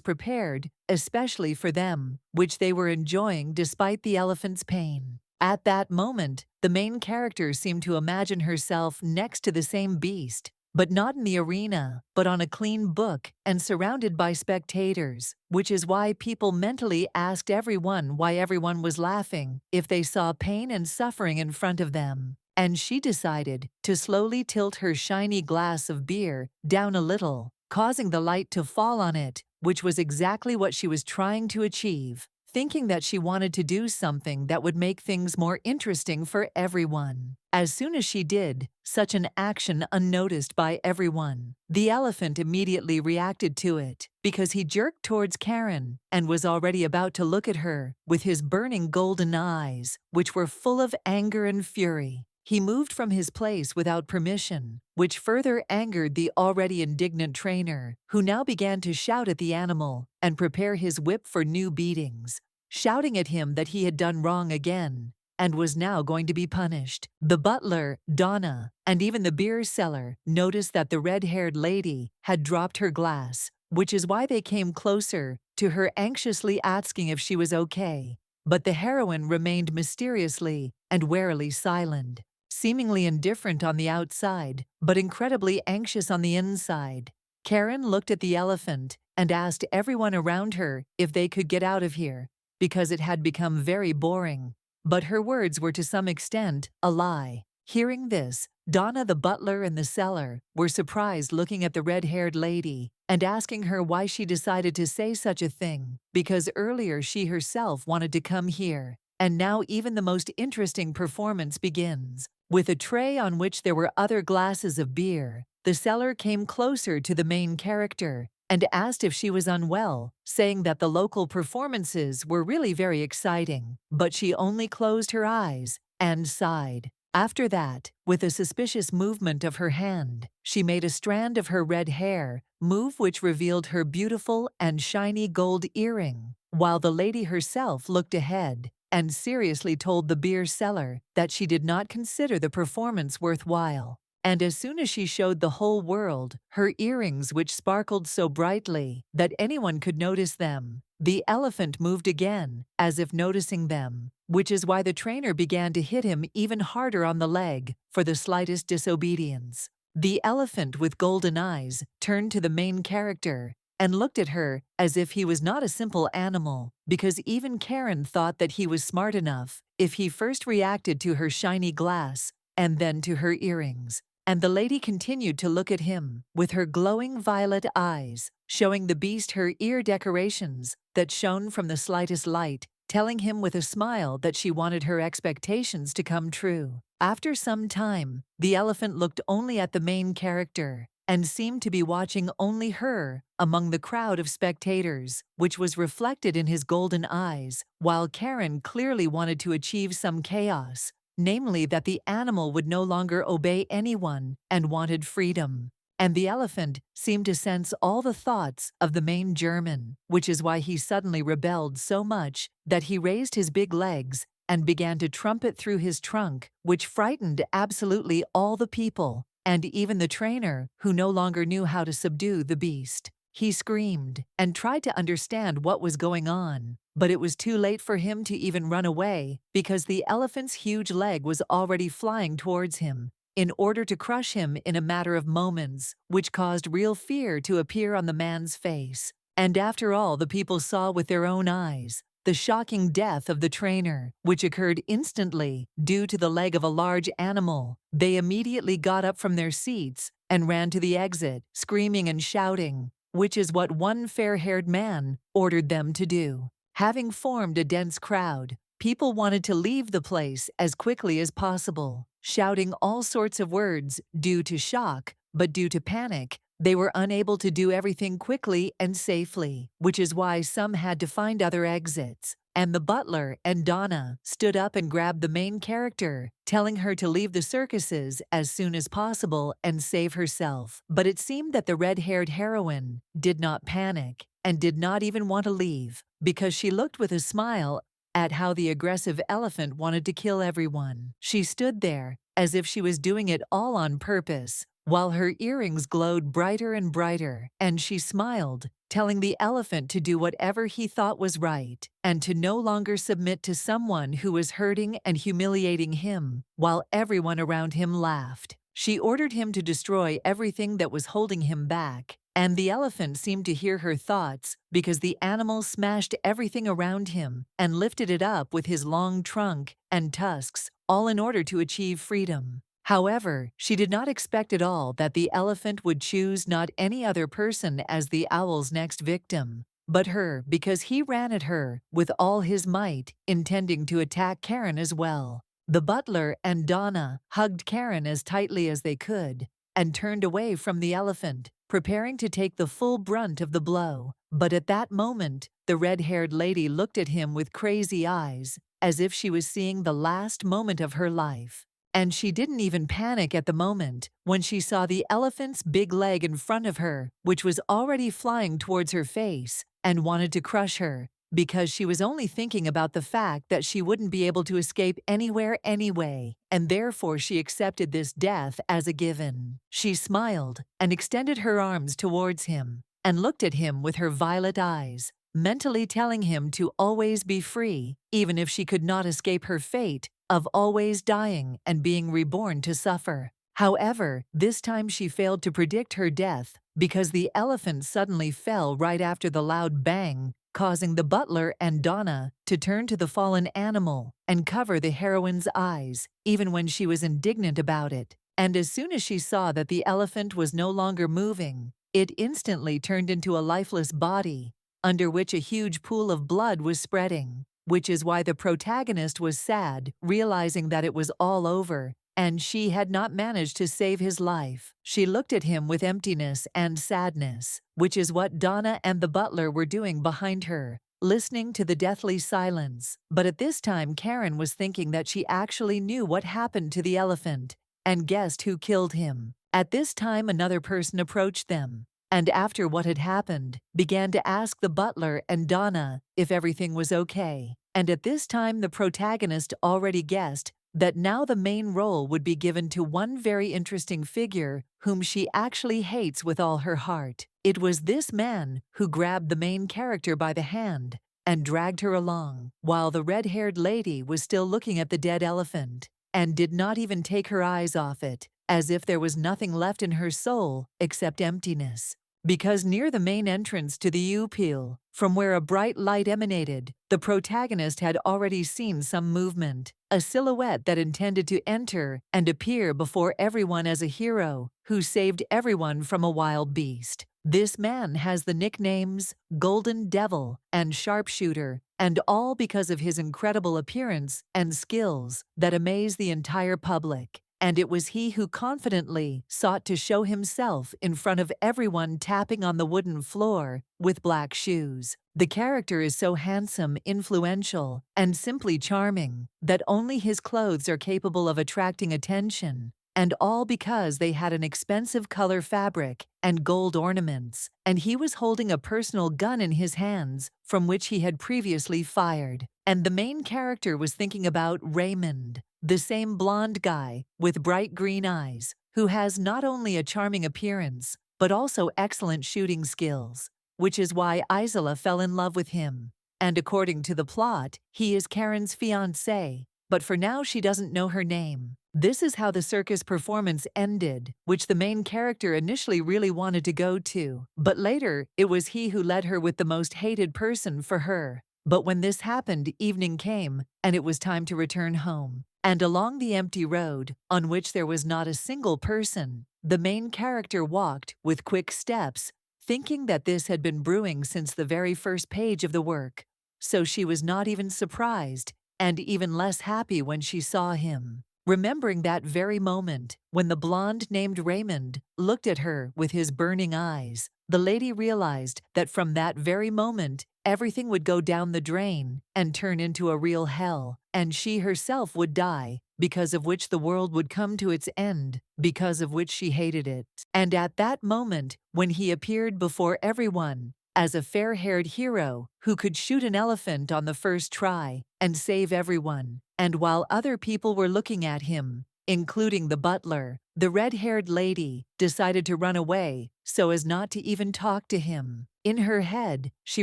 A: prepared, especially for them, which they were enjoying despite the elephant's pain. At that moment, the main character seemed to imagine herself next to the same beast, but not in the arena, but on a clean book and surrounded by spectators, which is why people mentally asked everyone why everyone was laughing if they saw pain and suffering in front of them. And she decided to slowly tilt her shiny glass of beer down a little, causing the light to fall on it, which was exactly what she was trying to achieve, thinking that she wanted to do something that would make things more interesting for everyone. As soon as she did such an action unnoticed by everyone, the elephant immediately reacted to it because he jerked towards Karen and was already about to look at her with his burning golden eyes, which were full of anger and fury. He moved from his place without permission, which further angered the already indignant trainer, who now began to shout at the animal and prepare his whip for new beatings, shouting at him that he had done wrong again and was now going to be punished. The butler, Donna, and even the beer seller noticed that the red-haired lady had dropped her glass, which is why they came closer to her anxiously asking if she was okay. But the heroine remained mysteriously and warily silent, seemingly indifferent on the outside, but incredibly anxious on the inside. Karen looked at the elephant and asked everyone around her if they could get out of here, because it had become very boring. But her words were to some extent a lie. Hearing this, Donna the butler and the seller were surprised, looking at the red-haired lady and asking her why she decided to say such a thing, because earlier she herself wanted to come here, and now even the most interesting performance begins. With a tray on which there were other glasses of beer, the seller came closer to the main character and asked if she was unwell, saying that the local performances were really very exciting, but she only closed her eyes and sighed. After that, with a suspicious movement of her hand, she made a strand of her red hair move, which revealed her beautiful and shiny gold earring, while the lady herself looked ahead and seriously told the beer seller that she did not consider the performance worthwhile. And as soon as she showed the whole world her earrings, which sparkled so brightly that anyone could notice them, the elephant moved again, as if noticing them, which is why the trainer began to hit him even harder on the leg for the slightest disobedience. The elephant with golden eyes turned to the main character and looked at her as if he was not a simple animal, because even Karen thought that he was smart enough if he first reacted to her shiny glass and then to her earrings. And the lady continued to look at him with her glowing violet eyes, showing the beast her ear decorations that shone from the slightest light, telling him with a smile that she wanted her expectations to come true. After some time, the elephant looked only at the main character and seemed to be watching only her among the crowd of spectators, which was reflected in his golden eyes, while Karen clearly wanted to achieve some chaos, namely that the animal would no longer obey anyone and wanted freedom. And the elephant seemed to sense all the thoughts of the main German, which is why he suddenly rebelled so much that he raised his big legs and began to trumpet through his trunk, which frightened absolutely all the people, and even the trainer, who no longer knew how to subdue the beast. He screamed and tried to understand what was going on, but it was too late for him to even run away, because the elephant's huge leg was already flying towards him in order to crush him in a matter of moments, which caused real fear to appear on the man's face. And after all, the people saw with their own eyes the shocking death of the trainer, which occurred instantly due to the leg of a large animal. They immediately got up from their seats and ran to the exit, screaming and shouting, which is what one fair-haired man ordered them to do. Having formed a dense crowd, people wanted to leave the place as quickly as possible, shouting all sorts of words due to shock, but due to panic, they were unable to do everything quickly and safely, which is why some had to find other exits. And the butler and Donna stood up and grabbed the main character, telling her to leave the circuses as soon as possible and save herself. But it seemed that the red-haired heroine did not panic and did not even want to leave, because she looked with a smile at how the aggressive elephant wanted to kill everyone. She stood there as if she was doing it all on purpose, while her earrings glowed brighter and brighter, and she smiled, telling the elephant to do whatever he thought was right, and to no longer submit to someone who was hurting and humiliating him, while everyone around him laughed. She ordered him to destroy everything that was holding him back, and the elephant seemed to hear her thoughts because the animal smashed everything around him and lifted it up with his long trunk and tusks, all in order to achieve freedom. However, she did not expect at all that the elephant would choose not any other person as the owl's next victim, but her, because he ran at her with all his might, intending to attack Karen as well. The butler and Donna hugged Karen as tightly as they could and turned away from the elephant, preparing to take the full brunt of the blow. But at that moment, the red-haired lady looked at him with crazy eyes, as if she was seeing the last moment of her life. And she didn't even panic at the moment when she saw the elephant's big leg in front of her, which was already flying towards her face, and wanted to crush her, because she was only thinking about the fact that she wouldn't be able to escape anywhere anyway, and therefore she accepted this death as a given. She smiled and extended her arms towards him, and looked at him with her violet eyes, mentally telling him to always be free, even if she could not escape her fate of always dying and being reborn to suffer. However, this time she failed to predict her death because the elephant suddenly fell right after the loud bang, causing the butler and Donna to turn to the fallen animal and cover the heroine's eyes, even when she was indignant about it. And as soon as she saw that the elephant was no longer moving, it instantly turned into a lifeless body, under which a huge pool of blood was spreading. Which is why the protagonist was sad, realizing that it was all over, and she had not managed to save his life. She looked at him with emptiness and sadness, which is what Donna and the butler were doing behind her, listening to the deathly silence. But at this time Karen was thinking that she actually knew what happened to the elephant, and guessed who killed him. At this time another person approached them, and after what had happened, began to ask the butler and Donna if everything was okay. And at this time the protagonist already guessed that now the main role would be given to one very interesting figure whom she actually hates with all her heart. It was this man who grabbed the main character by the hand and dragged her along, while the red-haired lady was still looking at the dead elephant and did not even take her eyes off it, as if there was nothing left in her soul except emptiness. Because near the main entrance to the U-Peel, from where a bright light emanated, the protagonist had already seen some movement, a silhouette that intended to enter and appear before everyone as a hero who saved everyone from a wild beast. This man has the nicknames Golden Devil and Sharpshooter, and all because of his incredible appearance and skills that amaze the entire public. And it was he who confidently sought to show himself in front of everyone, tapping on the wooden floor with black shoes. The character is so handsome, influential, and simply charming that only his clothes are capable of attracting attention, and all because they had an expensive color fabric and gold ornaments, and he was holding a personal gun in his hands from which he had previously fired. And the main character was thinking about Raymond, the same blonde guy with bright green eyes, who has not only a charming appearance, but also excellent shooting skills, which is why Isla fell in love with him. And according to the plot, he is Karen's fiancé, but for now she doesn't know her name. This is how the circus performance ended, which the main character initially really wanted to go to, but later it was he who led her with the most hated person for her. But when this happened, evening came, and it was time to return home. And along the empty road, on which there was not a single person, the main character walked with quick steps, thinking that this had been brewing since the very first page of the work. So she was not even surprised, and even less happy when she saw him. Remembering that very moment, when the blonde named Raymond looked at her with his burning eyes, the lady realized that from that very moment, everything would go down the drain and turn into a real hell, and she herself would die, because of which the world would come to its end, because of which she hated it. And at that moment, when he appeared before everyone as a fair-haired hero who could shoot an elephant on the first try and save everyone, and while other people were looking at him, including the butler. The red-haired lady decided to run away so as not to even talk to him. In her head, she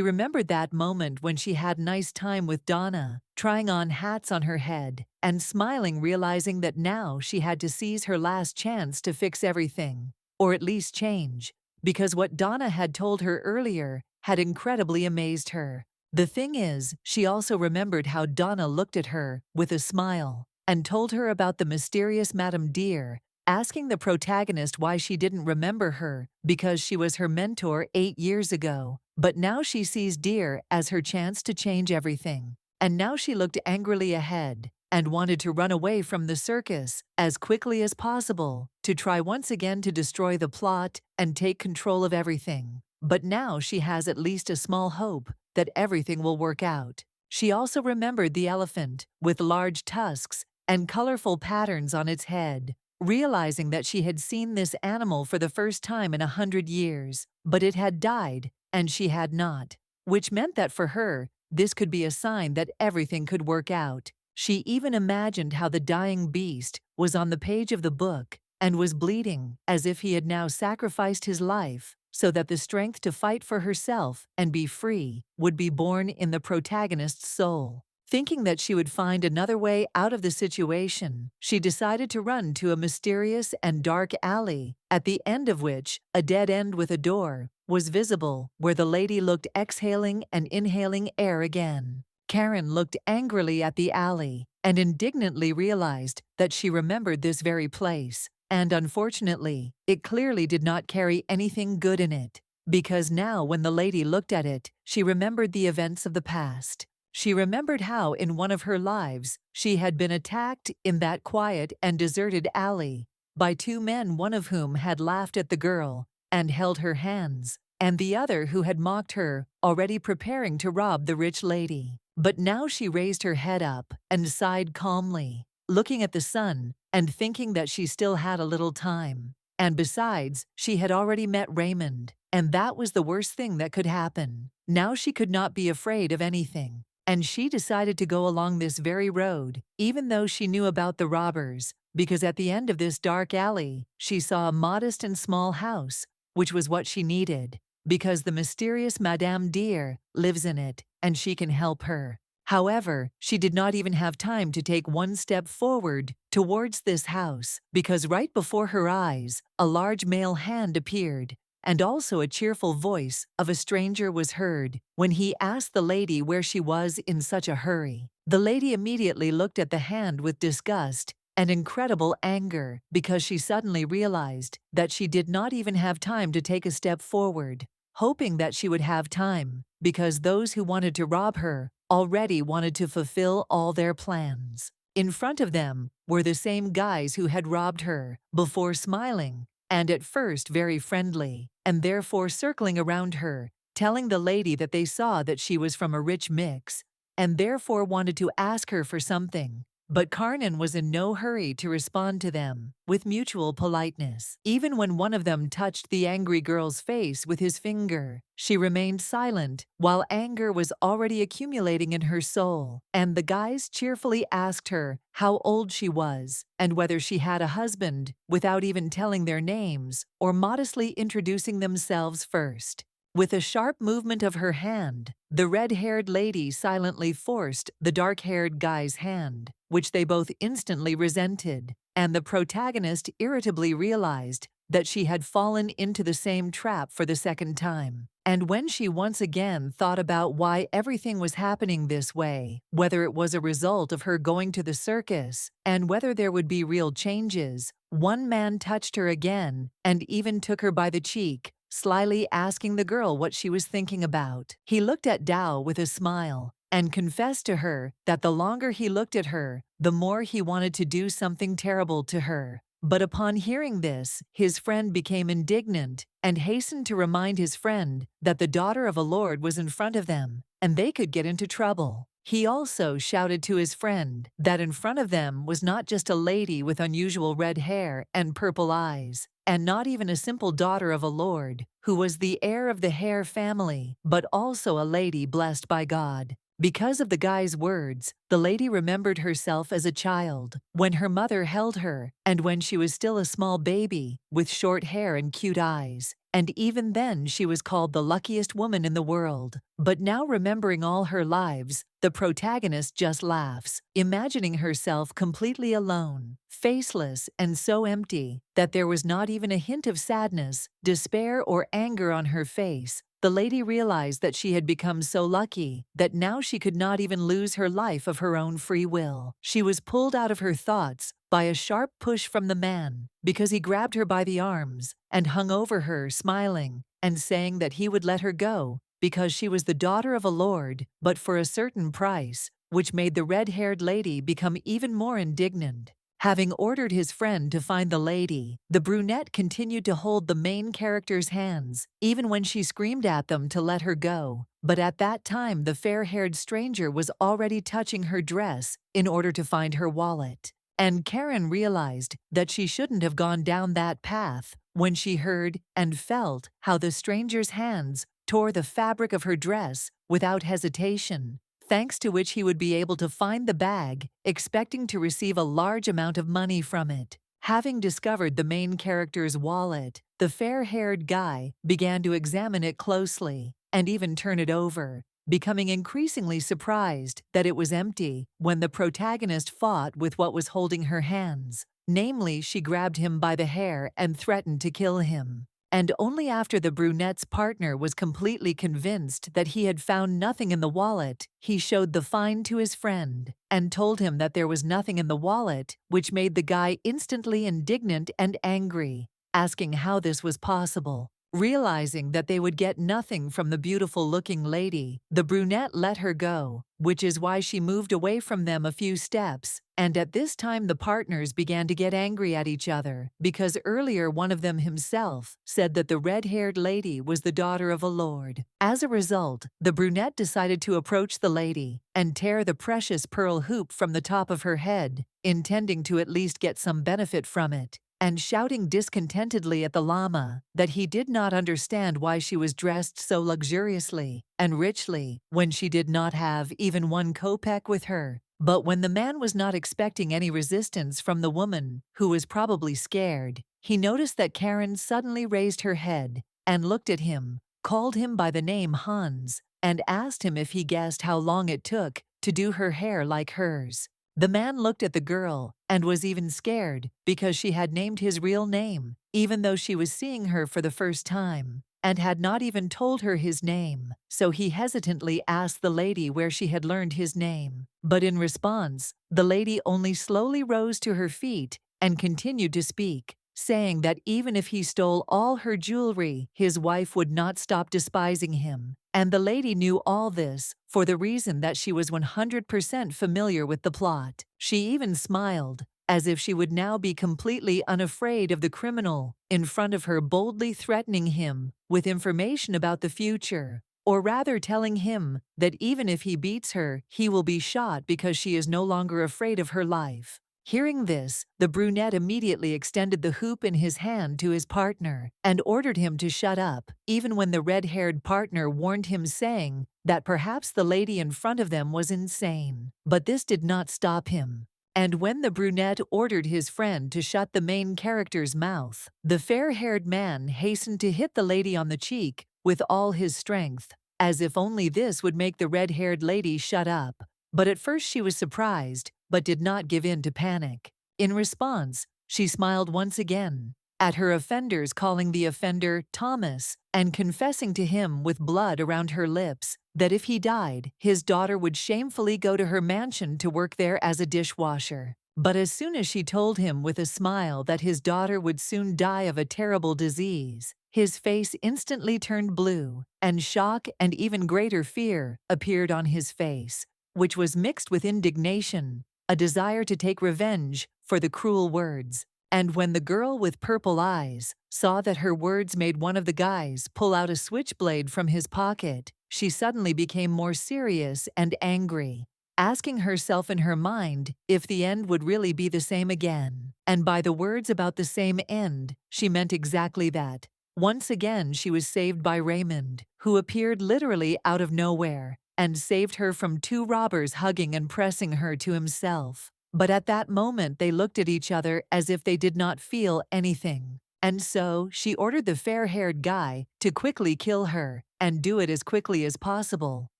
A: remembered that moment when she had nice time with Donna, trying on hats on her head, and smiling, realizing that now she had to seize her last chance to fix everything, or at least change, because what Donna had told her earlier had incredibly amazed her. The thing is, she also remembered how Donna looked at her with a smile and told her about the mysterious Madame Dear, asking the protagonist why she didn't remember her because she was her mentor 8 years ago. But now she sees Dear as her chance to change everything. And now she looked angrily ahead and wanted to run away from the circus as quickly as possible to try once again to destroy the plot and take control of everything. But now she has at least a small hope that everything will work out. She also remembered the elephant with large tusks and colorful patterns on its head, realizing that she had seen this animal for the first time in 100 years, but it had died and she had not, which meant that for her, this could be a sign that everything could work out. She even imagined how the dying beast was on the page of the book and was bleeding as if he had now sacrificed his life so that the strength to fight for herself and be free would be born in the protagonist's soul. Thinking that she would find another way out of the situation, she decided to run to a mysterious and dark alley, at the end of which a dead end with a door was visible, where the lady looked exhaling and inhaling air again. Karen looked angrily at the alley and indignantly realized that she remembered this very place, and unfortunately, it clearly did not carry anything good in it, because now when the lady looked at it, she remembered the events of the past. She remembered how in one of her lives she had been attacked in that quiet and deserted alley by 2 men, one of whom had laughed at the girl and held her hands, and the other who had mocked her, already preparing to rob the rich lady. But now she raised her head up and sighed calmly, looking at the sun and thinking that she still had a little time. And besides, she had already met Raymond, and that was the worst thing that could happen. Now she could not be afraid of anything. And she decided to go along this very road, even though she knew about the robbers, because at the end of this dark alley, she saw a modest and small house, which was what she needed, because the mysterious Madame Dear lives in it, and she can help her. However, she did not even have time to take one step forward towards this house, because right before her eyes, a large male hand appeared, and also a cheerful voice of a stranger was heard when he asked the lady where she was in such a hurry. The lady immediately looked at the hand with disgust and incredible anger because she suddenly realized that she did not even have time to take a step forward, hoping that she would have time because those who wanted to rob her already wanted to fulfill all their plans. In front of them were the same guys who had robbed her, before smiling and at first very friendly, and therefore circling around her, telling the lady that they saw that she was from a rich mix, and therefore wanted to ask her for something. But Karnan was in no hurry to respond to them, with mutual politeness. Even when one of them touched the angry girl's face with his finger, she remained silent, while anger was already accumulating in her soul, and the guys cheerfully asked her how old she was, and whether she had a husband, without even telling their names, or modestly introducing themselves first. With a sharp movement of her hand, the red-haired lady silently forced the dark-haired guy's hand, which they both instantly resented, and the protagonist irritably realized that she had fallen into the same trap for the second time. And when she once again thought about why everything was happening this way, whether it was a result of her going to the circus, and whether there would be real changes, one man touched her again and even took her by the cheek, slyly asking the girl what she was thinking about. He looked at Dao with a smile and confessed to her that the longer he looked at her, the more he wanted to do something terrible to her. But upon hearing this, his friend became indignant and hastened to remind his friend that the daughter of a lord was in front of them, and they could get into trouble. He also shouted to his friend that in front of them was not just a lady with unusual red hair and purple eyes, and not even a simple daughter of a lord, who was the heir of the Hare family, but also a lady blessed by God. Because of the guy's words, the lady remembered herself as a child, when her mother held her, and when she was still a small baby, with short hair and cute eyes. And even then she was called the luckiest woman in the world. But now, remembering all her lives, the protagonist just laughs, imagining herself completely alone, faceless, and so empty that there was not even a hint of sadness, despair, or anger on her face. The lady realized that she had become so lucky that now she could not even lose her life of her own free will. She was pulled out of her thoughts by a sharp push from the man, because he grabbed her by the arms and hung over her, smiling and saying that he would let her go because she was the daughter of a lord, but for a certain price, which made the red-haired lady become even more indignant. Having ordered his friend to find the lady, the brunette continued to hold the main character's hands, even when she screamed at them to let her go. But at that time, the fair-haired stranger was already touching her dress in order to find her wallet. And Karen realized that she shouldn't have gone down that path when she heard and felt how the stranger's hands tore the fabric of her dress without hesitation, thanks to which he would be able to find the bag, expecting to receive a large amount of money from it. Having discovered the main character's wallet, the fair-haired guy began to examine it closely and even turn it over, becoming increasingly surprised that it was empty when the protagonist fought with what was holding her hands. Namely, she grabbed him by the hair and threatened to kill him. And only after the brunette's partner was completely convinced that he had found nothing in the wallet, he showed the find to his friend and told him that there was nothing in the wallet, which made the guy instantly indignant and angry, asking how this was possible. Realizing that they would get nothing from the beautiful-looking lady, the brunette let her go, which is why she moved away from them a few steps. And at this time the partners began to get angry at each other, because earlier one of them himself said that the red-haired lady was the daughter of a lord. As a result, the brunette decided to approach the lady and tear the precious pearl hoop from the top of her head, intending to at least get some benefit from it, and shouting discontentedly at the llama that he did not understand why she was dressed so luxuriously and richly when she did not have even 1 kopeck with her. But when the man was not expecting any resistance from the woman, who was probably scared, he noticed that Karen suddenly raised her head and looked at him, called him by the name Hans, and asked him if he guessed how long it took to do her hair like hers. The man looked at the girl and was even scared because she had named his real name, even though she was seeing her for the first time, and had not even told her his name. So he hesitantly asked the lady where she had learned his name. But in response, the lady only slowly rose to her feet and continued to speak, saying that even if he stole all her jewelry, his wife would not stop despising him. And the lady knew all this for the reason that she was 100% familiar with the plot. She even smiled, as if she would now be completely unafraid of the criminal in front of her, boldly threatening him with information about the future, or rather telling him that even if he beats her, he will be shot because she is no longer afraid of her life. Hearing this, the brunette immediately extended the hoop in his hand to his partner and ordered him to shut up, even when the red-haired partner warned him, saying that perhaps the lady in front of them was insane. But this did not stop him. And when the brunette ordered his friend to shut the main character's mouth, the fair-haired man hastened to hit the lady on the cheek with all his strength, as if only this would make the red-haired lady shut up. But at first she was surprised, but did not give in to panic. In response, she smiled once again at her offenders, calling the offender Thomas and confessing to him with blood around her lips that if he died, his daughter would shamefully go to her mansion to work there as a dishwasher. But as soon as she told him with a smile that his daughter would soon die of a terrible disease, his face instantly turned blue, and shock and even greater fear appeared on his face, which was mixed with indignation, a desire to take revenge for the cruel words. And when the girl with purple eyes saw that her words made one of the guys pull out a switchblade from his pocket, she suddenly became more serious and angry, asking herself in her mind if the end would really be the same again. And by the words about the same end, she meant exactly that. Once again she was saved by Raymond, who appeared literally out of nowhere, and saved her from two robbers hugging and pressing her to himself. But at that moment they looked at each other as if they did not feel anything. And so she ordered the fair-haired guy to quickly kill her and do it as quickly as possible,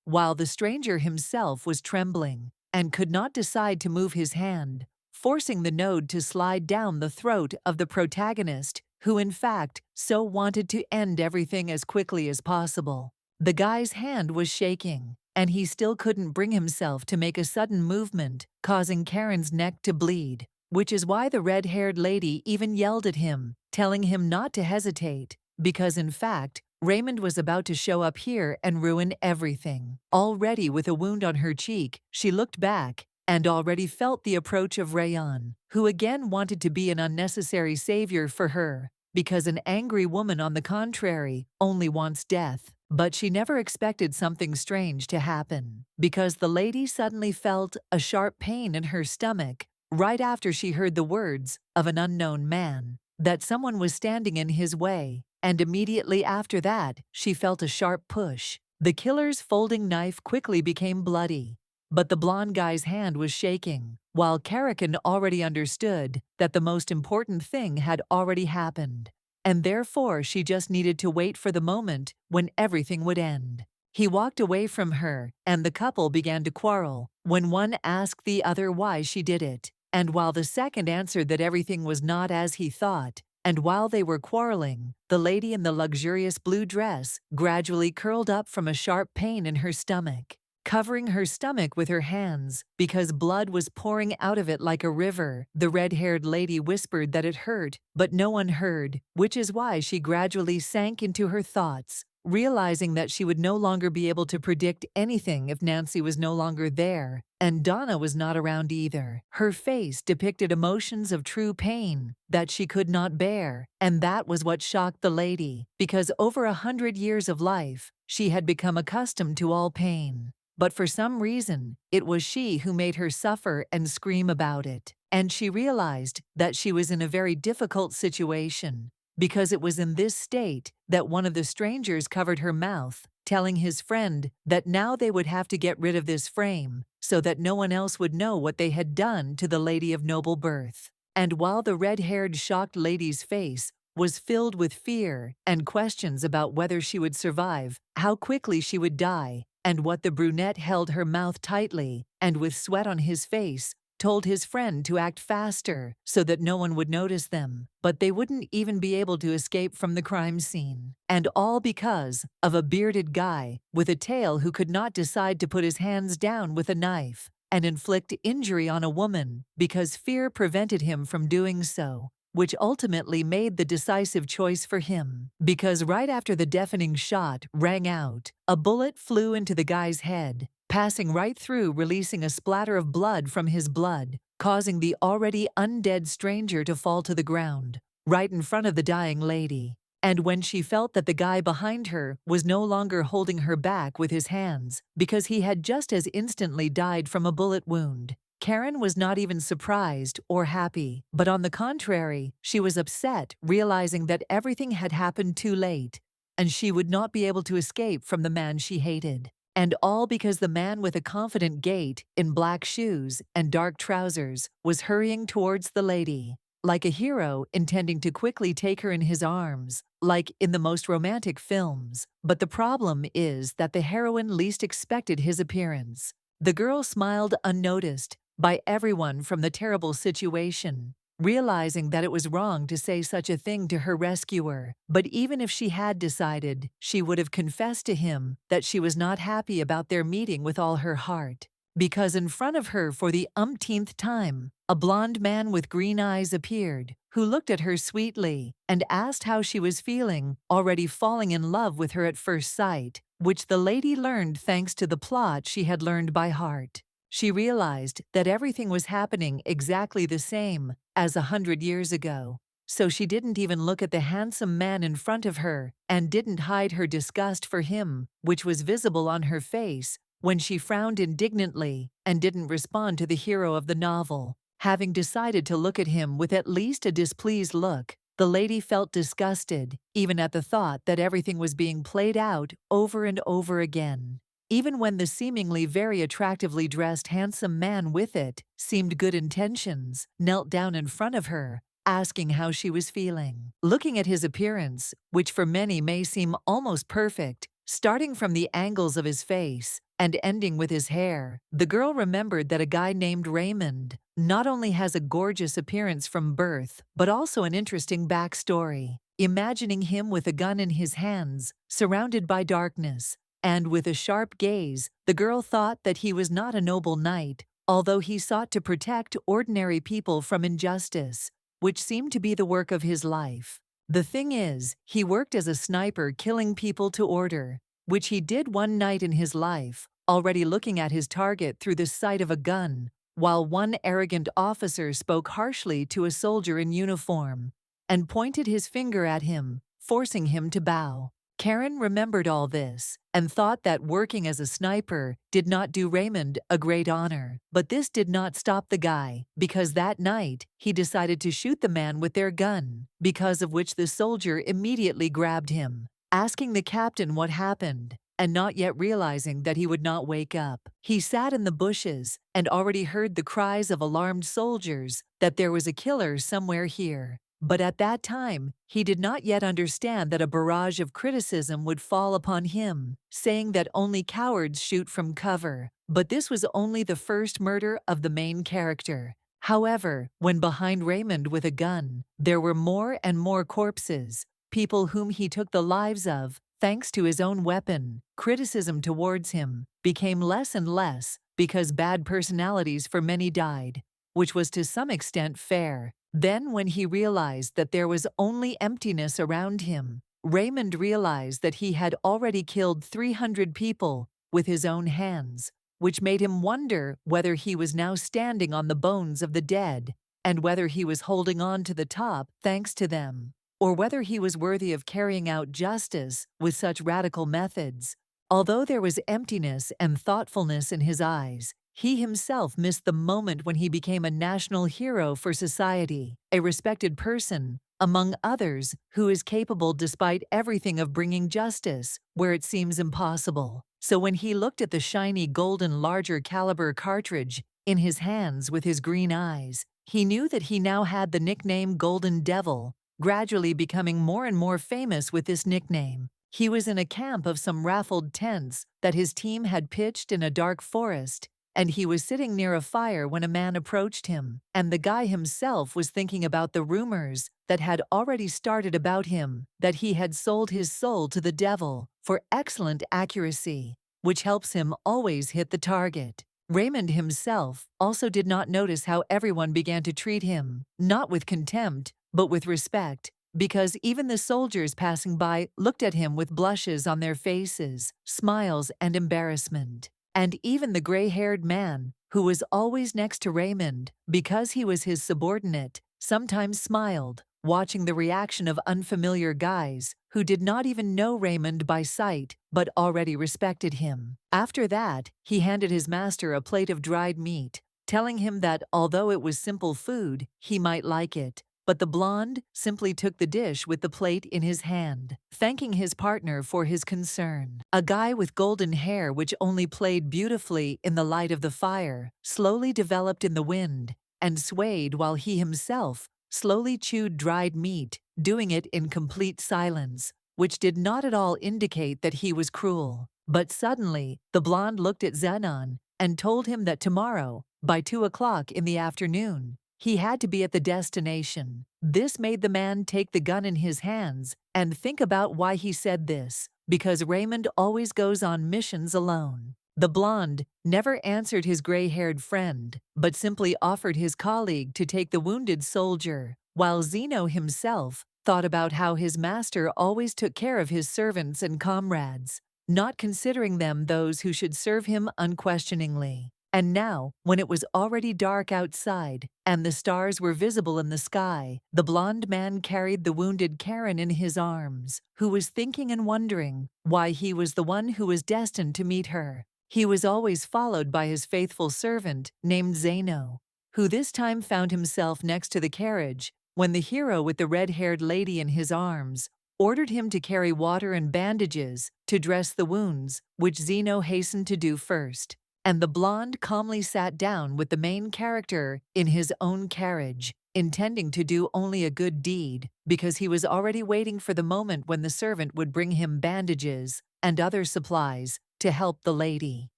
A: while the stranger himself was trembling and could not decide to move his hand, forcing the node to slide down the throat of the protagonist, who in fact so wanted to end everything as quickly as possible. The guy's hand was shaking, and he still couldn't bring himself to make a sudden movement, causing Karen's neck to bleed, which is why the red-haired lady even yelled at him, telling him not to hesitate, because in fact, Raymond was about to show up here and ruin everything. Already with a wound on her cheek, she looked back and already felt the approach of Rayon, who again wanted to be an unnecessary savior for her, because an angry woman, on the contrary, only wants death. But she never expected something strange to happen, because the lady suddenly felt a sharp pain in her stomach right after she heard the words of an unknown man, that someone was standing in his way, and immediately after that, she felt a sharp push. The killer's folding knife quickly became bloody, but the blonde guy's hand was shaking, while Karakin already understood that the most important thing had already happened, and therefore she just needed to wait for the moment when everything would end. He walked away from her, and the couple began to quarrel, when one asked the other why she did it, and while the second answered that everything was not as he thought. And while they were quarreling, the lady in the luxurious blue dress gradually curled up from a sharp pain in her stomach, covering her stomach with her hands because blood was pouring out of it like a river. The red-haired lady whispered that it hurt, but no one heard, which is why she gradually sank into her thoughts, realizing that she would no longer be able to predict anything if Nancy was no longer there, and Donna was not around either. Her face depicted emotions of true pain that she could not bear, and that was what shocked the lady, because over 100 years of life, she had become accustomed to all pain. But for some reason, it was she who made her suffer and scream about it, and she realized that she was in a very difficult situation, because it was in this state that one of the strangers covered her mouth, telling his friend that now they would have to get rid of this frame so that no one else would know what they had done to the lady of noble birth. And while the red-haired shocked lady's face was filled with fear and questions about whether she would survive, how quickly she would die, and what the brunette held her mouth tightly and with sweat on his face told his friend to act faster so that no one would notice them, but they wouldn't even be able to escape from the crime scene. And all because of a bearded guy with a tail who could not decide to put his hands down with a knife and inflict injury on a woman because fear prevented him from doing so, which ultimately made the decisive choice for him. Because right after the deafening shot rang out, a bullet flew into the guy's head, passing right through, releasing a splatter of blood from his blood, causing the already undead stranger to fall to the ground, right in front of the dying lady. And when she felt that the guy behind her was no longer holding her back with his hands, because he had just as instantly died from a bullet wound, Karen was not even surprised or happy, but on the contrary, she was upset, realizing that everything had happened too late, and she would not be able to escape from the man she hated. And all because the man with a confident gait, in black shoes and dark trousers, was hurrying towards the lady, like a hero intending to quickly take her in his arms, like in the most romantic films. But the problem is that the heroine least expected his appearance. The girl smiled unnoticed by everyone from the terrible situation, realizing that it was wrong to say such a thing to her rescuer. But even if she had decided, she would have confessed to him that she was not happy about their meeting with all her heart. Because in front of her for the umpteenth time, a blond man with green eyes appeared, who looked at her sweetly and asked how she was feeling, already falling in love with her at first sight, which the lady learned thanks to the plot she had learned by heart. She realized that everything was happening exactly the same as 100 years ago, so she didn't even look at the handsome man in front of her and didn't hide her disgust for him, which was visible on her face when she frowned indignantly and didn't respond to the hero of the novel. Having decided to look at him with at least a displeased look, the lady felt disgusted, even at the thought that everything was being played out over and over again. even when the seemingly very attractively dressed handsome man with it seemed good intentions, knelt down in front of her, asking how she was feeling. Looking at his appearance, which for many may seem almost perfect, starting from the angles of his face and ending with his hair, the girl remembered that a guy named Raymond not only has a gorgeous appearance from birth, but also an interesting backstory. Imagining him with a gun in his hands, surrounded by darkness, and with a sharp gaze, the girl thought that he was not a noble knight, although he sought to protect ordinary people from injustice, which seemed to be the work of his life. The thing is, he worked as a sniper killing people to order, which he did one night in his life, already looking at his target through the sight of a gun, while one arrogant officer spoke harshly to a soldier in uniform and pointed his finger at him, forcing him to bow. Karen remembered all this and thought that working as a sniper did not do Raymond a great honor. But this did not stop the guy, because that night he decided to shoot the man with their gun, because of which the soldier immediately grabbed him, asking the captain what happened, and not yet realizing that he would not wake up. He sat in the bushes and already heard the cries of alarmed soldiers that there was a killer somewhere here. But at that time, he did not yet understand that a barrage of criticism would fall upon him, saying that only cowards shoot from cover. But this was only the first murder of the main character. However, when behind Raymond with a gun, there were more and more corpses, people whom he took the lives of, thanks to his own weapon. Criticism towards him became less and less because bad personalities for many died, which was to some extent fair. Then when he realized that there was only emptiness around him, Raymond realized that he had already killed 300 people with his own hands, which made him wonder whether he was now standing on the bones of the dead, and whether he was holding on to the top thanks to them, or whether he was worthy of carrying out justice with such radical methods. Although there was emptiness and thoughtfulness in his eyes, he himself missed the moment when he became a national hero for society, a respected person, among others, who is capable despite everything of bringing justice where it seems impossible. So when he looked at the shiny golden larger caliber cartridge in his hands with his green eyes, he knew that he now had the nickname Golden Devil, gradually becoming more and more famous with this nickname. He was in a camp of some raffled tents that his team had pitched in a dark forest, and he was sitting near a fire when a man approached him, and the guy himself was thinking about the rumors that had already started about him, that he had sold his soul to the devil for excellent accuracy, which helps him always hit the target. Raymond himself also did not notice how everyone began to treat him, not with contempt, but with respect, because even the soldiers passing by looked at him with blushes on their faces, smiles and embarrassment. And even the gray-haired man, who was always next to Raymond, because he was his subordinate, sometimes smiled, watching the reaction of unfamiliar guys who did not even know Raymond by sight but already respected him. After that, he handed his master a plate of dried meat, telling him that although it was simple food, he might like it. But the blonde simply took the dish with the plate in his hand, thanking his partner for his concern. A guy with golden hair which only played beautifully in the light of the fire slowly developed in the wind and swayed while he himself slowly chewed dried meat, doing it in complete silence, which did not at all indicate that he was cruel. But suddenly, the blonde looked at Zenon and told him that tomorrow, by 2 o'clock in the afternoon, he had to be at the destination. This made the man take the gun in his hands and think about why he said this, because Raymond always goes on missions alone. The blonde never answered his gray-haired friend, but simply offered his colleague to take the wounded soldier, while Zeno himself thought about how his master always took care of his servants and comrades, not considering them those who should serve him unquestioningly. And now, when it was already dark outside, and the stars were visible in the sky, the blond man carried the wounded Karen in his arms, who was thinking and wondering why he was the one who was destined to meet her. He was always followed by his faithful servant, named Zeno, who this time found himself next to the carriage, when the hero with the red-haired lady in his arms ordered him to carry water and bandages to dress the wounds, which Zeno hastened to do first. And the blonde calmly sat down with the main character in his own carriage, intending to do only a good deed, because he was already waiting for the moment when the servant would bring him bandages and other supplies to help the lady.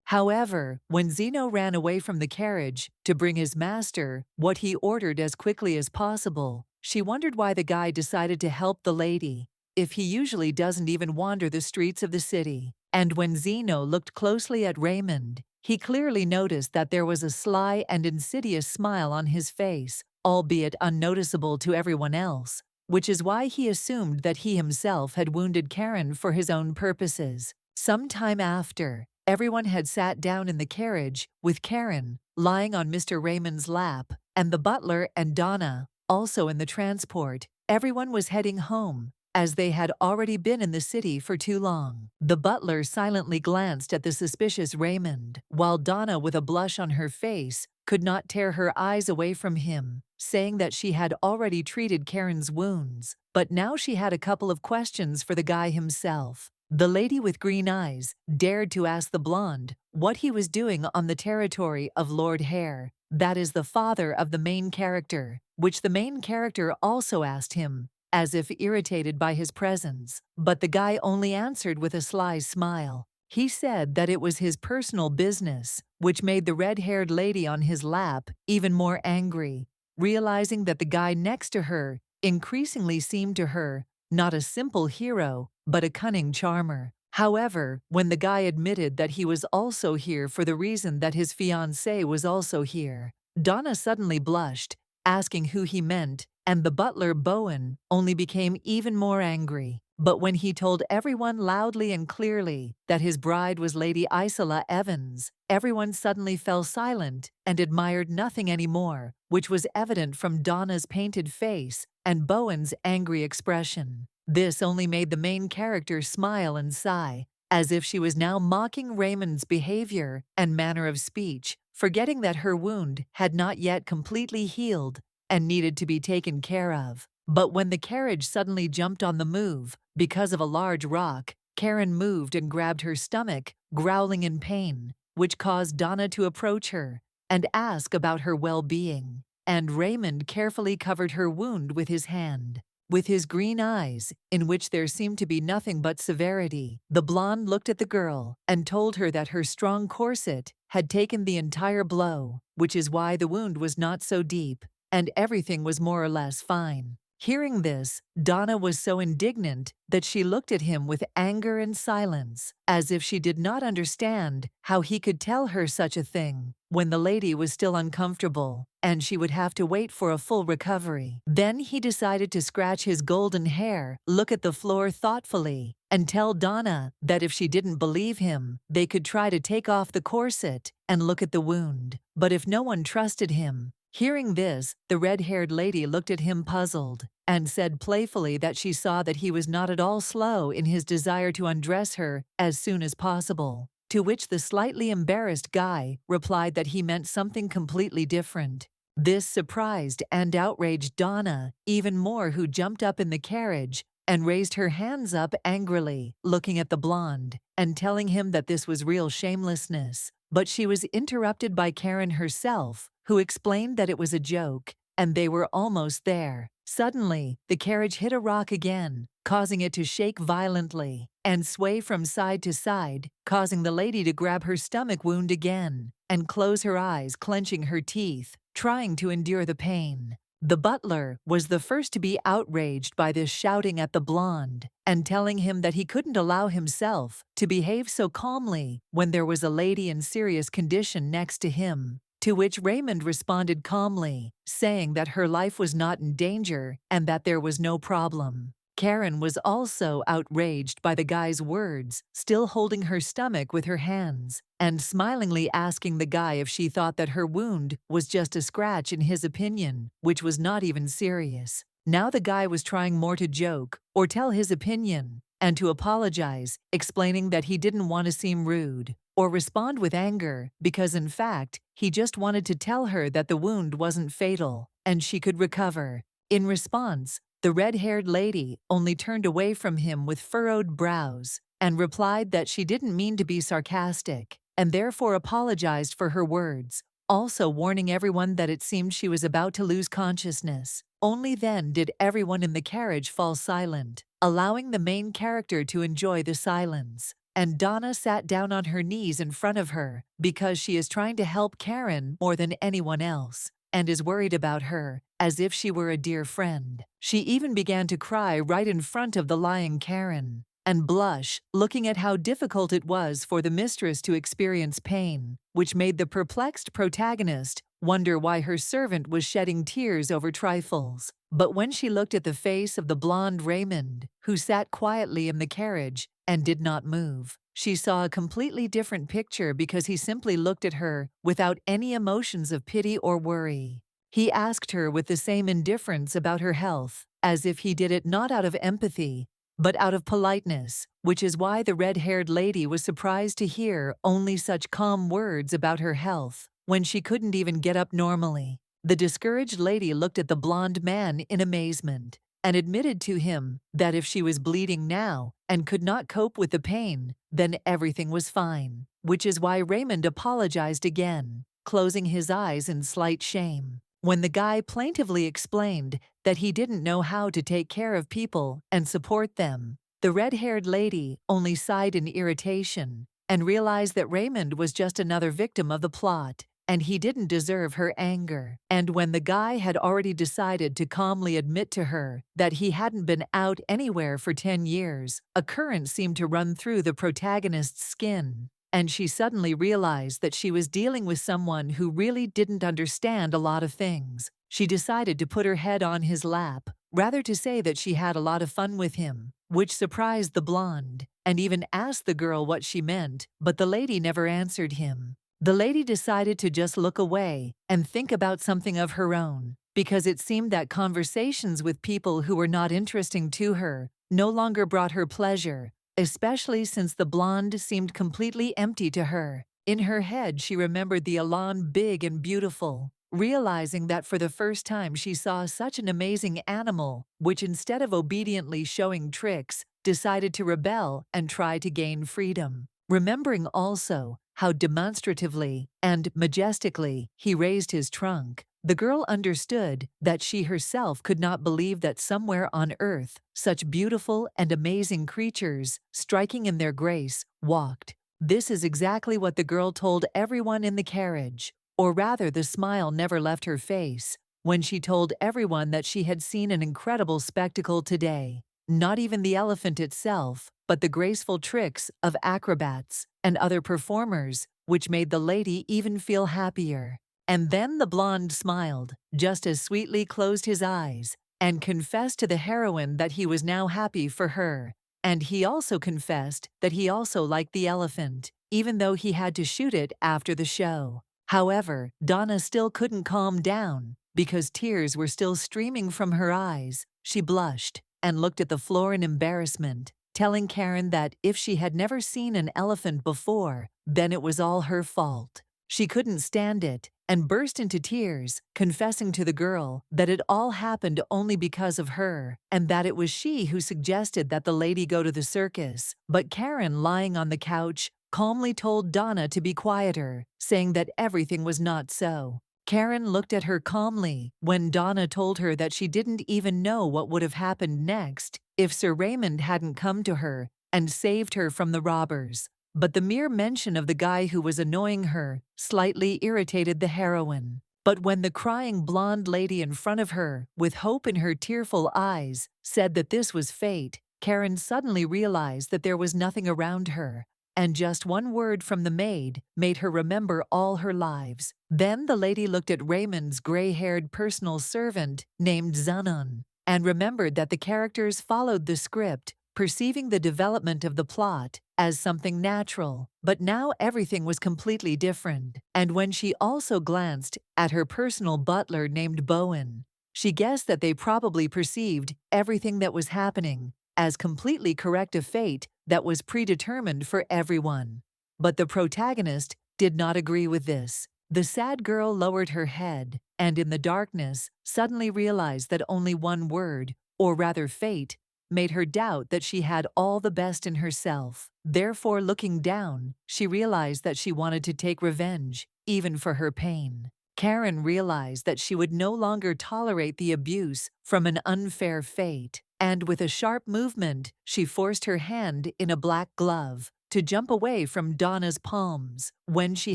A: However, when Zeno ran away from the carriage to bring his master what he ordered as quickly as possible, she wondered why the guy decided to help the lady, if he usually doesn't even wander the streets of the city. And when Zeno looked closely at Raymond, he clearly noticed that there was a sly and insidious smile on his face, albeit unnoticeable to everyone else, which is why he assumed that he himself had wounded Karen for his own purposes. Some time after, everyone had sat down in the carriage, with Karen lying on Mr. Raymond's lap, and the butler and Donna also in the transport. Everyone was heading home, as they had already been in the city for too long. The butler silently glanced at the suspicious Raymond, while Donna, with a blush on her face, could not tear her eyes away from him, saying that she had already treated Karen's wounds, but now she had a couple of questions for the guy himself. The lady with green eyes dared to ask the blonde what he was doing on the territory of Lord Hare, that is the father of the main character, which the main character also asked him, as if irritated by his presence, but the guy only answered with a sly smile. He said that it was his personal business, which made the red-haired lady on his lap even more angry, realizing that the guy next to her increasingly seemed to her not a simple hero, but a cunning charmer. However, when the guy admitted that he was also here for the reason that his fiancée was also here, Donna suddenly blushed, asking who he meant, and the butler Bowen only became even more angry. But when he told everyone loudly and clearly that his bride was Lady Isola Evans, everyone suddenly fell silent and admired nothing anymore, which was evident from Donna's painted face and Bowen's angry expression. This only made the main character smile and sigh, as if she was now mocking Raymond's behavior and manner of speech, forgetting that her wound had not yet completely healed and needed to be taken care of. But when the carriage suddenly jumped on the move because of a large rock, Karen moved and grabbed her stomach, growling in pain, which caused Donna to approach her and ask about her well-being. And Raymond carefully covered her wound with his hand. With his green eyes, in which there seemed to be nothing but severity, the blonde looked at the girl and told her that her strong corset had taken the entire blow, which is why the wound was not so deep, and everything was more or less fine. Hearing this, Donna was so indignant that she looked at him with anger and silence, as if she did not understand how he could tell her such a thing when the lady was still uncomfortable, and she would have to wait for a full recovery. Then he decided to scratch his golden hair, look at the floor thoughtfully, and tell Donna that if she didn't believe him, they could try to take off the corset and look at the wound. But if no one trusted him, hearing this, the red-haired lady looked at him puzzled, and said playfully that she saw that he was not at all slow in his desire to undress her as soon as possible, to which the slightly embarrassed guy replied that he meant something completely different. This surprised and outraged Donna even more, who jumped up in the carriage and raised her hands up angrily, looking at the blonde, and telling him that this was real shamelessness. But she was interrupted by Karen herself, who explained that it was a joke, and they were almost there. Suddenly, the carriage hit a rock again, causing it to shake violently and sway from side to side, causing the lady to grab her stomach wound again and close her eyes, clenching her teeth, trying to endure the pain. The butler was the first to be outraged by this, shouting at the blonde and telling him that he couldn't allow himself to behave so calmly when there was a lady in serious condition next to him. To which Raymond responded calmly, saying that her life was not in danger and that there was no problem. Karen was also outraged by the guy's words, still holding her stomach with her hands, and smilingly asking the guy if she thought that her wound was just a scratch in his opinion, which was not even serious. Now the guy was trying more to joke or tell his opinion and to apologize, explaining that he didn't want to seem rude or respond with anger because, in fact, he just wanted to tell her that the wound wasn't fatal and she could recover. In response, The red-haired lady only turned away from him with furrowed brows and replied that she didn't mean to be sarcastic and therefore apologized for her words, also warning everyone that it seemed she was about to lose consciousness. Only then did everyone in the carriage fall silent, allowing the main character to enjoy the silence. And Donna sat down on her knees in front of her because she is trying to help Karen more than anyone else and is worried about her, as if she were a dear friend. She even began to cry right in front of the lying Karen and blush, looking at how difficult it was for the mistress to experience pain, which made the perplexed protagonist wonder why her servant was shedding tears over trifles. But when she looked at the face of the blonde Raymond, who sat quietly in the carriage and did not move, she saw a completely different picture because he simply looked at her without any emotions of pity or worry. He asked her with the same indifference about her health, as if he did it not out of empathy, but out of politeness, which is why the red-haired lady was surprised to hear only such calm words about her health when she couldn't even get up normally. The discouraged lady looked at the blonde man in amazement and admitted to him that if she was bleeding now and could not cope with the pain, then everything was fine, which is why Raymond apologized again, closing his eyes in slight shame. When the guy plaintively explained that he didn't know how to take care of people and support them, the red-haired lady only sighed in irritation and realized that Raymond was just another victim of the plot, and he didn't deserve her anger. And when the guy had already decided to calmly admit to her that he hadn't been out anywhere for 10 years, a current seemed to run through the protagonist's skin, and she suddenly realized that she was dealing with someone who really didn't understand a lot of things. She decided to put her head on his lap, rather to say that she had a lot of fun with him, which surprised the blonde, and even asked the girl what she meant, but the lady never answered him. The lady decided to just look away and think about something of her own, because it seemed that conversations with people who were not interesting to her no longer brought her pleasure, especially since the blonde seemed completely empty to her. In her head, she remembered the Elan big and beautiful, realizing that for the first time she saw such an amazing animal, which instead of obediently showing tricks, decided to rebel and try to gain freedom. Remembering also how demonstratively and majestically he raised his trunk, the girl understood that she herself could not believe that somewhere on earth such beautiful and amazing creatures, striking in their grace, walked. This is exactly what the girl told everyone in the carriage, or rather the smile never left her face, when she told everyone that she had seen an incredible spectacle today. Not even the elephant itself, but the graceful tricks of acrobats and other performers, which made the lady even feel happier. And then the blonde smiled, just as sweetly closed his eyes, and confessed to the heroine that he was now happy for her. And he also confessed that he also liked the elephant, even though he had to shoot it after the show. However, Donna still couldn't calm down, because tears were still streaming from her eyes. She blushed and looked at the floor in embarrassment, telling Karen that if she had never seen an elephant before, then it was all her fault. She couldn't stand it and burst into tears, confessing to the girl that it all happened only because of her, and that it was she who suggested that the lady go to the circus. But Karen, lying on the couch, calmly told Donna to be quieter, saying that everything was not so. Karen looked at her calmly when Donna told her that she didn't even know what would have happened next if Sir Raymond hadn't come to her and saved her from the robbers. But the mere mention of the guy who was annoying her slightly irritated the heroine. But when the crying blonde lady in front of her, with hope in her tearful eyes, said that this was fate, Karen suddenly realized that there was nothing around her, and just one word from the maid made her remember all her lives. Then the lady looked at Raymond's gray-haired personal servant named Zanon, and remembered that the characters followed the script, perceiving the development of the plot as something natural. But now everything was completely different, and when she also glanced at her personal butler named Bowen, she guessed that they probably perceived everything that was happening as completely correct of fate that was predetermined for everyone. But the protagonist did not agree with this. The sad girl lowered her head and in the darkness suddenly realized that only one word, or rather fate, made her doubt that she had all the best in herself. Therefore, looking down, she realized that she wanted to take revenge, even for her pain. Karen realized that she would no longer tolerate the abuse from an unfair fate, and with a sharp movement, she forced her hand in a black glove to jump away from Donna's palms when she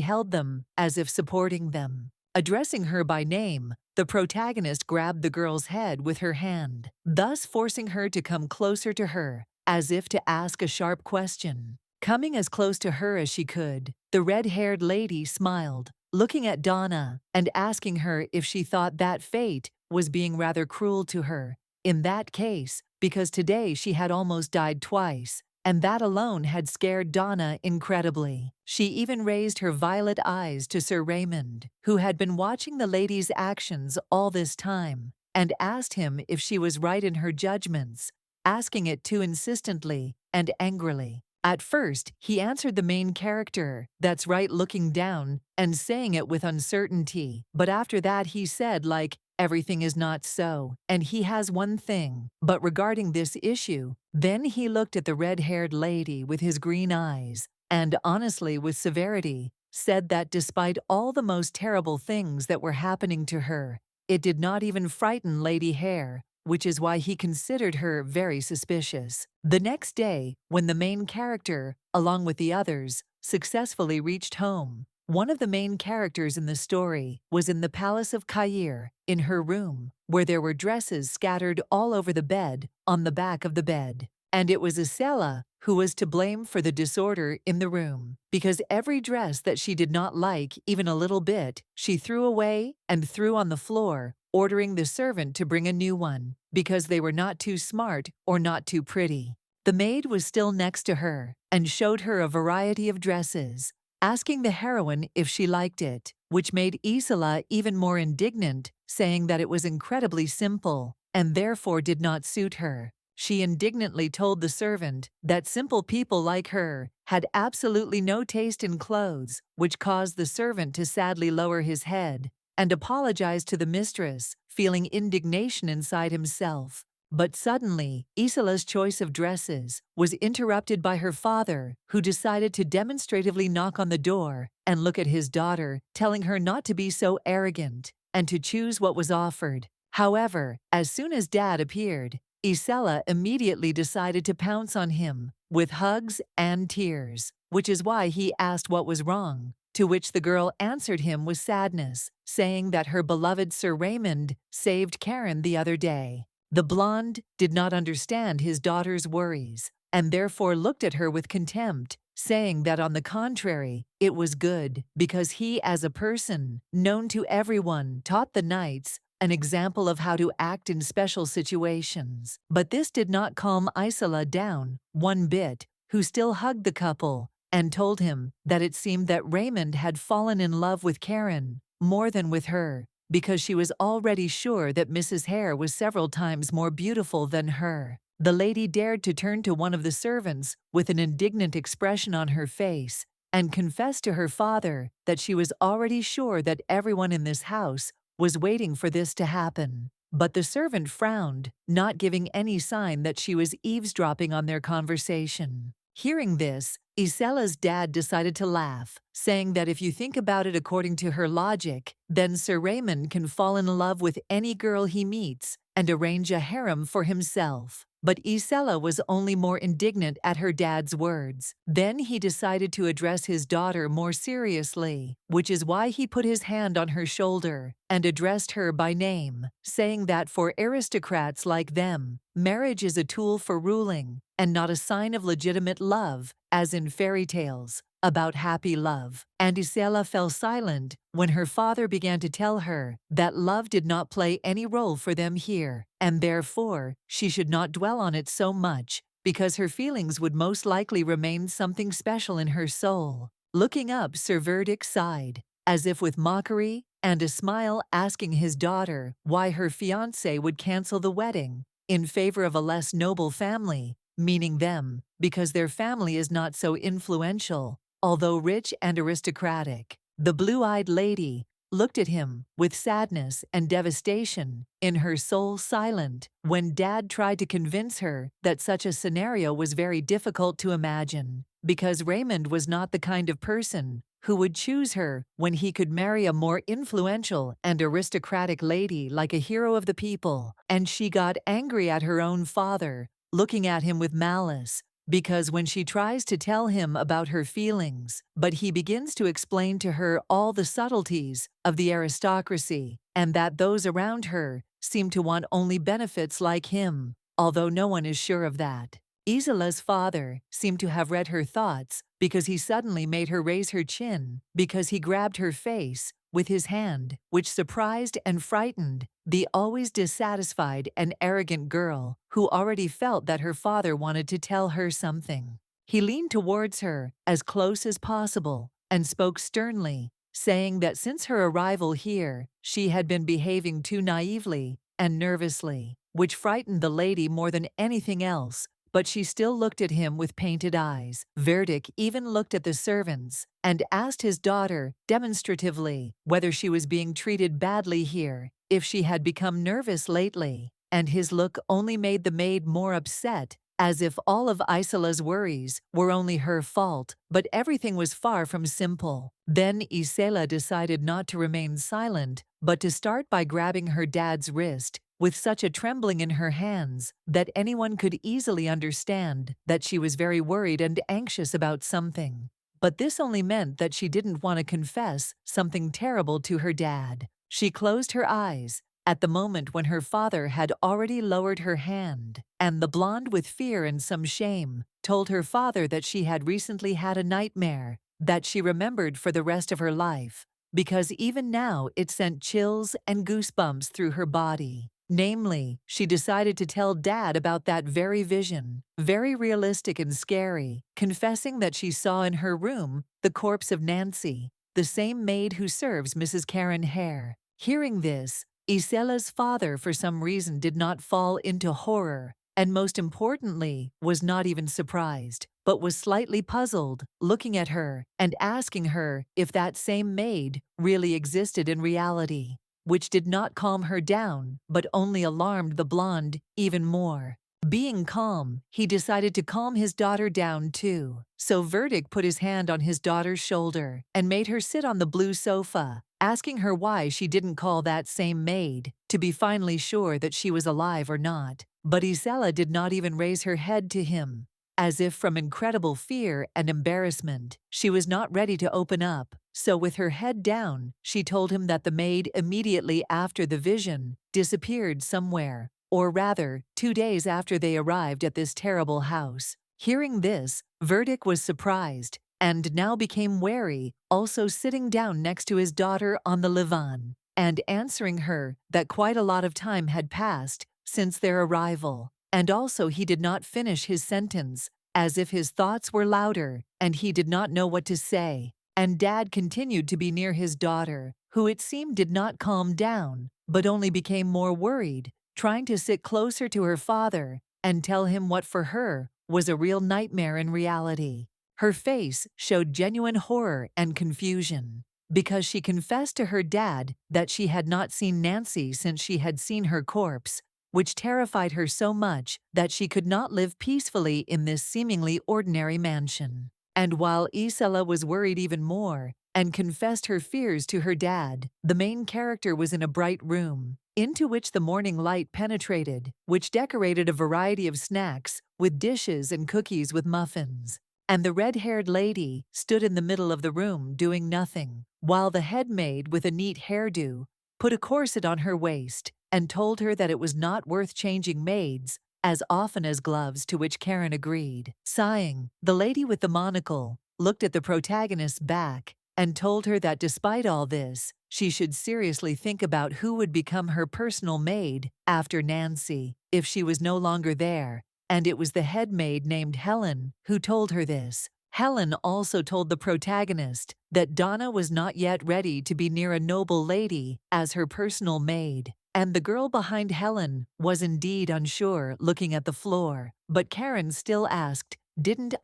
A: held them as if supporting them. Addressing her by name, the protagonist grabbed the girl's head with her hand, thus forcing her to come closer to her, as if to ask a sharp question. Coming as close to her as she could, the red-haired lady smiled, looking at Donna and asking her if she thought that fate was being rather cruel to her. In that case, because today she had almost died twice, and that alone had scared Donna incredibly. She even raised her violet eyes to Sir Raymond, who had been watching the lady's actions all this time, and asked him if she was right in her judgments, asking it too insistently and angrily. At first, he answered the main character, "That's right," looking down and saying it with uncertainty. But after that he said, like, everything is not so, and he has one thing. But regarding this issue, then he looked at the red-haired lady with his green eyes, and honestly, with severity, said that despite all the most terrible things that were happening to her, it did not even frighten Lady Hare, which is why he considered her very suspicious. The next day, when the main character, along with the others, successfully reached home, one of the main characters in the story was in the Palace of Caire, in her room, where there were dresses scattered all over the bed, on the back of the bed. And it was Isela who was to blame for the disorder in the room, because every dress that she did not like even a little bit, she threw away and threw on the floor, ordering the servant to bring a new one, because they were not too smart or not too pretty. The maid was still next to her, and showed her a variety of dresses, asking the heroine if she liked it, which made Isola even more indignant, saying that it was incredibly simple, and therefore did not suit her. She indignantly told the servant that simple people like her had absolutely no taste in clothes, which caused the servant to sadly lower his head and apologize to the mistress, feeling indignation inside himself. But suddenly, Isola's choice of dresses was interrupted by her father, who decided to demonstratively knock on the door and look at his daughter, telling her not to be so arrogant and to choose what was offered. However, as soon as Dad appeared, Isela immediately decided to pounce on him with hugs and tears, which is why he asked what was wrong, to which the girl answered him with sadness, saying that her beloved Sir Raymond saved Karen the other day. The blonde did not understand his daughter's worries, and therefore looked at her with contempt, saying that on the contrary, it was good, because he as a person, known to everyone, taught the knights an example of how to act in special situations. But this did not calm Isola down one bit, who still hugged the couple, and told him that it seemed that Raymond had fallen in love with Karen more than with her, because she was already sure that Mrs. Hare was several times more beautiful than her. The lady dared to turn to one of the servants with an indignant expression on her face, and confessed to her father that she was already sure that everyone in this house was waiting for this to happen. But the servant frowned, not giving any sign that she was eavesdropping on their conversation. Hearing this, Isela's dad decided to laugh, saying that if you think about it according to her logic, then Sir Raymond can fall in love with any girl he meets and arrange a harem for himself. But Isela was only more indignant at her dad's words. Then he decided to address his daughter more seriously, which is why he put his hand on her shoulder and addressed her by name, saying that for aristocrats like them, marriage is a tool for ruling and not a sign of legitimate love, as in fairy tales about happy love. And Isela fell silent when her father began to tell her that love did not play any role for them here, and therefore she should not dwell on it so much, because her feelings would most likely remain something special in her soul. Looking up, Sir Verdict sighed, as if with mockery, and a smile, asking his daughter why her fiancé would cancel the wedding in favor of a less noble family, meaning them, because their family is not so influential, although rich and aristocratic. The blue-eyed lady looked at him with sadness and devastation, in her soul silent, when Dad tried to convince her that such a scenario was very difficult to imagine, because Raymond was not the kind of person who would choose her when he could marry a more influential and aristocratic lady like a hero of the people. And she got angry at her own father, looking at him with malice, because when she tries to tell him about her feelings, but he begins to explain to her all the subtleties of the aristocracy, and that those around her seem to want only benefits like him, although no one is sure of that. Isola's father seemed to have read her thoughts, because he suddenly made her raise her chin, because he grabbed her face with his hand, which surprised and frightened the always dissatisfied and arrogant girl, who already felt that her father wanted to tell her something. He leaned towards her as close as possible and spoke sternly, saying that since her arrival here, she had been behaving too naively and nervously, which frightened the lady more than anything else. But she still looked at him with painted eyes. Verdict even looked at the servants and asked his daughter demonstratively whether she was being treated badly here, if she had become nervous lately, and his look only made the maid more upset, as if all of Isola's worries were only her fault, but everything was far from simple. Then Isola decided not to remain silent, but to start by grabbing her dad's wrist, with such a trembling in her hands that anyone could easily understand that she was very worried and anxious about something. But this only meant that she didn't want to confess something terrible to her dad. She closed her eyes at the moment when her father had already lowered her hand, and the blonde, with fear and some shame, told her father that she had recently had a nightmare that she remembered for the rest of her life, because even now it sent chills and goosebumps through her body. Namely, she decided to tell Dad about that very vision, very realistic and scary, confessing that she saw in her room the corpse of Nancy, the same maid who serves Mrs. Karen Hare. Hearing this, Isola's father for some reason did not fall into horror, and most importantly, was not even surprised, but was slightly puzzled, looking at her and asking her if that same maid really existed in reality, which did not calm her down, but only alarmed the blonde even more. Being calm, he decided to calm his daughter down too. So Verdict put his hand on his daughter's shoulder and made her sit on the blue sofa, asking her why she didn't call that same maid, to be finally sure that she was alive or not. But Isola did not even raise her head to him. As if from incredible fear and embarrassment, she was not ready to open up. So with her head down, she told him that the maid immediately after the vision disappeared somewhere, or rather, 2 days after they arrived at this terrible house. Hearing this, Verdict was surprised, and now became wary, also sitting down next to his daughter on the divan, and answering her that quite a lot of time had passed since their arrival. And also he did not finish his sentence, as if his thoughts were louder, and he did not know what to say. And Dad continued to be near his daughter, who it seemed did not calm down, but only became more worried, trying to sit closer to her father and tell him what for her was a real nightmare in reality. Her face showed genuine horror and confusion, because she confessed to her dad that she had not seen Nancy since she had seen her corpse, which terrified her so much that she could not live peacefully in this seemingly ordinary mansion. And while Isola was worried even more and confessed her fears to her dad, the main character was in a bright room, into which the morning light penetrated, which decorated a variety of snacks with dishes and cookies with muffins. And the red-haired lady stood in the middle of the room doing nothing, while the head maid with a neat hairdo put a corset on her waist and told her that it was not worth changing maids as often as gloves, to which Karen agreed. Sighing, the lady with the monocle looked at the protagonist's back and told her that despite all this, she should seriously think about who would become her personal maid after Nancy, if she was no longer there. And it was the head maid named Helen who told her this. Helen also told the protagonist that Donna was not yet ready to be near a noble lady as her personal maid. And the girl behind Helen was indeed unsure, looking at the floor. But Karen still asked, didn't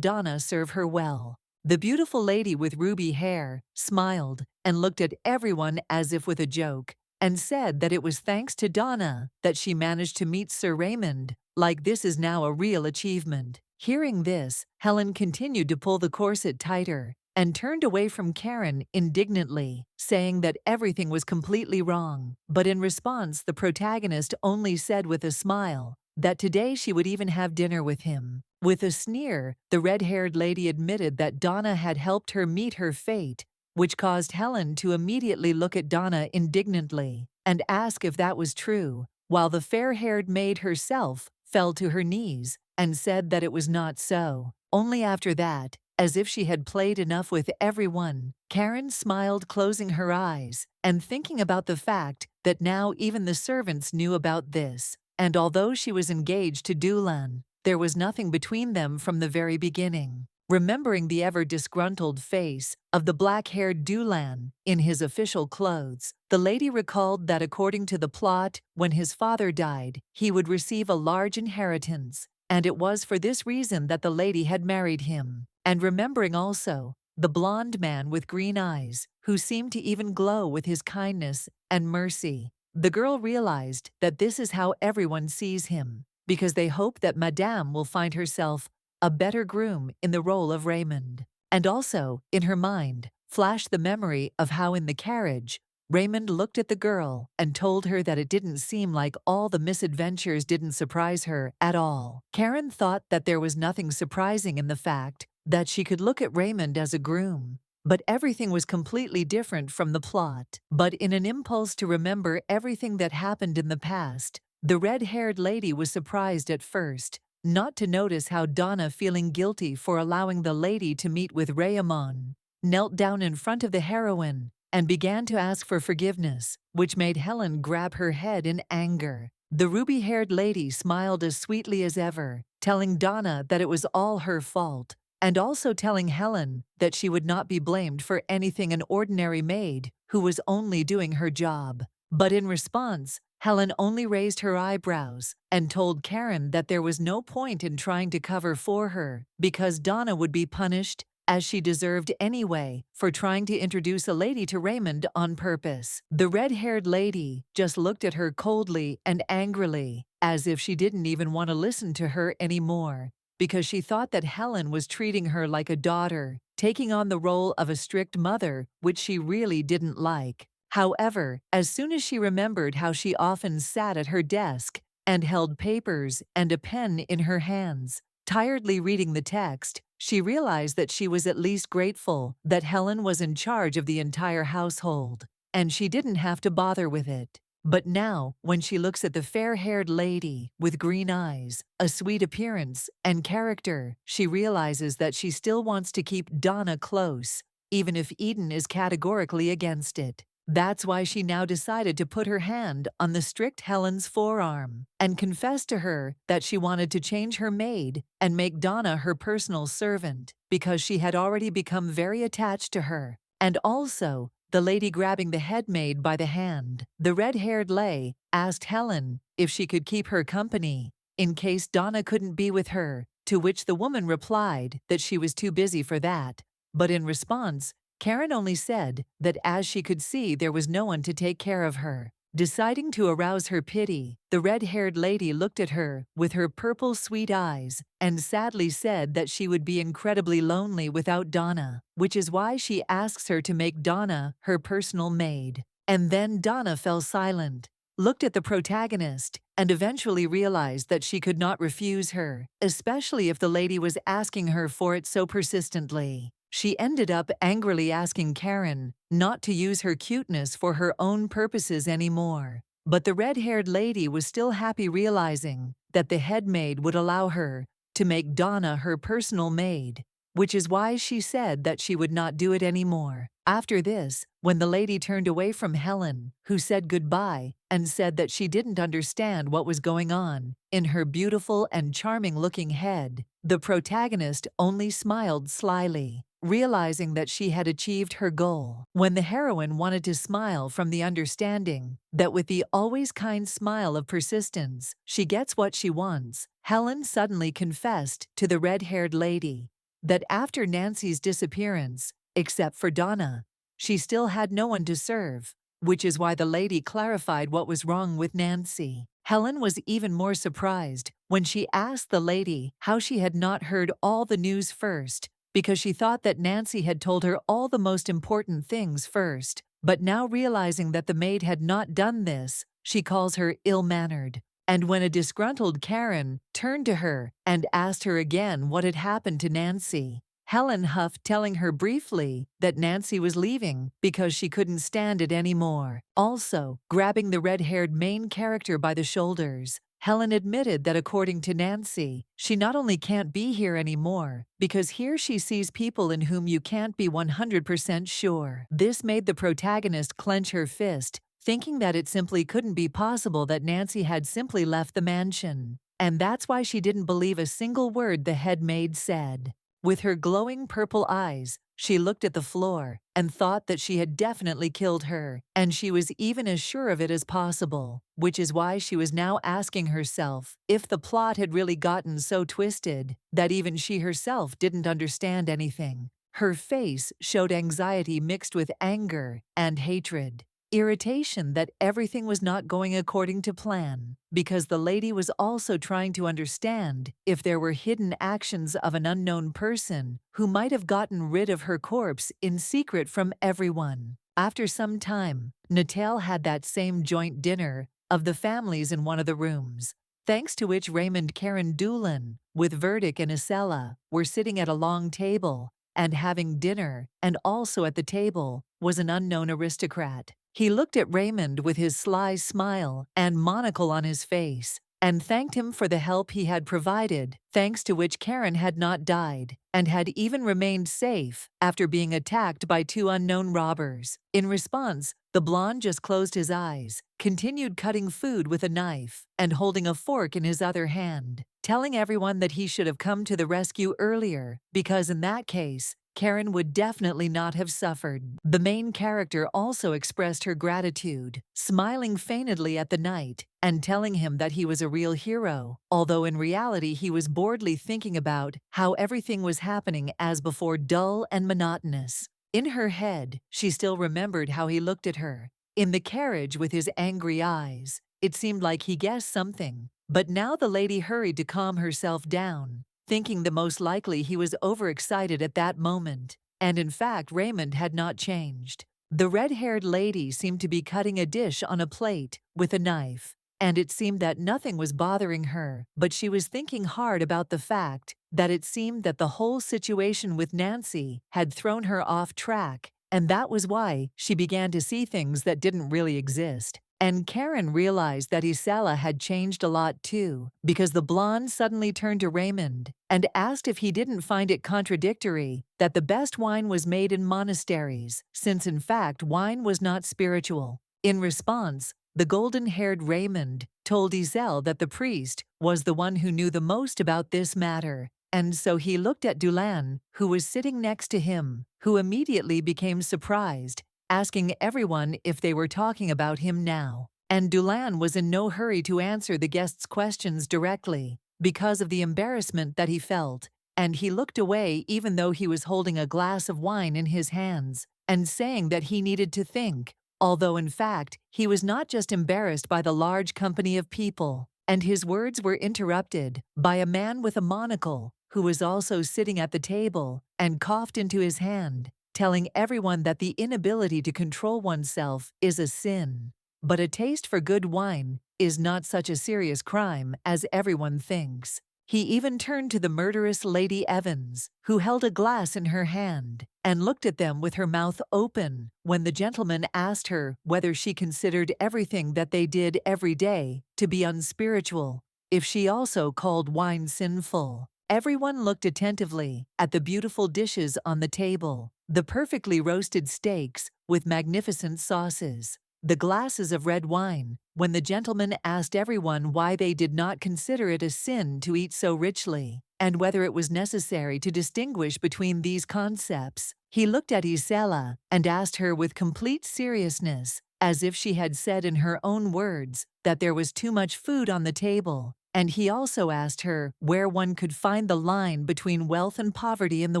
A: Donna serve her well? The beautiful lady with ruby hair smiled and looked at everyone as if with a joke, and said that it was thanks to Donna that she managed to meet Sir Raymond, like this is now a real achievement. Hearing this, Helen continued to pull the corset tighter and turned away from Karen indignantly, saying that everything was completely wrong. But in response, the protagonist only said with a smile that today she would even have dinner with him. With a sneer, the red-haired lady admitted that Donna had helped her meet her fate, which caused Helen to immediately look at Donna indignantly and ask if that was true, while the fair-haired maid herself fell to her knees and said that it was not so. Only after that, as if she had played enough with everyone, Karen smiled, closing her eyes and thinking about the fact that now even the servants knew about this. And although she was engaged to Dulan, there was nothing between them from the very beginning. Remembering the ever-disgruntled face of the black-haired Dulan in his official clothes, the lady recalled that according to the plot, when his father died, he would receive a large inheritance, and it was for this reason that the lady had married him. And remembering also the blonde man with green eyes, who seemed to even glow with his kindness and mercy, the girl realized that this is how everyone sees him, because they hope that Madame will find herself a better groom in the role of Raymond. And also, in her mind, flashed the memory of how in the carriage, Raymond looked at the girl and told her that it didn't seem like all the misadventures didn't surprise her at all. Karen thought that there was nothing surprising in the fact that she could look at Raymond as a groom, but everything was completely different from the plot. But in an impulse to remember everything that happened in the past, the red-haired lady was surprised at first not to notice how Donna, feeling guilty for allowing the lady to meet with Raymond, knelt down in front of the heroine and began to ask for forgiveness, which made Helen grab her head in anger. The ruby-haired lady smiled as sweetly as ever, telling Donna that it was all her fault, and also telling Helen that she would not be blamed for anything an ordinary maid who was only doing her job. But in response, Helen only raised her eyebrows and told Karen that there was no point in trying to cover for her because Donna would be punished as she deserved anyway for trying to introduce a lady to Raymond on purpose. The red-haired lady just looked at her coldly and angrily, as if she didn't even want to listen to her anymore, because she thought that Helen was treating her like a daughter, taking on the role of a strict mother, which she really didn't like. However, as soon as she remembered how she often sat at her desk and held papers and a pen in her hands, tiredly reading the text, she realized that she was at least grateful that Helen was in charge of the entire household, and she didn't have to bother with it. But now, when she looks at the fair-haired lady with green eyes, a sweet appearance, and character, she realizes that she still wants to keep Donna close, even if Eden is categorically against it. That's why she now decided to put her hand on the strict Helen's forearm and confess to her that she wanted to change her maid and make Donna her personal servant because she had already become very attached to her. And also, the lady grabbing the head maid by the hand, the red-haired lay, asked Helen if she could keep her company in case Donna couldn't be with her, to which the woman replied that she was too busy for that. But in response, Karen only said that as she could see there was no one to take care of her. Deciding to arouse her pity, the red-haired lady looked at her with her purple sweet eyes and sadly said that she would be incredibly lonely without Donna, which is why she asks her to make Donna her personal maid. And then Donna fell silent, looked at the protagonist, and eventually realized that she could not refuse her, especially if the lady was asking her for it so persistently. She ended up angrily asking Karen not to use her cuteness for her own purposes anymore. But the red-haired lady was still happy realizing that the head maid would allow her to make Donna her personal maid, which is why she said that she would not do it anymore. After this, when the lady turned away from Helen, who said goodbye and said that she didn't understand what was going on in her beautiful and charming-looking head, the protagonist only smiled slyly, realizing that she had achieved her goal. When the heroine wanted to smile from the understanding that with the always kind smile of persistence, she gets what she wants, Helen suddenly confessed to the red-haired lady that after Nancy's disappearance, except for Donna, she still had no one to serve, which is why the lady clarified what was wrong with Nancy. Helen was even more surprised when she asked the lady how she had not heard all the news first, because she thought that Nancy had told her all the most important things first. But now realizing that the maid had not done this, she calls her ill-mannered. And when a disgruntled Karen turned to her and asked her again what had happened to Nancy, Helen huffed, telling her briefly that Nancy was leaving because she couldn't stand it anymore. Also, grabbing the red-haired main character by the shoulders, Helen admitted that according to Nancy, she not only can't be here anymore, because here she sees people in whom you can't be 100% sure. This made the protagonist clench her fist, thinking that it simply couldn't be possible that Nancy had simply left the mansion. And that's why she didn't believe a single word the head maid said. With her glowing purple eyes, she looked at the floor and thought that she had definitely killed her, and she was even as sure of it as possible, which is why she was now asking herself if the plot had really gotten so twisted that even she herself didn't understand anything. Her face showed anxiety mixed with anger and hatred. Irritation that everything was not going according to plan, because the lady was also trying to understand if there were hidden actions of an unknown person who might have gotten rid of her corpse in secret from everyone. After some time, Natal had that same joint dinner of the families in one of the rooms, thanks to which Raymond Karen Doolin, with Verdict and Isella, were sitting at a long table and having dinner, and also at the table was an unknown aristocrat. He looked at Raymond with his sly smile and monocle on his face, and thanked him for the help he had provided, thanks to which Karen had not died, and had even remained safe after being attacked by two unknown robbers. In response, the blonde just closed his eyes, continued cutting food with a knife, and holding a fork in his other hand, telling everyone that he should have come to the rescue earlier, because in that case, Karen would definitely not have suffered. The main character also expressed her gratitude, smiling feignedly at the knight and telling him that he was a real hero, although in reality he was boredly thinking about how everything was happening as before, dull and monotonous. In her head, she still remembered how he looked at her in the carriage with his angry eyes. It seemed like he guessed something, but now the lady hurried to calm herself down, thinking that most likely he was overexcited at that moment, and in fact Raymond had not changed. The red-haired lady seemed to be cutting a dish on a plate with a knife, and it seemed that nothing was bothering her, but she was thinking hard about the fact that it seemed that the whole situation with Nancy had thrown her off track, and that was why she began to see things that didn't really exist. And Karen realized that Isella had changed a lot too, because the blonde suddenly turned to Raymond and asked if he didn't find it contradictory that the best wine was made in monasteries, since in fact wine was not spiritual. In response, the golden-haired Raymond told Iselle that the priest was the one who knew the most about this matter, and so he looked at Dulan, who was sitting next to him, who immediately became surprised, asking everyone if they were talking about him now. And Dulan was in no hurry to answer the guests' questions directly, because of the embarrassment that he felt, and he looked away even though he was holding a glass of wine in his hands, and saying that he needed to think, although in fact he was not just embarrassed by the large company of people. And his words were interrupted by a man with a monocle, who was also sitting at the table, and coughed into his hand, telling everyone that the inability to control oneself is a sin. But a taste for good wine is not such a serious crime as everyone thinks. He even turned to the murderous Lady Evans, who held a glass in her hand, and looked at them with her mouth open when the gentleman asked her whether she considered everything that they did every day to be unspiritual, if she also called wine sinful. Everyone looked attentively at the beautiful dishes on the table, the perfectly roasted steaks with magnificent sauces, the glasses of red wine, when the gentleman asked everyone why they did not consider it a sin to eat so richly, and whether it was necessary to distinguish between these concepts. He looked at Isella and asked her with complete seriousness, as if she had said in her own words that there was too much food on the table, And he also asked her where one could find the line between wealth and poverty in the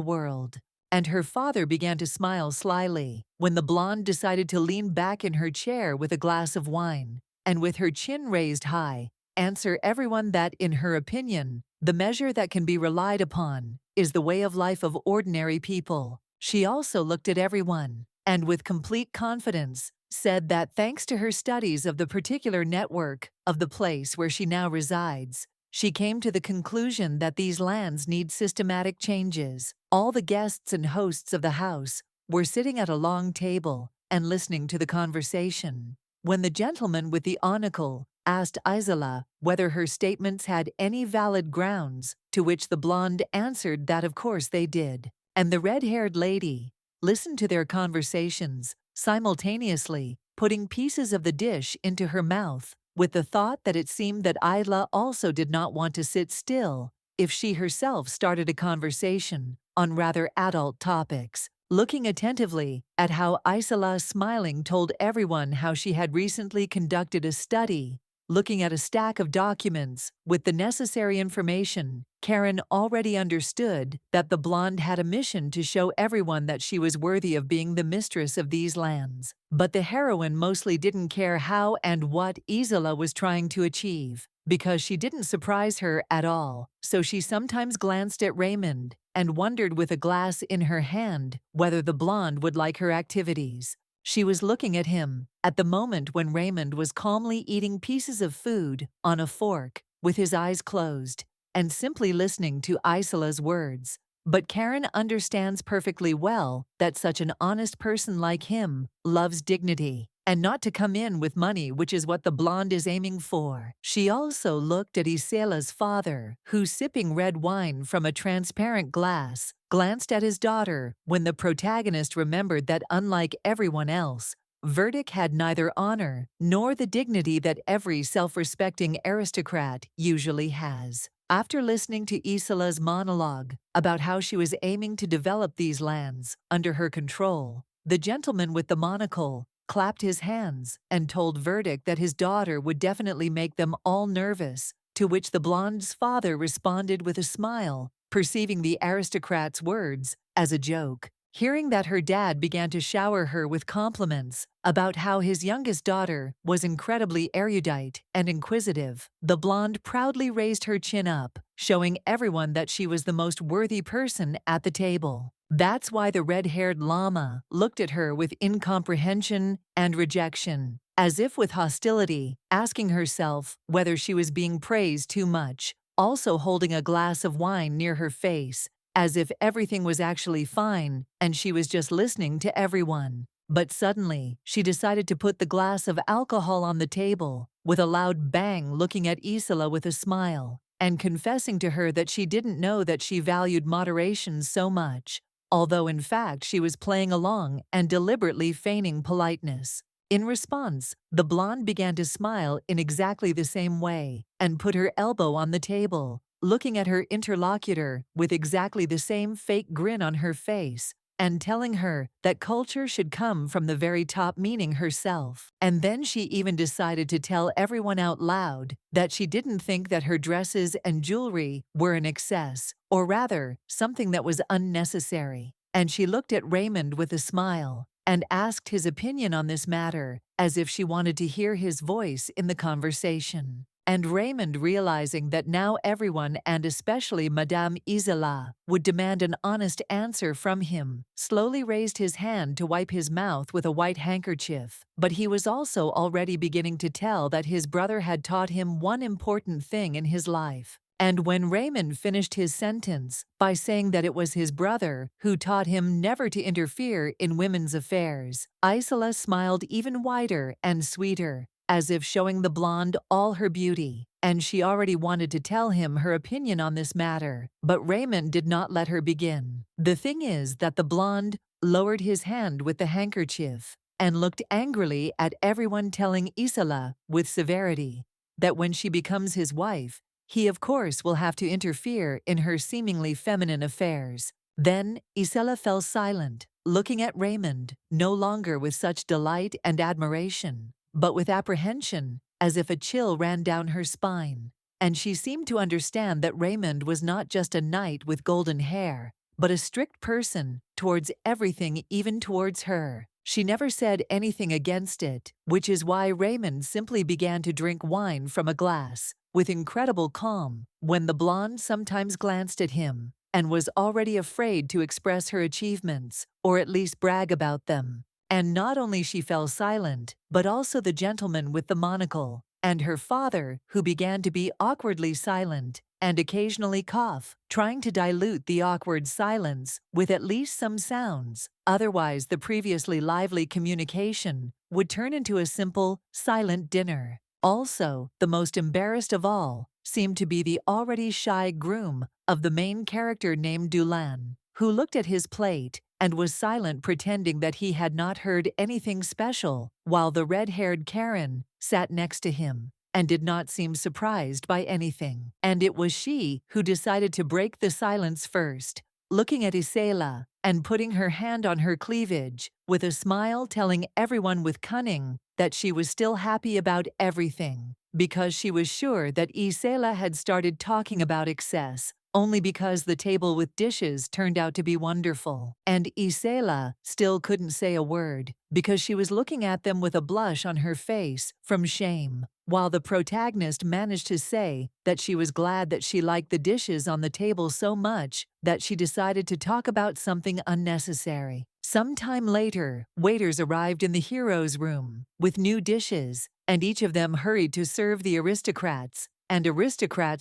A: world. And her father began to smile slyly when the blonde decided to lean back in her chair with a glass of wine, and with her chin raised high, answer everyone that, in her opinion, the measure that can be relied upon is the way of life of ordinary people. She also looked at everyone, and with complete confidence, said that thanks to her studies of the particular network of the place where she now resides, she came to the conclusion that these lands need systematic changes. All the guests and hosts of the house were sitting at a long table and listening to the conversation. When the gentleman with the monocle asked Isola whether her statements had any valid grounds, to which the blonde answered that of course they did, and the red-haired lady listened to their conversations, simultaneously putting pieces of the dish into her mouth, with the thought that it seemed that Isla also did not want to sit still if she herself started a conversation on rather adult topics. Looking attentively at how Isola, smiling, told everyone how she had recently conducted a study, looking at a stack of documents with the necessary information, Karen already understood that the blonde had a mission to show everyone that she was worthy of being the mistress of these lands. But the heroine mostly didn't care how and what Isola was trying to achieve, because she didn't surprise her at all. So she sometimes glanced at Raymond and wondered with a glass in her hand whether the blonde would like her activities. She was looking at him at the moment when Raymond was calmly eating pieces of food on a fork with his eyes closed and simply listening to Isola's words. But Karen understands perfectly well that such an honest person like him loves dignity, and not to come in with money, which is what the blonde is aiming for. She also looked at Isela's father, who, sipping red wine from a transparent glass, glanced at his daughter when the protagonist remembered that, unlike everyone else, Verdict had neither honor nor the dignity that every self-respecting aristocrat usually has. After listening to Isola's monologue about how she was aiming to develop these lands under her control, the gentleman with the monocle clapped his hands and told Verdict that his daughter would definitely make them all nervous, to which the blonde's father responded with a smile, perceiving the aristocrat's words as a joke. Hearing that her dad began to shower her with compliments about how his youngest daughter was incredibly erudite and inquisitive, the blonde proudly raised her chin up, showing everyone that she was the most worthy person at the table. That's why the red-haired llama looked at her with incomprehension and rejection, as if with hostility, asking herself whether she was being praised too much, also holding a glass of wine near her face, as if everything was actually fine and she was just listening to everyone. But suddenly, she decided to put the glass of alcohol on the table, with a loud bang, looking at Isola with a smile, and confessing to her that she didn't know that she valued moderation so much, although in fact she was playing along and deliberately feigning politeness. In response, the blonde began to smile in exactly the same way and put her elbow on the table, looking at her interlocutor with exactly the same fake grin on her face, and telling her that culture should come from the very top, meaning herself. And then she even decided to tell everyone out loud that she didn't think that her dresses and jewelry were an excess, or rather, something that was unnecessary. And she looked at Raymond with a smile and asked his opinion on this matter, as if she wanted to hear his voice in the conversation. And Raymond, realizing that now everyone, and especially Madame Isola, would demand an honest answer from him, slowly raised his hand to wipe his mouth with a white handkerchief. But he was also already beginning to tell that his brother had taught him one important thing in his life. And when Raymond finished his sentence by saying that it was his brother who taught him never to interfere in women's affairs, Isola smiled even wider and sweeter, as if showing the blonde all her beauty, and she already wanted to tell him her opinion on this matter, but Raymond did not let her begin. The thing is that the blonde lowered his hand with the handkerchief and looked angrily at everyone, telling Isola with severity that when she becomes his wife, he of course will have to interfere in her seemingly feminine affairs. Then Isola fell silent, looking at Raymond no longer with such delight and admiration, but with apprehension, as if a chill ran down her spine. and she seemed to understand that Raymond was not just a knight with golden hair, but a strict person towards everything, even towards her. She never said anything against it, which is why Raymond simply began to drink wine from a glass, with incredible calm, when the blonde sometimes glanced at him, and was already afraid to express her achievements, or at least brag about them. And not only she fell silent, but also the gentleman with the monocle, and her father, who began to be awkwardly silent, and occasionally cough, trying to dilute the awkward silence with at least some sounds. Otherwise, the previously lively communication would turn into a simple, silent dinner. Also, the most embarrassed of all seemed to be the already shy groom of the main character named Dulan, who looked at his plate and was silent, pretending that he had not heard anything special, while the red-haired Karen sat next to him and did not seem surprised by anything. And it was she who decided to break the silence first, looking at Isela and putting her hand on her cleavage, with a smile telling everyone with cunning that she was still happy about everything, because she was sure that Isela had started talking about excess only because the table with dishes turned out to be wonderful. And Isela still couldn't say a word, because she was looking at them with a blush on her face from shame, while the protagonist managed to say that she was glad that she liked the dishes on the table so much that she decided to talk about something unnecessary. Some time later, waiters arrived in the hero's room with new dishes, and each of them hurried to serve the aristocrats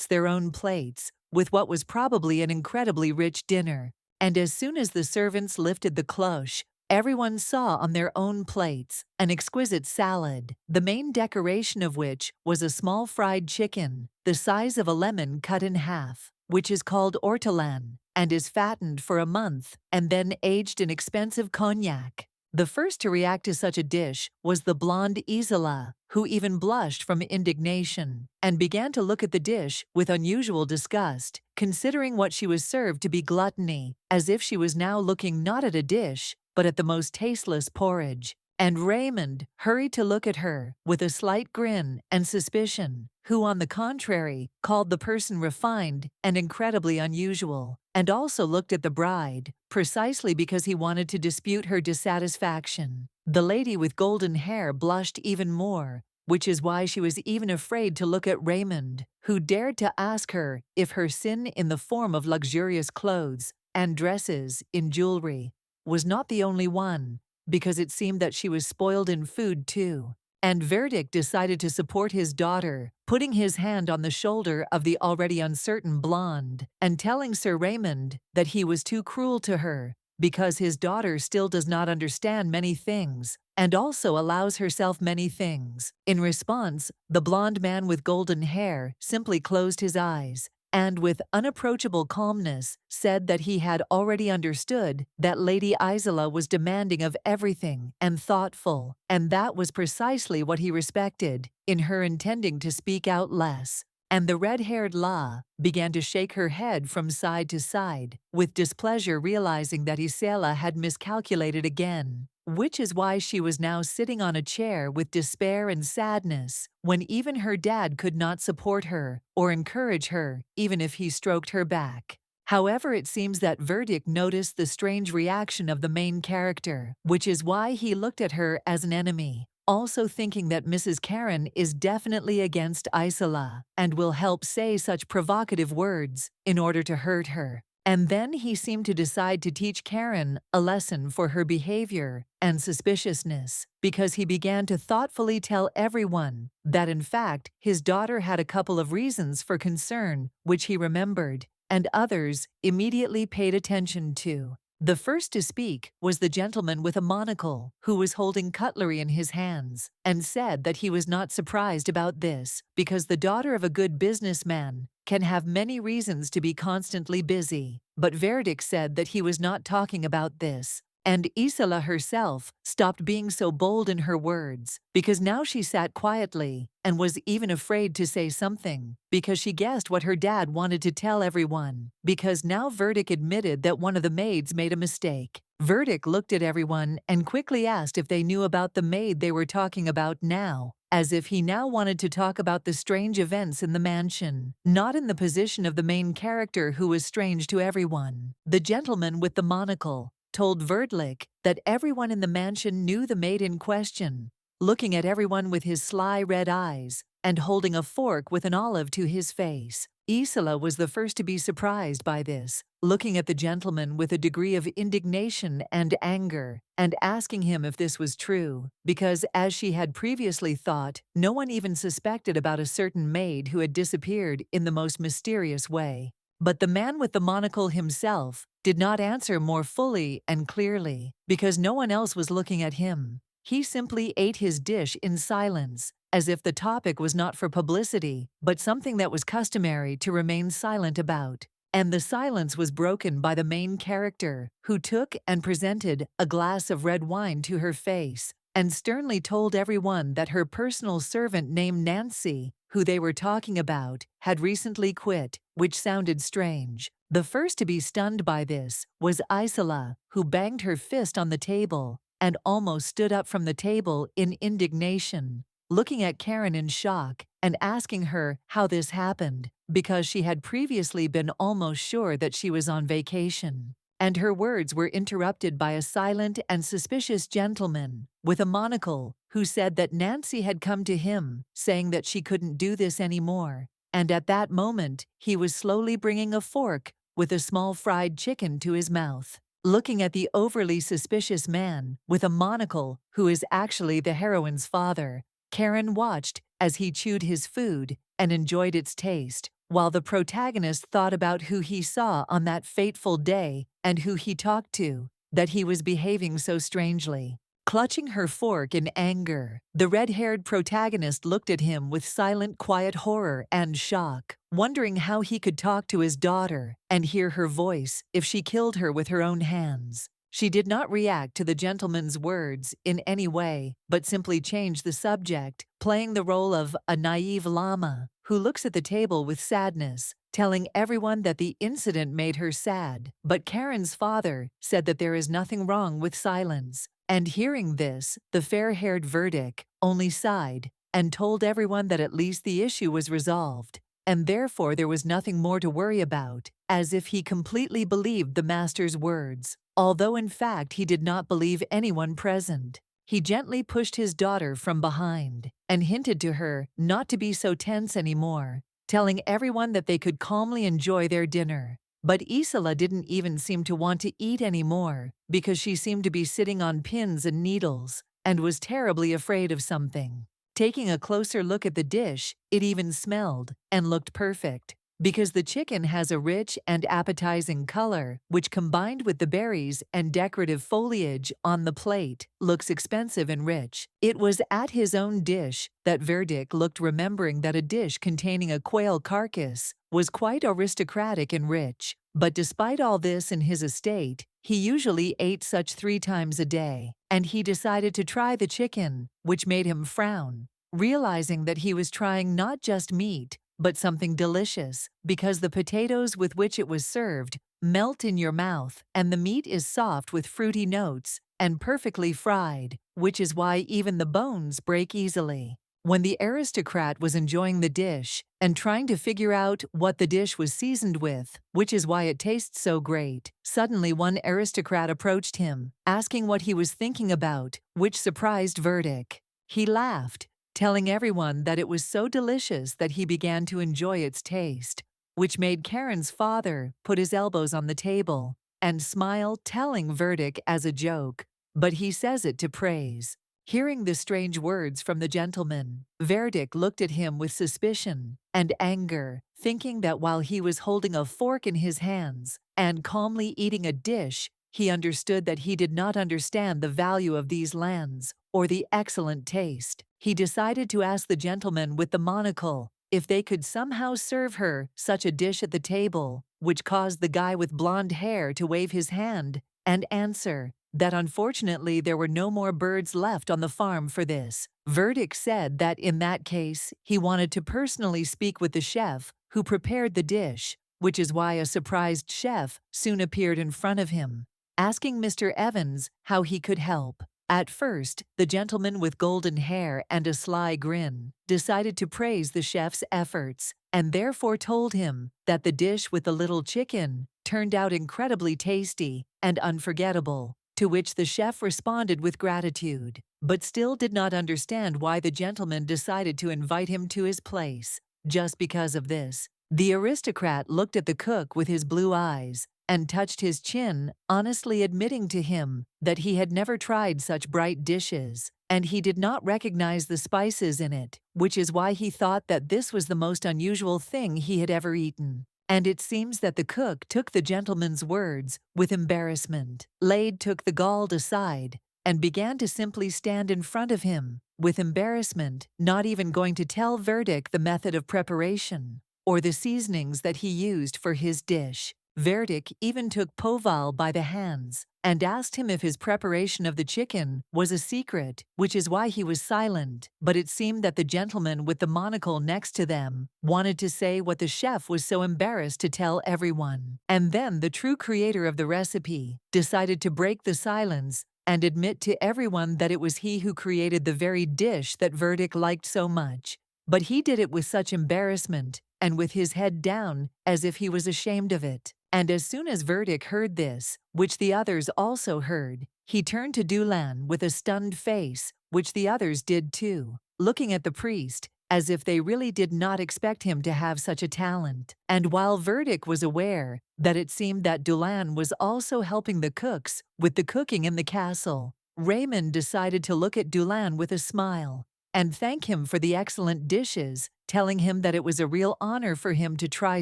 A: their own plates, with what was probably an incredibly rich dinner. And as soon as the servants lifted the cloche, everyone saw on their own plates an exquisite salad, the main decoration of which was a small fried chicken, the size of a lemon cut in half, which is called ortolan, and is fattened for a month and then aged in expensive cognac. The first to react to such a dish was the blonde Isola, who even blushed from indignation, and began to look at the dish with unusual disgust, considering what she was served to be gluttony, as if she was now looking not at a dish, but at the most tasteless porridge. And Raymond hurried to look at her with a slight grin and suspicion, who on the contrary called the person refined and incredibly unusual, and also looked at the bride, precisely because he wanted to dispute her dissatisfaction. The lady with golden hair blushed even more, which is why she was even afraid to look at Raymond, who dared to ask her if her sin in the form of luxurious clothes and dresses in jewelry was not the only one, because it seemed that she was spoiled in food too. And Verdict decided to support his daughter, putting his hand on the shoulder of the already uncertain blonde, and telling Sir Raymond that he was too cruel to her, because his daughter still does not understand many things, and also allows herself many things. In response, the blonde man with golden hair simply closed his eyes, and with unapproachable calmness said that he had already understood that Lady Isola was demanding of everything and thoughtful, and that was precisely what he respected in her intending to speak out less. And the red-haired La began to shake her head from side to side, with displeasure, realizing that Isela had miscalculated again, which is why she was now sitting on a chair with despair and sadness, when even her dad could not support her or encourage her, even if he stroked her back. However, it seems that Verdict noticed the strange reaction of the main character, which is why he looked at her as an enemy, also thinking that Mrs. Karen is definitely against Isola and will help say such provocative words in order to hurt her. And then he seemed to decide to teach Karen a lesson for her behavior and suspiciousness, because he began to thoughtfully tell everyone that in fact his daughter had a couple of reasons for concern which he remembered, and others immediately paid attention to. The first to speak was the gentleman with a monocle, who was holding cutlery in his hands, and said that he was not surprised about this, because the daughter of a good businessman can have many reasons to be constantly busy. But Verdict said that he was not talking about this, and Isola herself stopped being so bold in her words, because now she sat quietly and was even afraid to say something, because she guessed what her dad wanted to tell everyone, because now Verdict admitted that one of the maids made a mistake. Verdict looked at everyone and quickly asked if they knew about the maid they were talking about now, as if he now wanted to talk about the strange events in the mansion, not in the position of the main character who was strange to everyone. The gentleman with the monocle told Verdlick that everyone in the mansion knew the maid in question, looking at everyone with his sly red eyes and holding a fork with an olive to his face. Isola was the first to be surprised by this, looking at the gentleman with a degree of indignation and anger, and asking him if this was true, because, as she had previously thought, no one even suspected about a certain maid who had disappeared in the most mysterious way. But the man with the monocle himself did not answer more fully and clearly, because no one else was looking at him. He simply ate his dish in silence, as if the topic was not for publicity, but something that was customary to remain silent about. And the silence was broken by the main character, who took and presented a glass of red wine to her face, and sternly told everyone that her personal servant named Nancy, who they were talking about, had recently quit, which sounded strange. The first to be stunned by this was Isola, who banged her fist on the table and almost stood up from the table in indignation, looking at Karen in shock and asking her how this happened, because she had previously been almost sure that she was on vacation. And her words were interrupted by a silent and suspicious gentleman with a monocle who said that Nancy had come to him, saying that she couldn't do this anymore. And at that moment, he was slowly bringing a fork with a small fried chicken to his mouth. Looking at the overly suspicious man with a monocle, who is actually the heroine's father, Karen watched as he chewed his food and enjoyed its taste, while the protagonist thought about who he saw on that fateful day and who he talked to, that he was behaving so strangely. Clutching her fork in anger, the red-haired protagonist looked at him with silent, quiet horror and shock, wondering how he could talk to his daughter and hear her voice if she killed her with her own hands. She did not react to the gentleman's words in any way, but simply changed the subject, playing the role of a naive llama who looks at the table with sadness, telling everyone that the incident made her sad. But Karen's father said that there is nothing wrong with silence. And hearing this, the fair-haired Verdict only sighed and told everyone that at least the issue was resolved, and therefore there was nothing more to worry about, as if he completely believed the master's words, although in fact he did not believe anyone present. He gently pushed his daughter from behind and hinted to her not to be so tense anymore, telling everyone that they could calmly enjoy their dinner. But Isola didn't even seem to want to eat anymore, because she seemed to be sitting on pins and needles, and was terribly afraid of something. Taking a closer look at the dish, it even smelled and looked perfect, because the chicken has a rich and appetizing color, which combined with the berries and decorative foliage on the plate, looks expensive and rich. It was at his own dish that Verdict looked, remembering that a dish containing a quail carcass was quite aristocratic and rich. But despite all this in his estate, he usually ate such 3 times a day, and he decided to try the chicken, which made him frown, realizing that he was trying not just meat, but something delicious, because the potatoes with which it was served melt in your mouth, and the meat is soft with fruity notes and perfectly fried, which is why even the bones break easily. When the aristocrat was enjoying the dish and trying to figure out what the dish was seasoned with, which is why it tastes so great, suddenly one aristocrat approached him, asking what he was thinking about, which surprised Verdict. He laughed, telling everyone that it was so delicious that he began to enjoy its taste, which made Karen's father put his elbows on the table and smile, telling Verdict as a joke, but he says it to praise. Hearing the strange words from the gentleman, Verdict looked at him with suspicion and anger, thinking that while he was holding a fork in his hands and calmly eating a dish, he understood that he did not understand the value of these lands or the excellent taste. He decided to ask the gentleman with the monocle if they could somehow serve her such a dish at the table, which caused the guy with blonde hair to wave his hand and answer that unfortunately there were no more birds left on the farm for this. Verdict said that in that case, he wanted to personally speak with the chef who prepared the dish, which is why a surprised chef soon appeared in front of him, asking Mr. Evans how he could help. At first, the gentleman with golden hair and a sly grin decided to praise the chef's efforts, and therefore told him that the dish with the little chicken turned out incredibly tasty and unforgettable, to which the chef responded with gratitude, but still did not understand why the gentleman decided to invite him to his place. Just because of this, the aristocrat looked at the cook with his blue eyes and touched his chin, honestly admitting to him that he had never tried such bright dishes, and he did not recognize the spices in it, which is why he thought that this was the most unusual thing he had ever eaten. And it seems that the cook took the gentleman's words with embarrassment. Maid took the galled aside and began to simply stand in front of him, with embarrassment, not even going to tell Verdict the method of preparation or the seasonings that he used for his dish. Verdict even took Poval by the hands and asked him if his preparation of the chicken was a secret, which is why he was silent. But it seemed that the gentleman with the monocle next to them wanted to say what the chef was so embarrassed to tell everyone. And then the true creator of the recipe decided to break the silence and admit to everyone that it was he who created the very dish that Verdict liked so much. But he did it with such embarrassment and with his head down, as if he was ashamed of it. And as soon as Verdict heard this, which the others also heard, he turned to Dulan with a stunned face, which the others did too, looking at the priest, as if they really did not expect him to have such a talent. And while Verdict was aware that it seemed that Dulan was also helping the cooks with the cooking in the castle, Raymond decided to look at Dulan with a smile and thank him for the excellent dishes, telling him that it was a real honor for him to try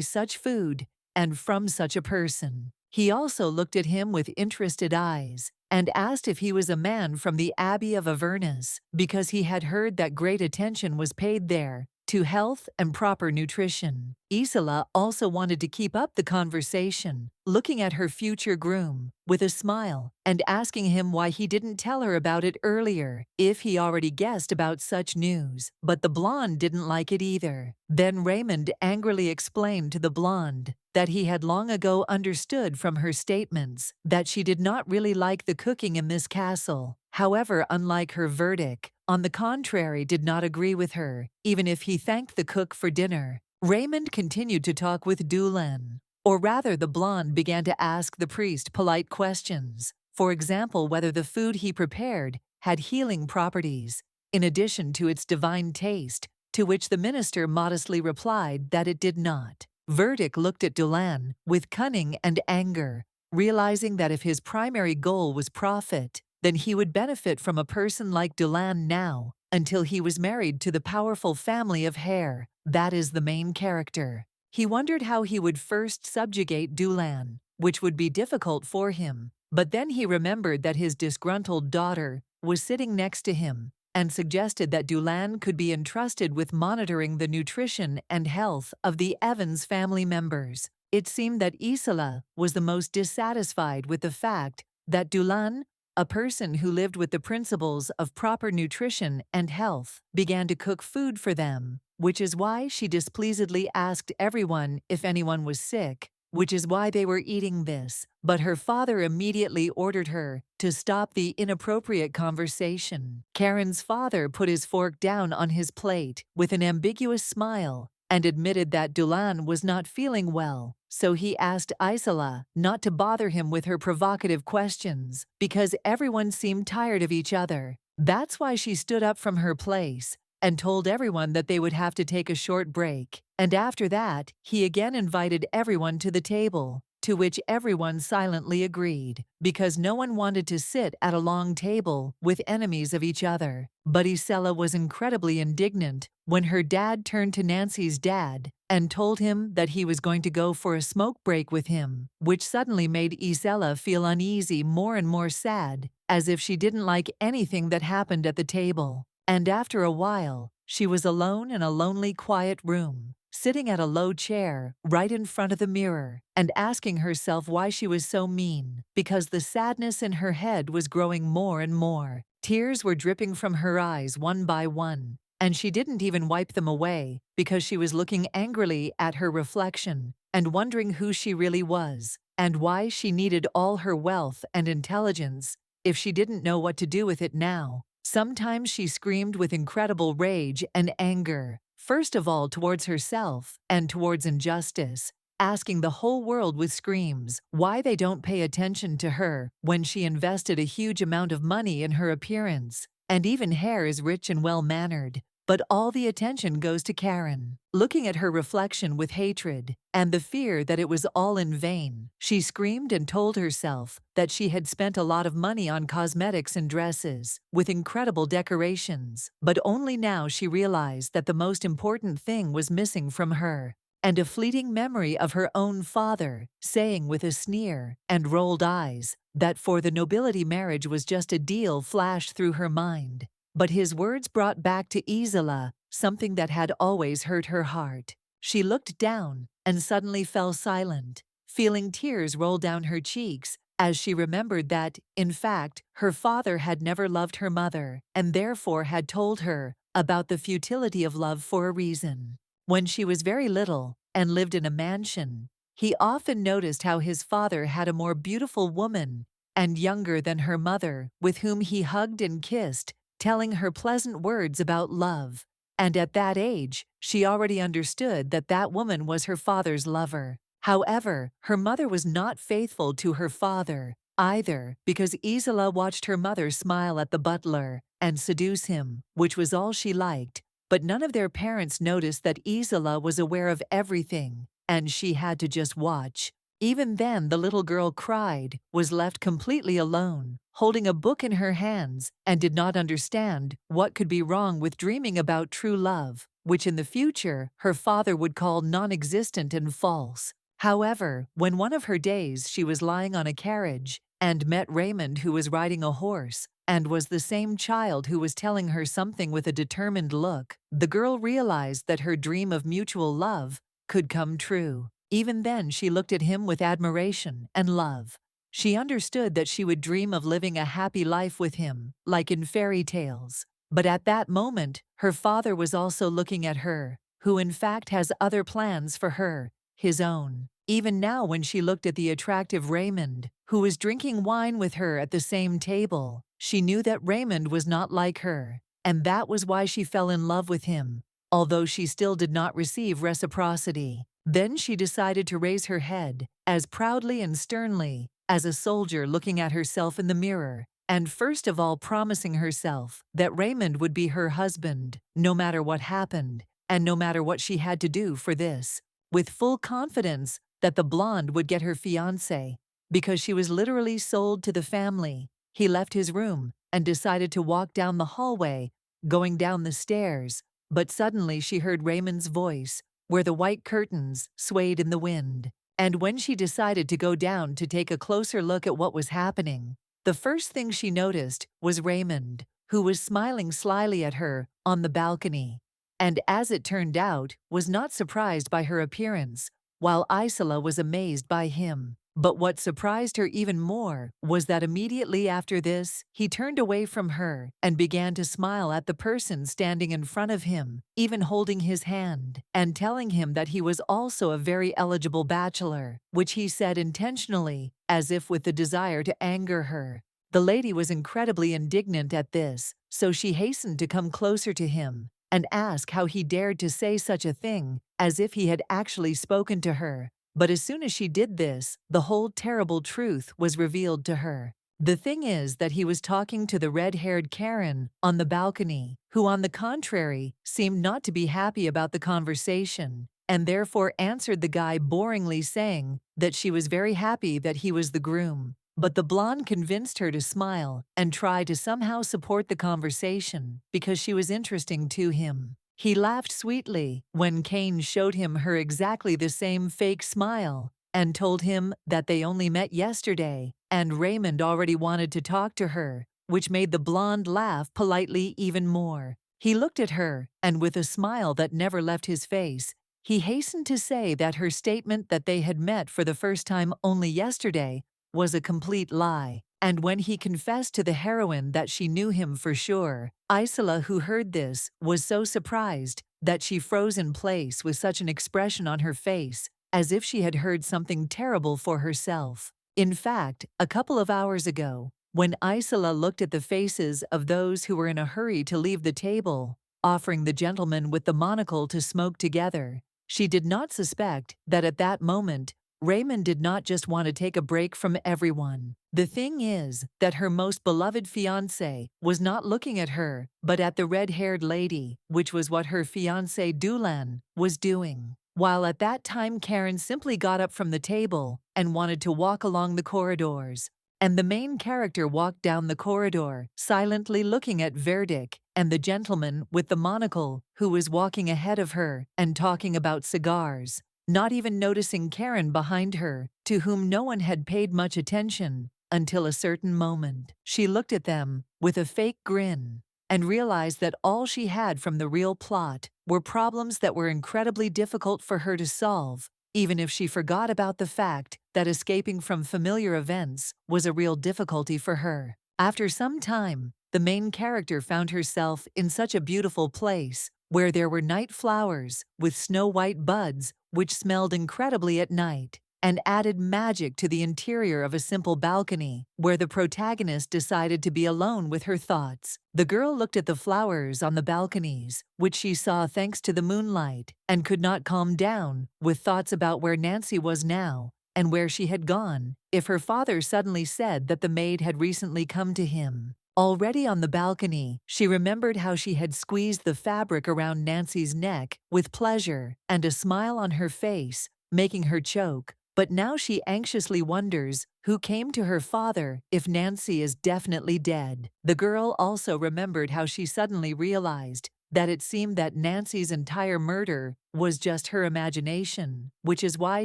A: such food and from such a person. He also looked at him with interested eyes and asked if he was a man from the Abbey of Avernus, because he had heard that great attention was paid there to health and proper nutrition. Isola also wanted to keep up the conversation, looking at her future groom with a smile and asking him why he didn't tell her about it earlier, if he already guessed about such news. But the blonde didn't like it either. Then Raymond angrily explained to the blonde that he had long ago understood from her statements that she did not really like the cooking in this castle. However, unlike her Verdict, on the contrary, did not agree with her, even if he thanked the cook for dinner. Raymond continued to talk with Dulan, or rather the blonde began to ask the priest polite questions. For example, whether the food he prepared had healing properties, in addition to its divine taste, to which the minister modestly replied that it did not. Verdict looked at Dulan with cunning and anger, realizing that if his primary goal was profit, then he would benefit from a person like Dulan now, until he was married to the powerful family of Hare, that is the main character. He wondered how he would first subjugate Dulan, which would be difficult for him, but then he remembered that his disgruntled daughter was sitting next to him, and suggested that Dulan could be entrusted with monitoring the nutrition and health of the Evans family members. It seemed that Isola was the most dissatisfied with the fact that Dulan, a person who lived with the principles of proper nutrition and health, began to cook food for them, which is why she displeasedly asked everyone if anyone was sick, which is why they were eating this. But her father immediately ordered her to stop the inappropriate conversation. Karen's father put his fork down on his plate with an ambiguous smile and admitted that Dulan was not feeling well, so he asked Isola not to bother him with her provocative questions because everyone seemed tired of each other. That's why she stood up from her place and told everyone that they would have to take a short break. And after that, he again invited everyone to the table, to which everyone silently agreed, because no one wanted to sit at a long table with enemies of each other. But Isola was incredibly indignant when her dad turned to Nancy's dad and told him that he was going to go for a smoke break with him, which suddenly made Isola feel uneasy, more and more sad, as if she didn't like anything that happened at the table. And after a while, she was alone in a lonely, quiet room, sitting at a low chair right in front of the mirror and asking herself why she was so mean, because the sadness in her head was growing more and more. Tears were dripping from her eyes one by one, and she didn't even wipe them away because she was looking angrily at her reflection and wondering who she really was and why she needed all her wealth and intelligence if she didn't know what to do with it now. Sometimes she screamed with incredible rage and anger, first of all towards herself and towards injustice, asking the whole world with screams why they don't pay attention to her when she invested a huge amount of money in her appearance, and even hair is rich and well-mannered. But all the attention goes to Karen. Looking at her reflection with hatred and the fear that it was all in vain, she screamed and told herself that she had spent a lot of money on cosmetics and dresses with incredible decorations, but only now she realized that the most important thing was missing from her. And a fleeting memory of her own father, saying with a sneer and rolled eyes that for the nobility marriage was just a deal, flashed through her mind. But his words brought back to Isola something that had always hurt her heart. She looked down and suddenly fell silent, feeling tears roll down her cheeks as she remembered that, in fact, her father had never loved her mother and therefore had told her about the futility of love for a reason. When she was very little and lived in a mansion, he often noticed how his father had a more beautiful woman and younger than her mother, with whom he hugged and kissed, telling her pleasant words about love. And at that age, she already understood that that woman was her father's lover. However, her mother was not faithful to her father either, because Isola watched her mother smile at the butler and seduce him, which was all she liked. But none of their parents noticed that Isola was aware of everything, and she had to just watch. Even then, the little girl cried, was left completely alone, holding a book in her hands, and did not understand what could be wrong with dreaming about true love, which in the future her father would call non-existent and false. However, when one of her days she was lying on a carriage and met Raymond, who was riding a horse, and was the same child who was telling her something with a determined look, the girl realized that her dream of mutual love could come true. Even then she looked at him with admiration and love. She understood that she would dream of living a happy life with him, like in fairy tales. But at that moment, her father was also looking at her, who in fact has other plans for her, his own. Even now when she looked at the attractive Raymond, who was drinking wine with her at the same table, she knew that Raymond was not like her, and that was why she fell in love with him, although she still did not receive reciprocity. Then she decided to raise her head, as proudly and sternly as a soldier looking at herself in the mirror, and first of all promising herself that Raymond would be her husband, no matter what happened, and no matter what she had to do for this, with full confidence that the blonde would get her fiancé, because she was literally sold to the family. He left his room and decided to walk down the hallway, going down the stairs, but suddenly she heard Raymond's voice, where the white curtains swayed in the wind. And when she decided to go down to take a closer look at what was happening, the first thing she noticed was Raymond, who was smiling slyly at her on the balcony, and as it turned out, was not surprised by her appearance, while Isola was amazed by him. But what surprised her even more was that immediately after this, he turned away from her and began to smile at the person standing in front of him, even holding his hand, and telling him that he was also a very eligible bachelor, which he said intentionally, as if with the desire to anger her. The lady was incredibly indignant at this, so she hastened to come closer to him and ask how he dared to say such a thing, as if he had actually spoken to her. But as soon as she did this, the whole terrible truth was revealed to her. The thing is that he was talking to the red-haired Karen on the balcony, who on the contrary seemed not to be happy about the conversation, and therefore answered the guy boringly, saying that she was very happy that he was the groom. But the blonde convinced her to smile and try to somehow support the conversation because she was interesting to him. He laughed sweetly when Kane showed him her exactly the same fake smile and told him that they only met yesterday and Raymond already wanted to talk to her, which made the blonde laugh politely even more. He looked at her, and with a smile that never left his face, he hastened to say that her statement that they had met for the first time only yesterday was a complete lie. And when he confessed to the heroine that she knew him for sure, Isola, who heard this, was so surprised that she froze in place with such an expression on her face, as if she had heard something terrible for herself. In fact, a couple of hours ago, When Isola looked at the faces of those who were in a hurry to leave the table, offering the gentleman with the monocle to smoke together, she did not suspect that at that moment, Raymond did not just want to take a break from everyone. The thing is that her most beloved fiancé was not looking at her, but at the red-haired lady, which was what her fiancé Dulan was doing. While at that time Karen simply got up from the table and wanted to walk along the corridors, and the main character walked down the corridor, silently looking at Verdict and the gentleman with the monocle who was walking ahead of her and talking about cigars, not even noticing Karen behind her, to whom no one had paid much attention until a certain moment. She looked at them with a fake grin and realized that all she had from the real plot were problems that were incredibly difficult for her to solve, even if she forgot about the fact that escaping from familiar events was a real difficulty for her. After some time, the main character found herself in such a beautiful place where there were night flowers with snow-white buds which smelled incredibly at night and added magic to the interior of a simple balcony where the protagonist decided to be alone with her thoughts. The girl looked at the flowers on the balconies, which she saw thanks to the moonlight, and could not calm down with thoughts about where Nancy was now and where she had gone if her father suddenly said that the maid had recently come to him. Already on the balcony, she remembered how she had squeezed the fabric around Nancy's neck with pleasure and a smile on her face, making her choke. But now she anxiously wonders who came to her father if Nancy is definitely dead. The girl also remembered how she suddenly realized that it seemed that Nancy's entire murder was just her imagination, which is why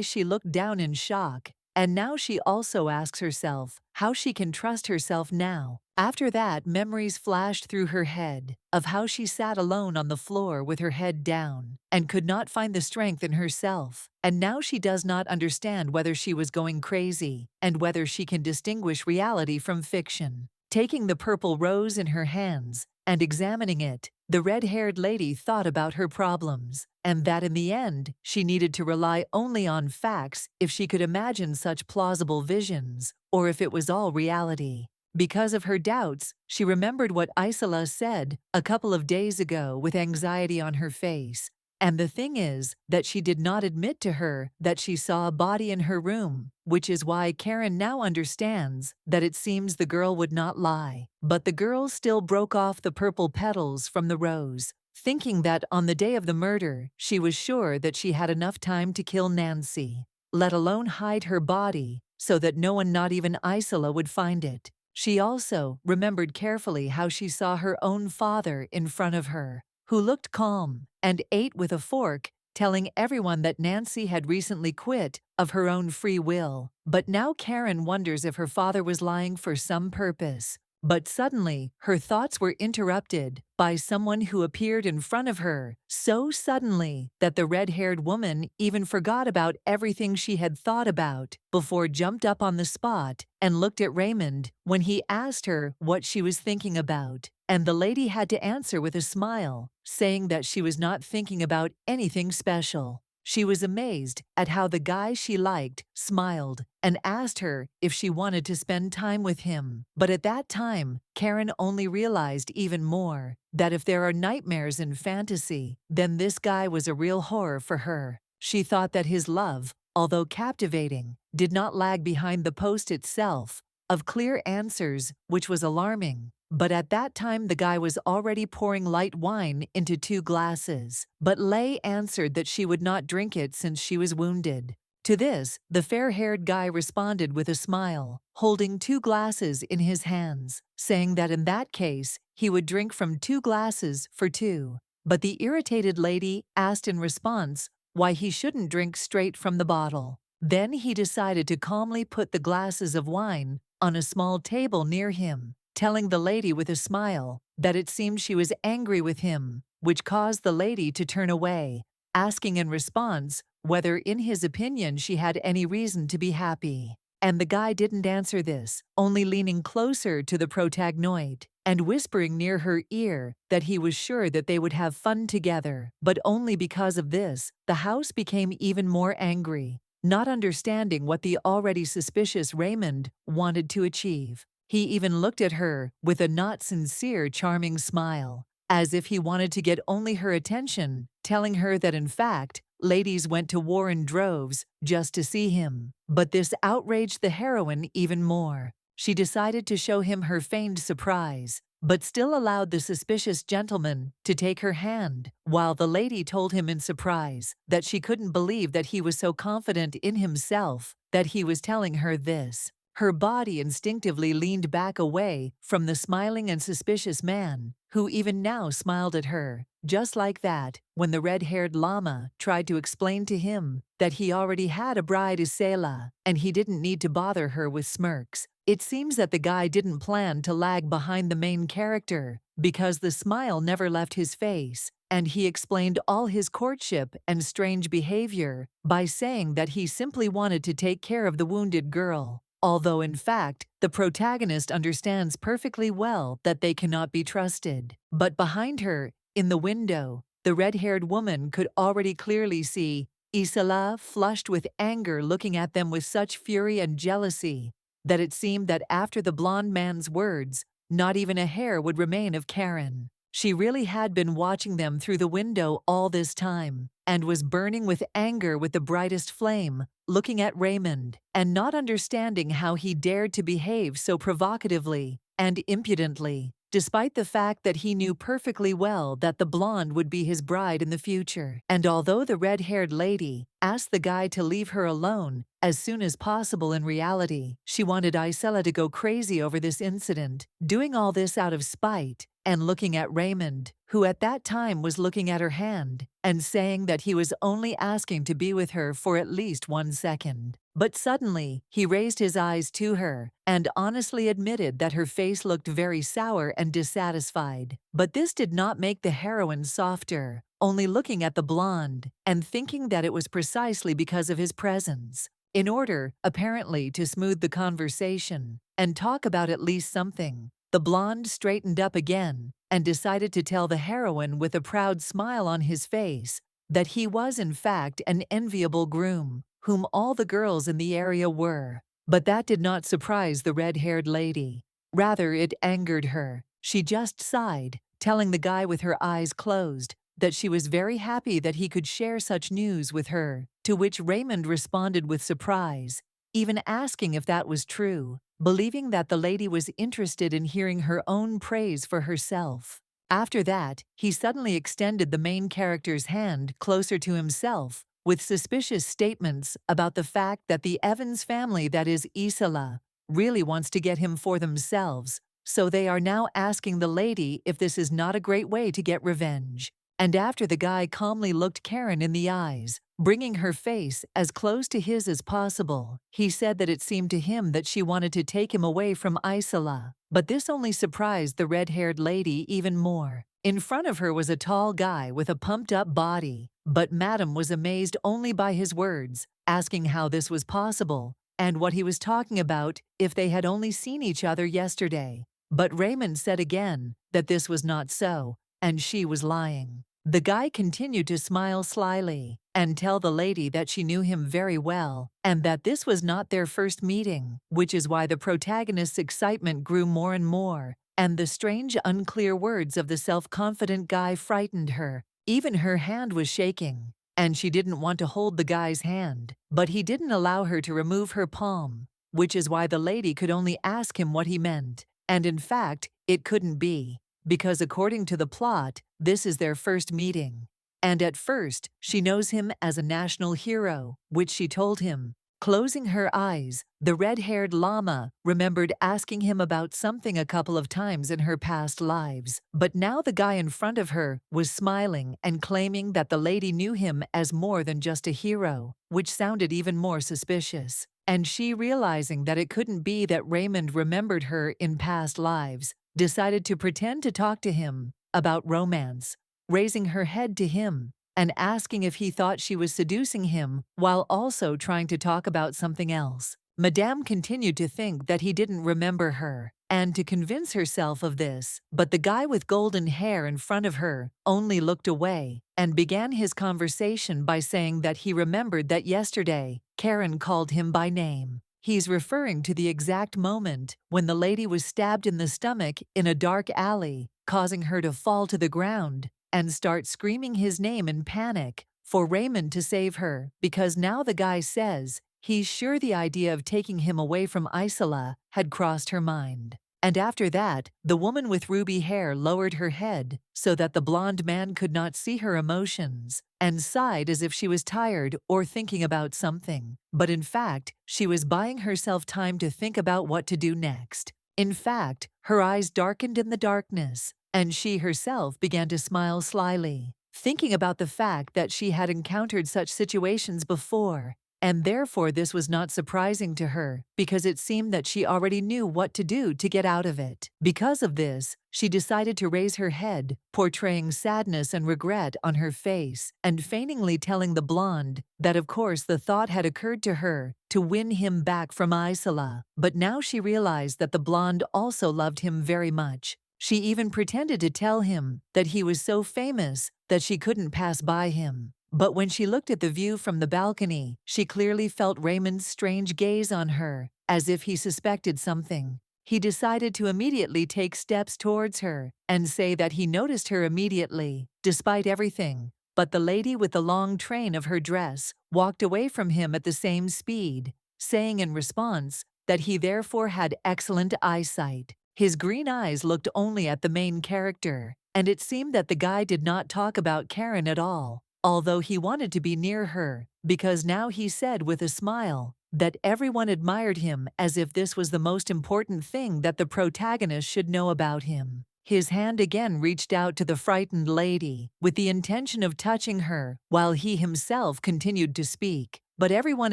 A: she looked down in shock. And now she also asks herself how she can trust herself now. After that, memories flashed through her head of how she sat alone on the floor with her head down and could not find the strength in herself. And now she does not understand whether she was going crazy and whether she can distinguish reality from fiction. Taking the purple rose in her hands and examining it, the red-haired lady thought about her problems, and that in the end, she needed to rely only on facts if she could imagine such plausible visions, or if it was all reality. Because of her doubts, she remembered what Isola said a couple of days ago with anxiety on her face. And the thing is that she did not admit to her that she saw a body in her room, which is why Karen now understands that it seems the girl would not lie. But the girl still broke off the purple petals from the rose, thinking that on the day of the murder, she was sure that she had enough time to kill Nancy, let alone hide her body, so that no one, not even Isola, would find it. She also remembered carefully how she saw her own father in front of her, who looked calm and ate with a fork, telling everyone that Nancy had recently quit of her own free will. But now Karen wonders if her father was lying for some purpose. But suddenly, her thoughts were interrupted by someone who appeared in front of her, so suddenly that the red-haired woman even forgot about everything she had thought about before jumped up on the spot and looked at Raymond when he asked her what she was thinking about. And the lady had to answer with a smile, saying that she was not thinking about anything special. She was amazed at how the guy she liked smiled and asked her if she wanted to spend time with him. But at that time, Karen only realized even more that if there are nightmares in fantasy, then this guy was a real horror for her. She thought that his love, although captivating, did not lag behind the post itself of clear answers, which was alarming. But at that time the guy was already pouring light wine into 2 glasses. But Lei answered that she would not drink it since she was wounded. To this, the fair-haired guy responded with a smile, holding 2 glasses in his hands, saying that in that case, he would drink from 2 glasses for 2. But the irritated lady asked in response why he shouldn't drink straight from the bottle. Then he decided to calmly put the glasses of wine on a small table near him, telling the lady with a smile that it seemed she was angry with him, which caused the lady to turn away, asking in response whether in his opinion she had any reason to be happy. And the guy didn't answer this, only leaning closer to the protagonist and whispering near her ear that he was sure that they would have fun together. But only because of this, the house became even more angry, not understanding what the already suspicious Raymond wanted to achieve. He even looked at her with a not sincere, charming smile, as if he wanted to get only her attention, telling her that in fact, ladies went to war in droves just to see him. But this outraged the heroine even more. She decided to show him her feigned surprise, but still allowed the suspicious gentleman to take her hand, while the lady told him in surprise that she couldn't believe that he was so confident in himself that he was telling her this. Her body instinctively leaned back away from the smiling and suspicious man, who even now smiled at her. Just like that, when the red-haired llama tried to explain to him that he already had a bride Isela, and he didn't need to bother her with smirks. It seems that the guy didn't plan to lag behind the main character, because the smile never left his face, and he explained all his courtship and strange behavior by saying that he simply wanted to take care of the wounded girl. Although in fact, the protagonist understands perfectly well that they cannot be trusted. But behind her, in the window, the red-haired woman could already clearly see Isela, flushed with anger, looking at them with such fury and jealousy that it seemed that after the blonde man's words, not even a hair would remain of Karen. She really had been watching them through the window all this time, and was burning with anger with the brightest flame, looking at Raymond, and not understanding how he dared to behave so provocatively and impudently, despite the fact that he knew perfectly well that the blonde would be his bride in the future. And although the red-haired lady asked the guy to leave her alone as soon as possible, in reality, she wanted Isela to go crazy over this incident, doing all this out of spite, and looking at Raymond, who at that time was looking at her hand, and saying that he was only asking to be with her for at least 1 second. But suddenly, he raised his eyes to her, and honestly admitted that her face looked very sour and dissatisfied. But this did not make the heroine softer, only looking at the blonde, and thinking that it was precisely because of his presence. In order, apparently, to smooth the conversation, and talk about at least something, the blonde straightened up again, and decided to tell the heroine with a proud smile on his face that he was in fact an enviable groom, whom all the girls in the area were. But that did not surprise the red-haired lady. Rather, it angered her. She just sighed, telling the guy with her eyes closed that she was very happy that he could share such news with her, to which Raymond responded with surprise, even asking if that was true, believing that the lady was interested in hearing her own praise for herself. After that, he suddenly extended the main character's hand closer to himself, with suspicious statements about the fact that the Evans family, that is Isela, really wants to get him for themselves, so they are now asking the lady if this is not a great way to get revenge. And after the guy calmly looked Karen in the eyes, bringing her face as close to his as possible, he said that it seemed to him that she wanted to take him away from Isela. But this only surprised the red-haired lady even more. In front of her was a tall guy with a pumped-up body, but Madame was amazed only by his words, asking how this was possible, and what he was talking about if they had only seen each other yesterday. But Raymond said again that this was not so, and she was lying. The guy continued to smile slyly and tell the lady that she knew him very well and that this was not their first meeting, which is why the protagonist's excitement grew more and more, and the strange, unclear words of the self-confident guy frightened her. Even her hand was shaking, and she didn't want to hold the guy's hand, but he didn't allow her to remove her palm, which is why the lady could only ask him what he meant, and in fact, it couldn't be, because according to the plot, this is their first meeting. And at first, she knows him as a national hero, which she told him. Closing her eyes, the red-haired llama remembered asking him about something a couple of times in her past lives. But now the guy in front of her was smiling and claiming that the lady knew him as more than just a hero, which sounded even more suspicious. And she, realizing that it couldn't be that Raymond remembered her in past lives, decided to pretend to talk to him about romance, raising her head to him and asking if he thought she was seducing him while also trying to talk about something else. Madame continued to think that he didn't remember her and to convince herself of this, but the guy with golden hair in front of her only looked away and began his conversation by saying that he remembered that yesterday Karen called him by name. He's referring to the exact moment when the lady was stabbed in the stomach in a dark alley, causing her to fall to the ground and start screaming his name in panic for Raymond to save her, because now the guy says he's sure the idea of taking him away from Isola had crossed her mind. And after that, the woman with ruby hair lowered her head so that the blonde man could not see her emotions, and sighed as if she was tired or thinking about something. But in fact, she was buying herself time to think about what to do next. In fact, her eyes darkened in the darkness, and she herself began to smile slyly, thinking about the fact that she had encountered such situations before. And therefore this was not surprising to her, because it seemed that she already knew what to do to get out of it. Because of this, she decided to raise her head, portraying sadness and regret on her face, and feigningly telling the blonde that of course the thought had occurred to her to win him back from Isola. But now she realized that the blonde also loved him very much. She even pretended to tell him that he was so famous that she couldn't pass by him. But when she looked at the view from the balcony, she clearly felt Raymond's strange gaze on her, as if he suspected something. He decided to immediately take steps towards her and say that he noticed her immediately, despite everything. But the lady with the long train of her dress walked away from him at the same speed, saying in response that he therefore had excellent eyesight. His green eyes looked only at the main character, and it seemed that the guy did not talk about Karen at all, although he wanted to be near her, because now he said with a smile that everyone admired him, as if this was the most important thing that the protagonist should know about him. His hand again reached out to the frightened lady, with the intention of touching her, while he himself continued to speak. But everyone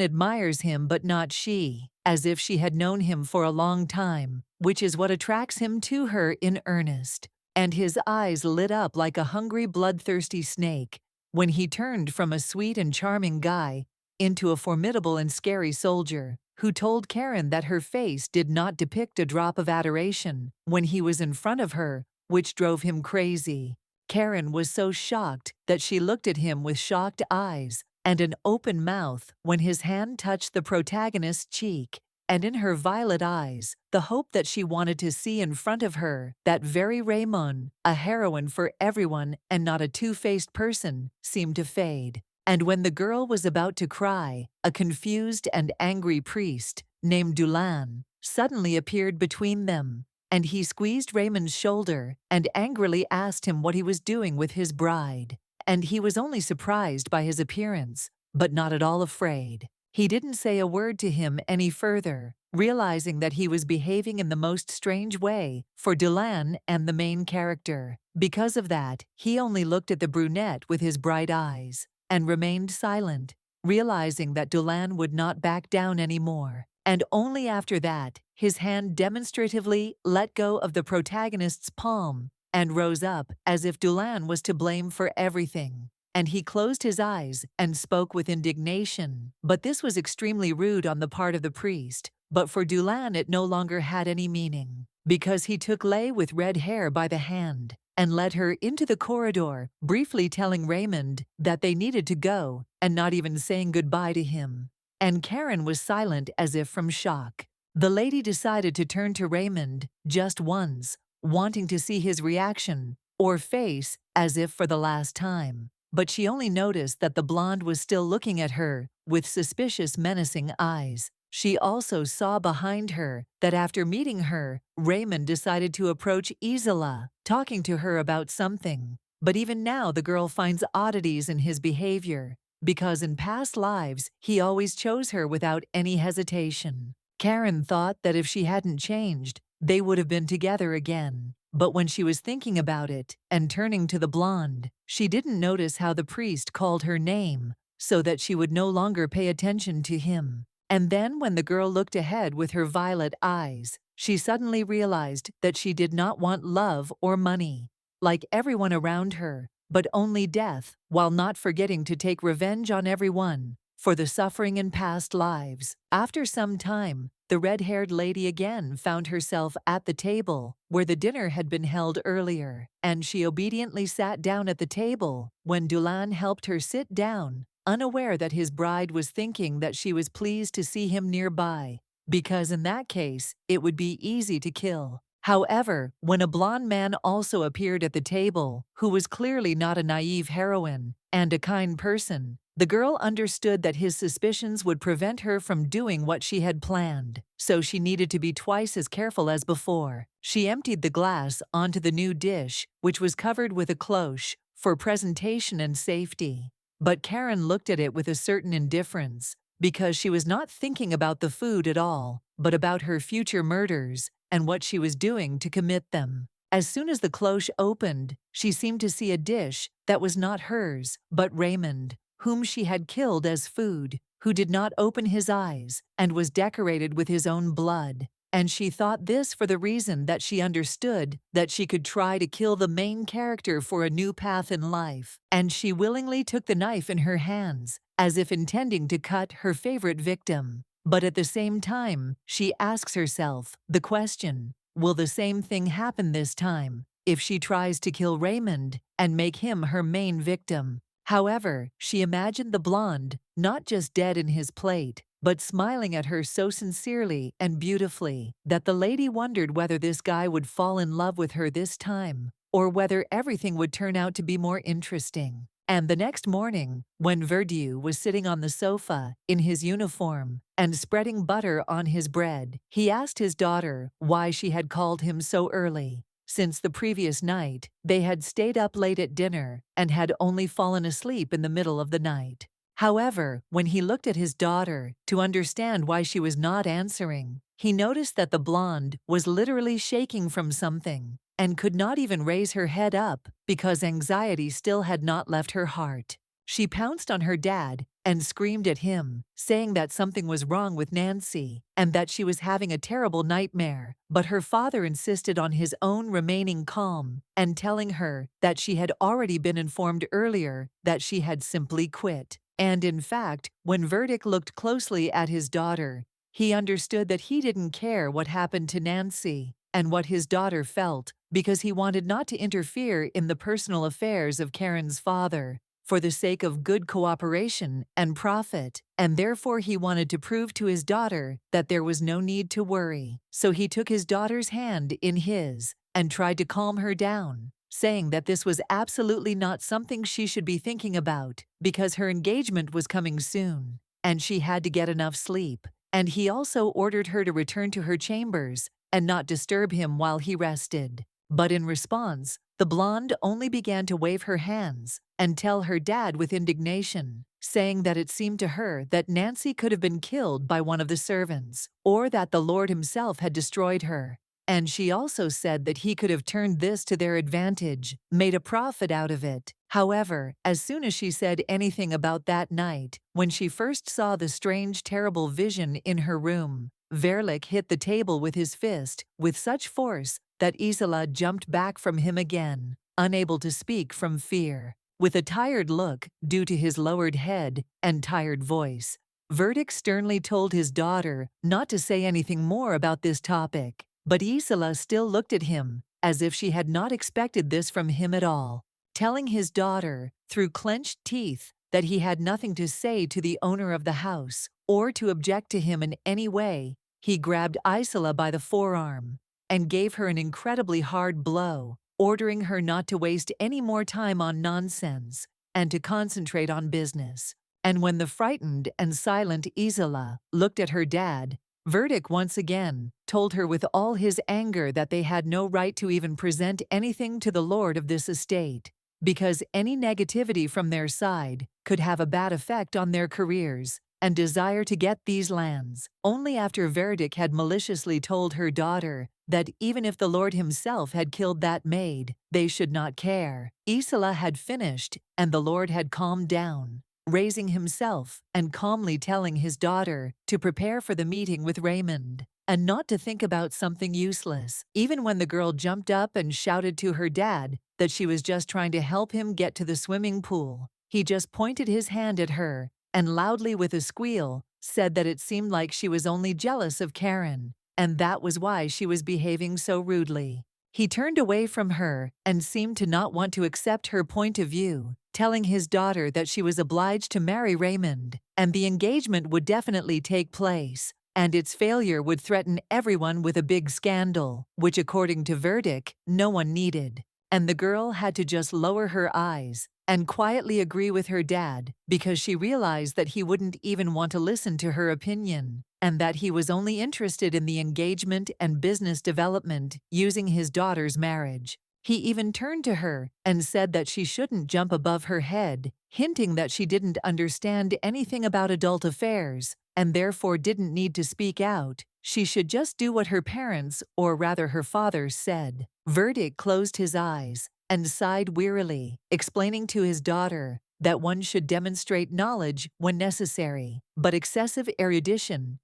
A: admires him but not she, as if she had known him for a long time, which is what attracts him to her in earnest. And his eyes lit up like a hungry, bloodthirsty snake when he turned from a sweet and charming guy into a formidable and scary soldier, who told Karen that her face did not depict a drop of adoration when he was in front of her, which drove him crazy. Karen was so shocked that she looked at him with shocked eyes and an open mouth when his hand touched the protagonist's cheek, and in her violet eyes, the hope that she wanted to see in front of her, that very Raymond, a heroine for everyone and not a two-faced person, seemed to fade. And when the girl was about to cry, a confused and angry priest named Dulan suddenly appeared between them, and he squeezed Raymond's shoulder and angrily asked him what he was doing with his bride. And he was only surprised by his appearance, but not at all afraid. He didn't say a word to him any further, realizing that he was behaving in the most strange way for Dulan and the main character. Because of that, he only looked at the brunette with his bright eyes and remained silent, realizing that Dulan would not back down anymore. And only after that, his hand demonstratively let go of the protagonist's palm and rose up as if Dulan was to blame for everything. And he closed his eyes and spoke with indignation. But this was extremely rude on the part of the priest. But for Dulan it no longer had any meaning, because he took Lay with red hair by the hand and led her into the corridor, briefly telling Raymond that they needed to go and not even saying goodbye to him. And Karen was silent as if from shock. The lady decided to turn to Raymond just once, wanting to see his reaction or face as if for the last time. But she only noticed that the blonde was still looking at her with suspicious, menacing eyes. She also saw behind her that after meeting her, Raymond decided to approach Isola, talking to her about something. But even now the girl finds oddities in his behavior, because in past lives he always chose her without any hesitation. Karen thought that if she hadn't changed, they would have been together again. But when she was thinking about it and turning to the blonde, she didn't notice how the priest called her name, so that she would no longer pay attention to him. And then when the girl looked ahead with her violet eyes, she suddenly realized that she did not want love or money, like everyone around her, but only death, while not forgetting to take revenge on everyone for the suffering in past lives. After some time, the red-haired lady again found herself at the table where the dinner had been held earlier, and she obediently sat down at the table when Dulan helped her sit down, unaware that his bride was thinking that she was pleased to see him nearby. because in that case, it would be easy to kill. However, when a blonde man also appeared at the table, who was clearly not a naive heroine and a kind person, the girl understood that his suspicions would prevent her from doing what she had planned, so she needed to be twice as careful as before. She emptied the glass onto the new dish, which was covered with a cloche, for presentation and safety. But Karen looked at it with a certain indifference, because she was not thinking about the food at all, but about her future murders and what she was doing to commit them. As soon as the cloche opened, she seemed to see a dish that was not hers, but Raymond, whom she had killed as food, who did not open his eyes and was decorated with his own blood. And she thought this for the reason that she understood that she could try to kill the main character for a new path in life, and she willingly took the knife in her hands, as if intending to cut her favorite victim. But at the same time, she asks herself the question, will the same thing happen this time if she tries to kill Raymond and make him her main victim? However, she imagined the blonde not just dead in his plate, but smiling at her so sincerely and beautifully that the lady wondered whether this guy would fall in love with her this time, or whether everything would turn out to be more interesting. And the next morning, when Verdieu was sitting on the sofa in his uniform and spreading butter on his bread, he asked his daughter why she had called him so early. Since the previous night, they had stayed up late at dinner and had only fallen asleep in the middle of the night. However, when he looked at his daughter to understand why she was not answering, he noticed that the blonde was literally shaking from something and could not even raise her head up because anxiety still had not left her heart. She pounced on her dad and screamed at him, saying that something was wrong with Nancy and that she was having a terrible nightmare. But her father insisted on his own remaining calm and telling her that she had already been informed earlier that she had simply quit. And in fact, when Verdict looked closely at his daughter, he understood that he didn't care what happened to Nancy and what his daughter felt because he wanted not to interfere in the personal affairs of Karen's father for the sake of good cooperation and profit, and therefore he wanted to prove to his daughter that there was no need to worry. So he took his daughter's hand in his and tried to calm her down, saying that this was absolutely not something she should be thinking about because her engagement was coming soon, and she had to get enough sleep. And he also ordered her to return to her chambers and not disturb him while he rested. But in response, the blonde only began to wave her hands and tell her dad with indignation, saying that it seemed to her that Nancy could have been killed by one of the servants, or that the Lord himself had destroyed her. And she also said that he could have turned this to their advantage, made a profit out of it. However, as soon as she said anything about that night, when she first saw the strange, terrible vision in her room, Verlick hit the table with his fist with such force that Isola jumped back from him again, unable to speak from fear. With a tired look due to his lowered head and tired voice, Verdict sternly told his daughter not to say anything more about this topic. But Isola still looked at him as if she had not expected this from him at all, telling his daughter, through clenched teeth, that he had nothing to say to the owner of the house or to object to him in any way. He grabbed Isola by the forearm and gave her an incredibly hard blow, ordering her not to waste any more time on nonsense and to concentrate on business. And when the frightened and silent Isola looked at her dad, Verdict once again told her with all his anger that they had no right to even present anything to the lord of this estate, because any negativity from their side could have a bad effect on their careers and desire to get these lands. Only after Verdict had maliciously told her daughter that even if the lord himself had killed that maid, they should not care. Isola had finished, and the lord had calmed down, raising himself and calmly telling his daughter to prepare for the meeting with Raymond and not to think about something useless. Even when the girl jumped up and shouted to her dad that she was just trying to help him get to the swimming pool, he just pointed his hand at her and loudly with a squeal said that it seemed like she was only jealous of Karen, and that was why she was behaving so rudely. He turned away from her and seemed to not want to accept her point of view, telling his daughter that she was obliged to marry Raymond, and the engagement would definitely take place, and its failure would threaten everyone with a big scandal, which according to verdict, no one needed. And the girl had to just lower her eyes and quietly agree with her dad because she realized that he wouldn't even want to listen to her opinion and that he was only interested in the engagement and business development using his daughter's marriage. He even turned to her and said that she shouldn't jump above her head, hinting that she didn't understand anything about adult affairs and therefore didn't need to speak out. She should just do what her parents, or rather her father, said. Verdict closed his eyes and sighed wearily, explaining to his daughter that one should demonstrate knowledge when necessary, but excessive erudition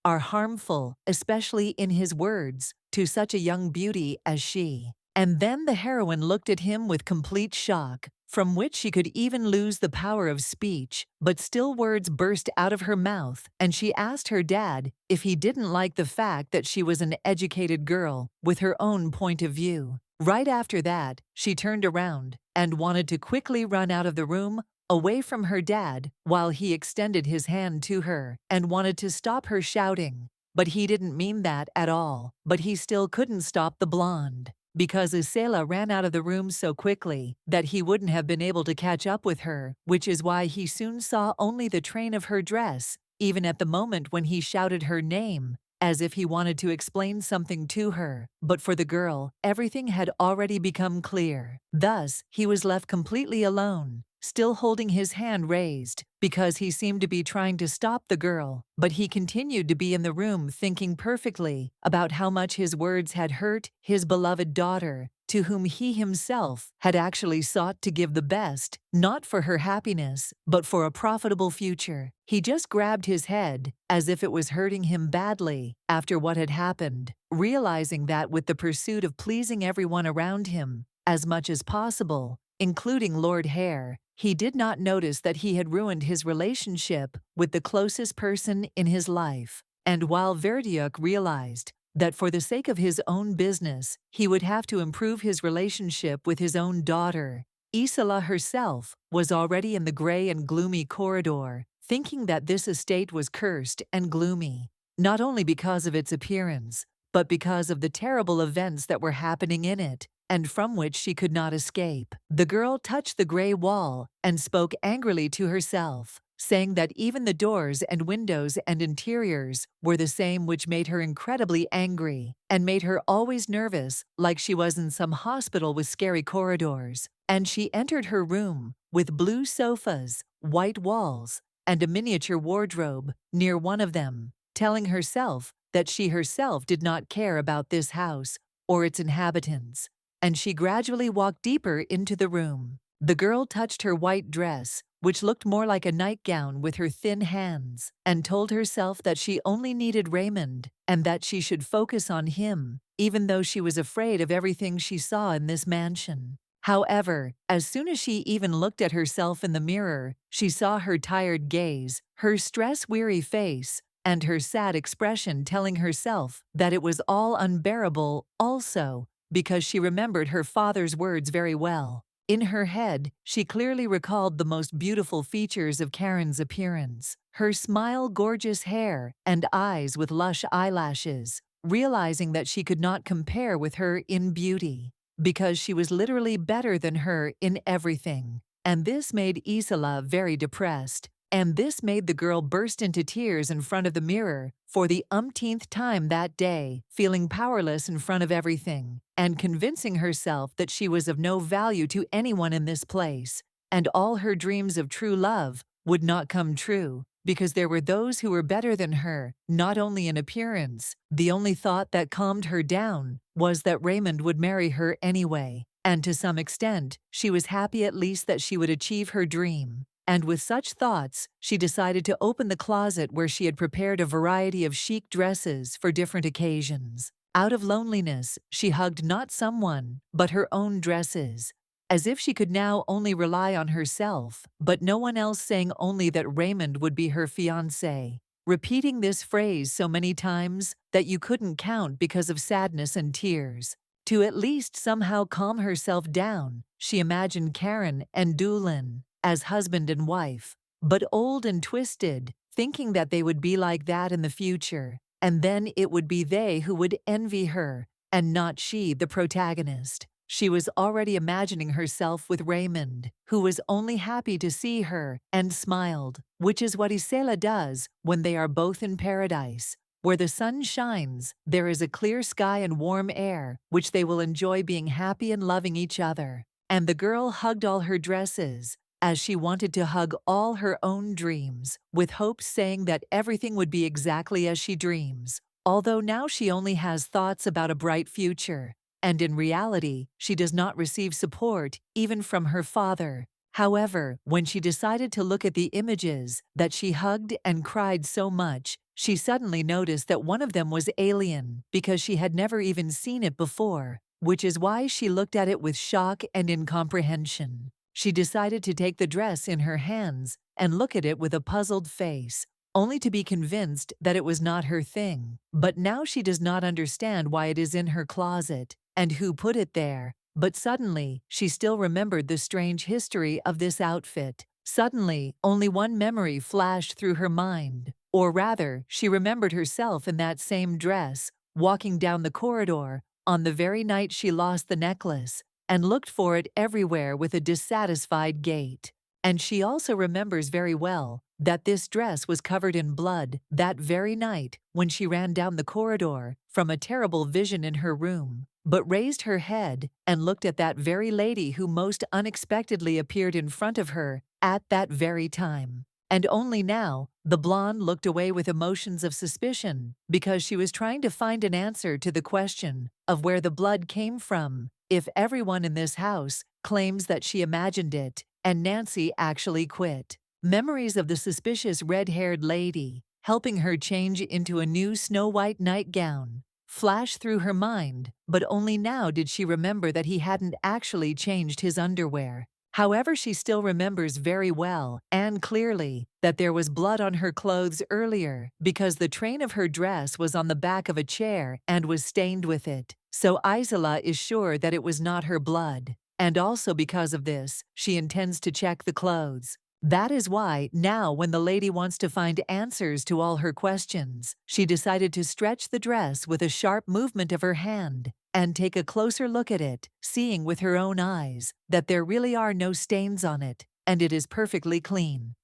A: are harmful, especially in his words, to such a young beauty as she. And then the heroine looked at him with complete shock, from which she could even lose the power of speech, but still words burst out of her mouth, and she asked her dad if he didn't like the fact that she was an educated girl with her own point of view. Right after that, she turned around and wanted to quickly run out of the room, away from her dad, while he extended his hand to her and wanted to stop her shouting. But he didn't mean that at all, but he still couldn't stop the blonde, because Isela ran out of the room so quickly that he wouldn't have been able to catch up with her, which is why he soon saw only the train of her dress, even at the moment when he shouted her name, as if he wanted to explain something to her. But for the girl, everything had already become clear. Thus, he was left completely alone, still holding his hand raised, because he seemed to be trying to stop the girl, but he continued to be in the room thinking perfectly about how much his words had hurt his beloved daughter, to whom he himself had actually sought to give the best, not for her happiness, but for a profitable future. He just grabbed his head, as if it was hurting him badly, after what had happened, realizing that with the pursuit of pleasing everyone around him, as much as possible, including Lord Hare, he did not notice that he had ruined his relationship with the closest person in his life. And while Verdiuk realized that for the sake of his own business, he would have to improve his relationship with his own daughter, Isela herself was already in the gray and gloomy corridor, thinking that this estate was cursed and gloomy, not only because of its appearance, but because of the terrible events that were happening in it, and from which she could not escape. The girl touched the gray wall and spoke angrily to herself, saying that even the doors and windows and interiors were the same, which made her incredibly angry and made her always nervous, like she was in some hospital with scary corridors. And she entered her room with blue sofas, white walls, and a miniature wardrobe near one of them, telling herself that she herself did not care about this house or its inhabitants. And she gradually walked deeper into the room. The girl touched her white dress, which looked more like a nightgown, with her thin hands, and told herself that she only needed Raymond and that she should focus on him, even though she was afraid of everything she saw in this mansion. However, as soon as she even looked at herself in the mirror, she saw her tired gaze, her stress-weary face, and her sad expression, telling herself that it was all unbearable also, because she remembered her father's words very well. In her head, she clearly recalled the most beautiful features of Karen's appearance, her smile, gorgeous hair, and eyes with lush eyelashes, realizing that she could not compare with her in beauty, because she was literally better than her in everything. And this made Isela very depressed, and this made the girl burst into tears in front of the mirror for the umpteenth time that day, feeling powerless in front of everything, and convincing herself that she was of no value to anyone in this place, and all her dreams of true love would not come true, because there were those who were better than her, not only in appearance. The only thought that calmed her down was that Raymond would marry her anyway, and to some extent, she was happy at least that she would achieve her dream. And with such thoughts, she decided to open the closet where she had prepared a variety of chic dresses for different occasions. Out of loneliness, she hugged not someone, but her own dresses, as if she could now only rely on herself, but no one else, saying only that Raymond would be her fiancé, repeating this phrase so many times that you couldn't count because of sadness and tears. To at least somehow calm herself down, she imagined Karen and Doolin as husband and wife, but old and twisted, thinking that they would be like that in the future, and then it would be they who would envy her, and not she, the protagonist. She was already imagining herself with Raymond, who was only happy to see her and smiled, which is what Isela does when they are both in paradise. Where the sun shines, there is a clear sky and warm air, which they will enjoy being happy and loving each other. And the girl hugged all her dresses, as she wanted to hug all her own dreams, with hopes saying that everything would be exactly as she dreams. Although now she only has thoughts about a bright future, and in reality, she does not receive support even from her father. However, when she decided to look at the images that she hugged and cried so much, she suddenly noticed that one of them was alien because she had never even seen it before, which is why she looked at it with shock and incomprehension. She decided to take the dress in her hands and look at it with a puzzled face, only to be convinced that it was not her thing. But now she does not understand why it is in her closet and who put it there. But suddenly, she still remembered the strange history of this outfit. Suddenly, only one memory flashed through her mind. Or rather, she remembered herself in that same dress, walking down the corridor on the very night she lost the necklace, and looked for it everywhere with a dissatisfied gait. And she also remembers very well that this dress was covered in blood that very night when she ran down the corridor from a terrible vision in her room, but raised her head and looked at that very lady who most unexpectedly appeared in front of her at that very time. And only now, the blonde looked away with emotions of suspicion because she was trying to find an answer to the question of where the blood came from, if everyone in this house claims that she imagined it and Nancy actually quit. Memories of the suspicious red-haired lady helping her change into a new snow-white nightgown flashed through her mind, but only now did she remember that he hadn't actually changed his underwear. However, she still remembers very well and clearly that there was blood on her clothes earlier because the train of her dress was on the back of a chair and was stained with it. So Isela is sure that it was not her blood. And also because of this, she intends to check the clothes. That is why, now when the lady wants to find answers to all her questions, she decided to stretch the dress with a sharp movement of her hand and take a closer look at it, seeing with her own eyes that there really are no stains on it, and it is perfectly clean.